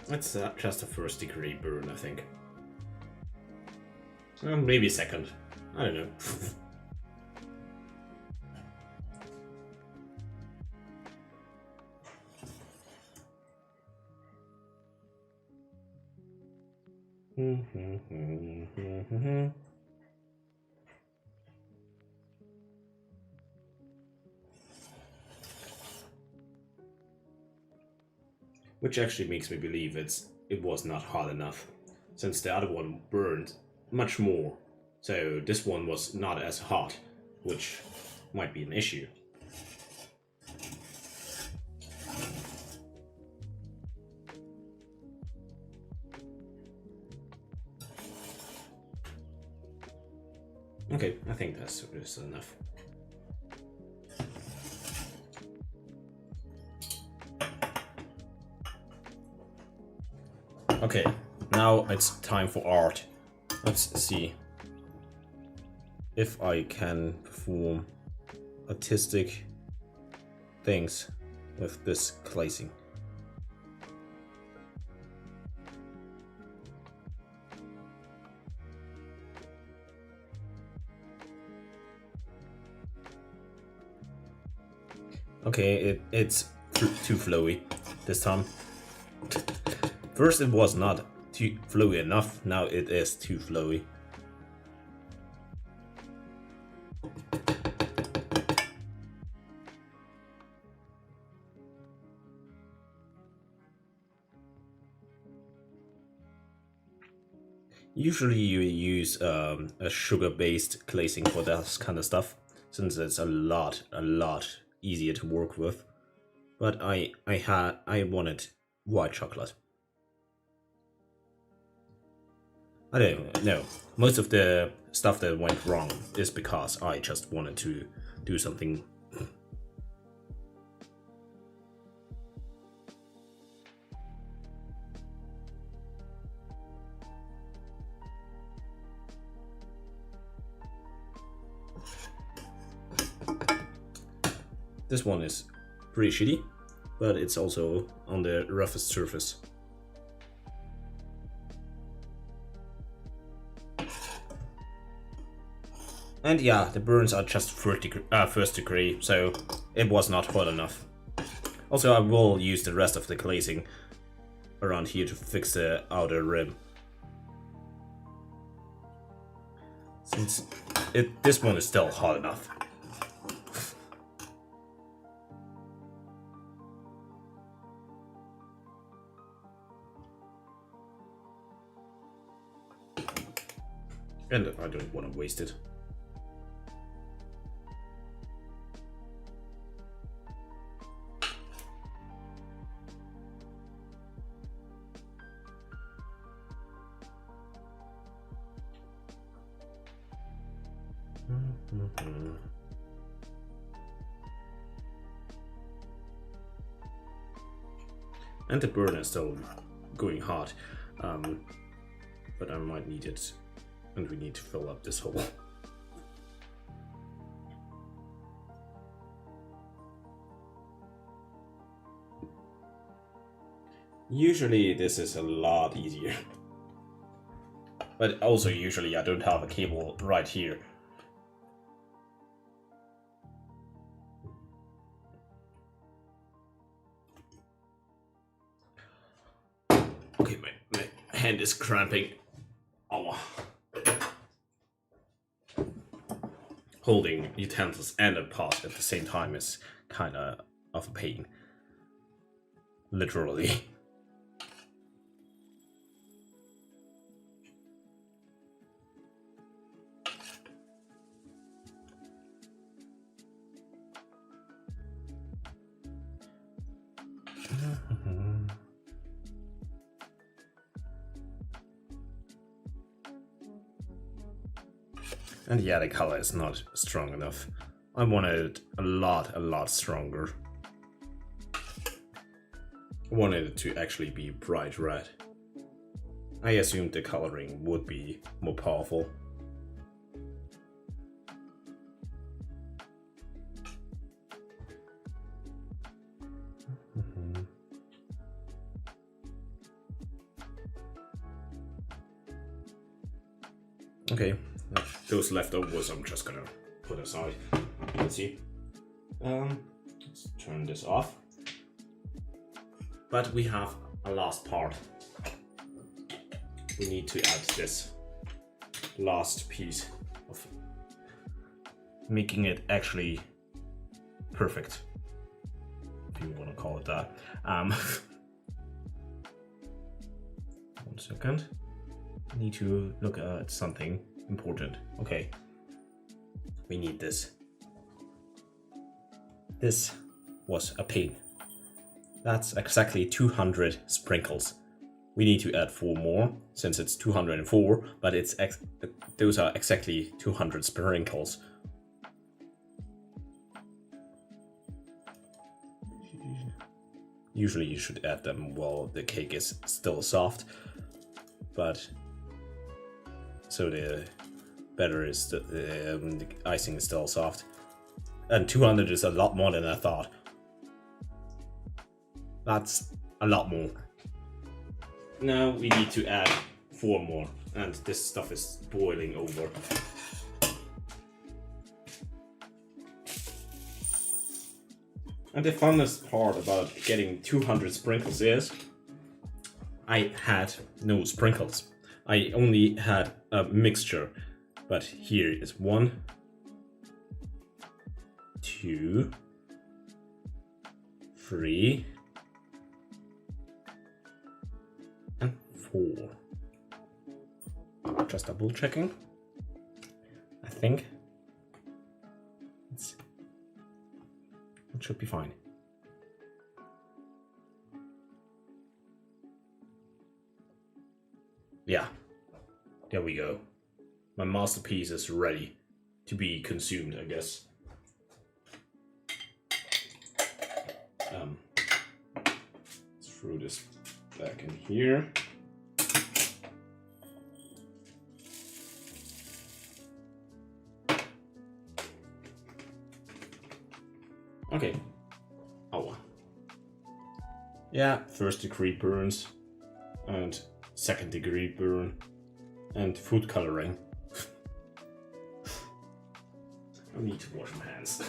It's just a first degree burn, I think. Maybe second. I don't know. Which actually makes me believe it was not hot enough, since the other one burned much more. So this one was not as hot, which might be an issue. Okay, I think that's enough. Okay, now it's time for art. Let's see if I can perform artistic things with this glazing. Okay, it's too flowy this time. First it was not too flowy enough, now it is too flowy. Usually you use a sugar-based glazing for that kind of stuff, since it's a lot easier to work with. But I wanted white chocolate. I don't know. Most of the stuff that went wrong is because I just wanted to do something. This one is pretty shitty, but it's also on the roughest surface. And yeah, the burns are just first degree, so it was not hot enough. Also, I will use the rest of the glazing around here to fix the outer rim. Since this one is still hot enough. And I don't want to waste it. And the burn is still going hard, but I might need it, and we need to fill up this hole. Usually this is a lot easier, but also usually I don't have a cable right here. Okay, my hand is cramping. Oh. Holding utensils and a pot at the same time is kind of a pain. Literally. And yeah, the color is not strong enough. I wanted it a lot stronger. I wanted it to actually be bright red. I assumed the coloring would be more powerful. Okay, those leftovers I'm just gonna put aside. Let's see. Let's turn this off. But we have a last part. We need to add this last piece of making it actually perfect, if you want to call it that. 1 second. I need to look at something important. Okay. We need this. This was a pain. That's exactly 200 sprinkles. We need to add 4 more, since it's 204, but those are exactly 200 sprinkles. Usually you should add them while the cake is still soft, but so the batter is the icing is still soft. And 200 is a lot more than I thought. That's a lot more. Now we need to add 4 more, and this stuff is boiling over. And the funnest part about getting 200 sprinkles is I had no sprinkles. I only had a mixture, but here is 1, 2, 3, and 4. Just double checking. I think it should be fine. Yeah, there we go. My masterpiece is ready to be consumed, I guess. Let's throw this back in here. Okay. Oh. Yeah, first degree burns and second degree burn and food coloring. I need to wash my hands.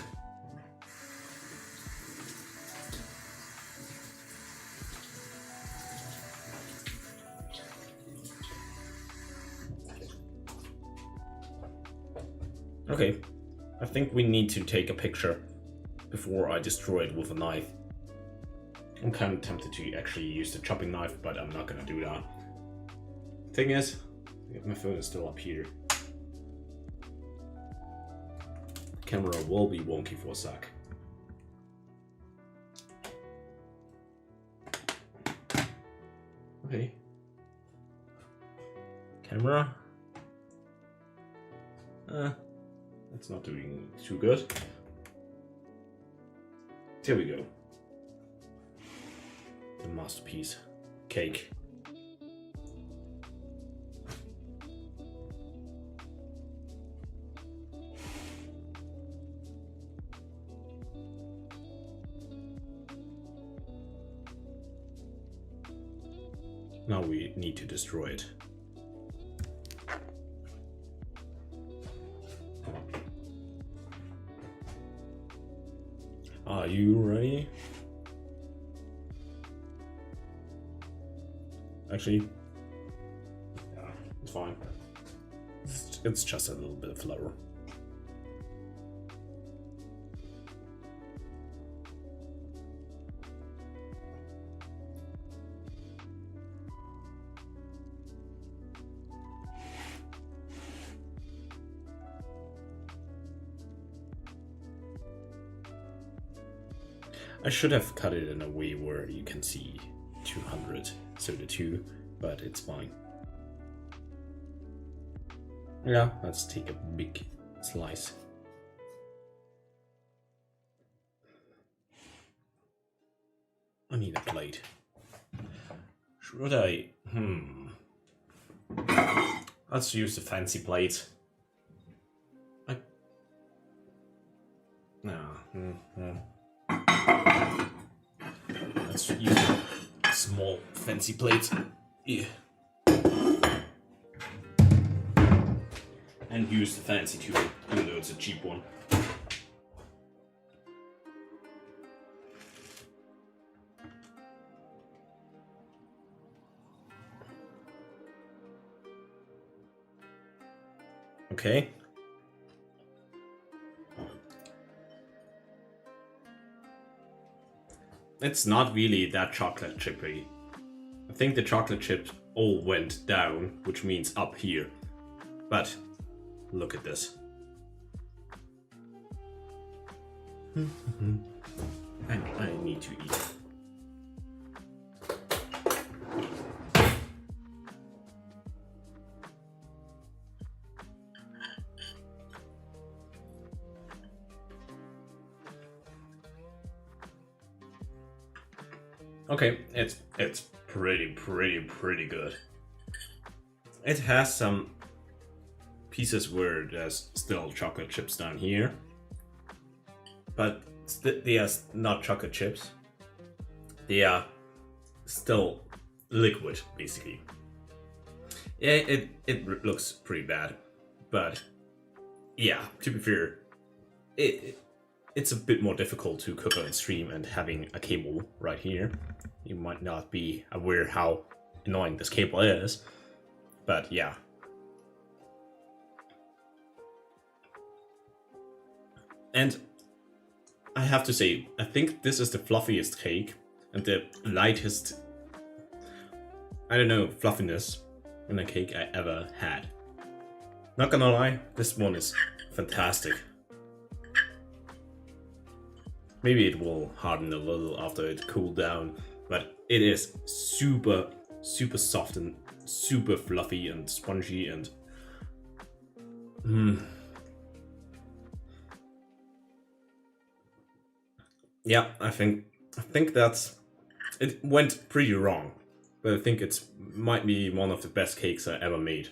Okay, I think we need to take a picture before I destroy it with a knife. I'm kind of tempted to actually use the chopping knife, but I'm not gonna do that. Thing is, my phone is still up here. Camera will be wonky for a sec. Okay. Camera. That's not doing too good. There we go. The masterpiece. Cake. Now we need to destroy it. Are you ready? Actually, yeah, it's fine. It's just a little bit of flour. I should have cut it in a way where you can see 200, so the 2, but it's fine. Yeah, let's take a big slice. I need a plate. Should I? Let's use the fancy plate. Let's use a small fancy plate. Yeah. And use the fancy tube, even though it's a cheap one. Okay. It's not really that chocolate chippy. I think the chocolate chips all went down, which means up here. But look at this. I need to eat. Okay, it's pretty good. It has some pieces where there's still chocolate chips down here, but they are not chocolate chips. They are still liquid, basically. Yeah, it looks pretty bad, but yeah, to be fair, it's a bit more difficult to cook on stream, and having a cable right here, you might not be aware how annoying this cable is, but yeah. And I have to say, I think this is the fluffiest cake and the lightest, I don't know, fluffiness in a cake I ever had. Not gonna lie, this one is fantastic. Maybe it will harden a little after it cooled down, but it is super soft and super fluffy and spongy and yeah, I think that's it. Went pretty wrong, but I think it might be one of the best cakes I ever made.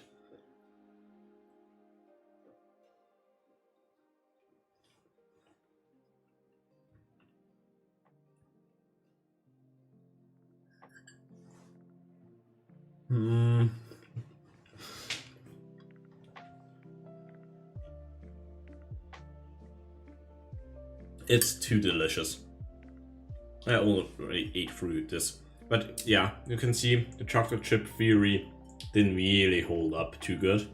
It's too delicious. I already ate through this. But yeah, you can see the chocolate chip theory didn't really hold up too good.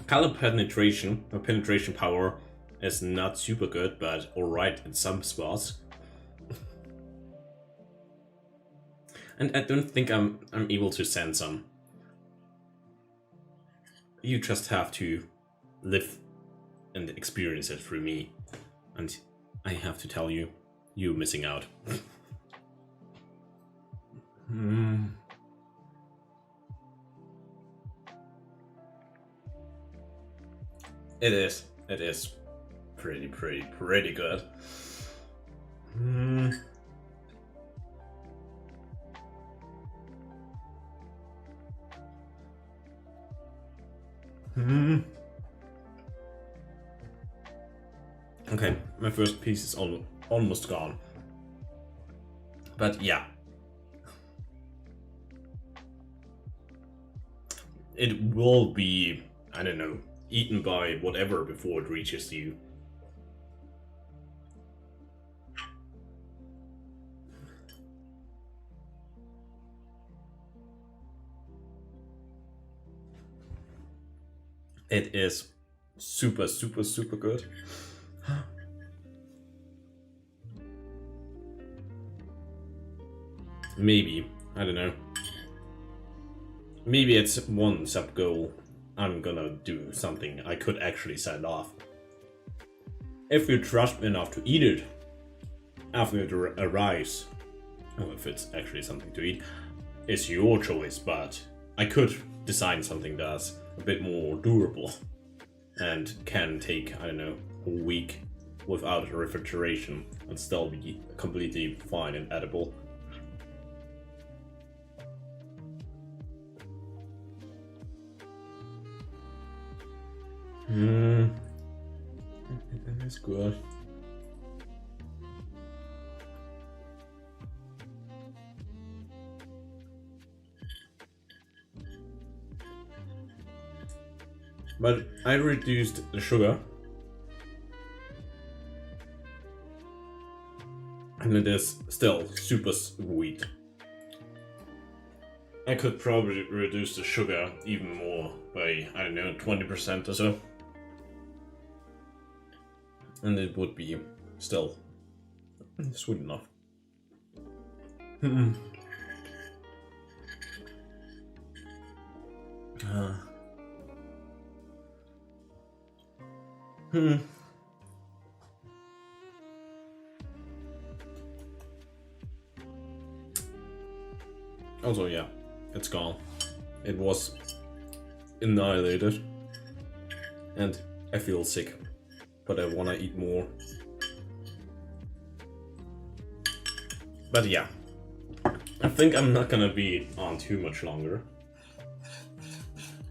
Color penetration, or penetration power, is not super good, but alright in some spots. And I don't think I'm able to send some. You just have to live and experience it through me. And I have to tell you, you're missing out. It is pretty good. Okay, my first piece is almost gone. But yeah. It will be, I don't know, eaten by whatever before it reaches you. It is super good. Maybe, I don't know. Maybe it's one sub goal. I'm gonna do something I could actually send off. If you trust me enough to eat it after it arrives, or if it's actually something to eat, it's your choice, but I could design something that's a bit more durable and can take, I don't know, a week without refrigeration and still be completely fine and edible. That's good. But I reduced the sugar. And it is still super sweet. I could probably reduce the sugar even more by, I don't know, 20% or so. And it would be still sweet enough. Also, yeah, it's gone. It was annihilated. And I feel sick, but I wanna eat more. But yeah, I think I'm not gonna be on too much longer.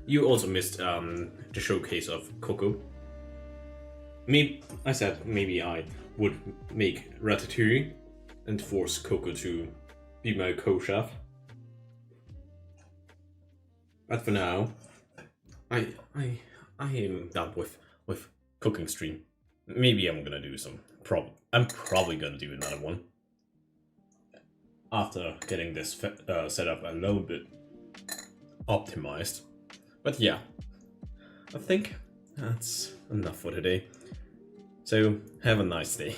You also missed the showcase of Coco. I said maybe I would make ratatouille and force Coco to be my co-chef. But for now, I am done with cooking stream. Maybe I'm gonna do some. I'm probably gonna do another one after getting this setup a little bit optimized. But yeah, I think that's enough for today. So have a nice day,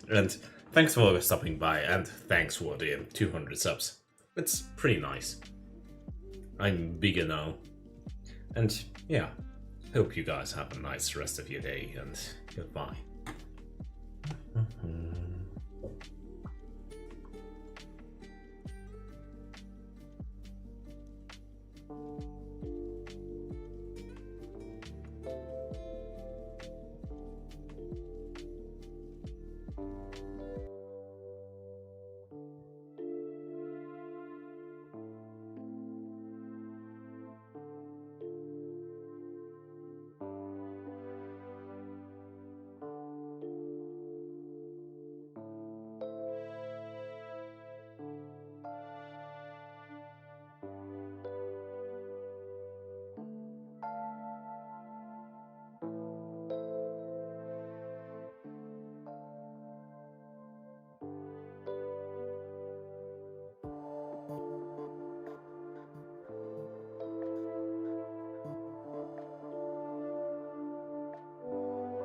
and thanks for stopping by, and thanks for the 200 subs. It's pretty nice. I'm bigger now, and yeah, hope you guys have a nice rest of your day, and goodbye.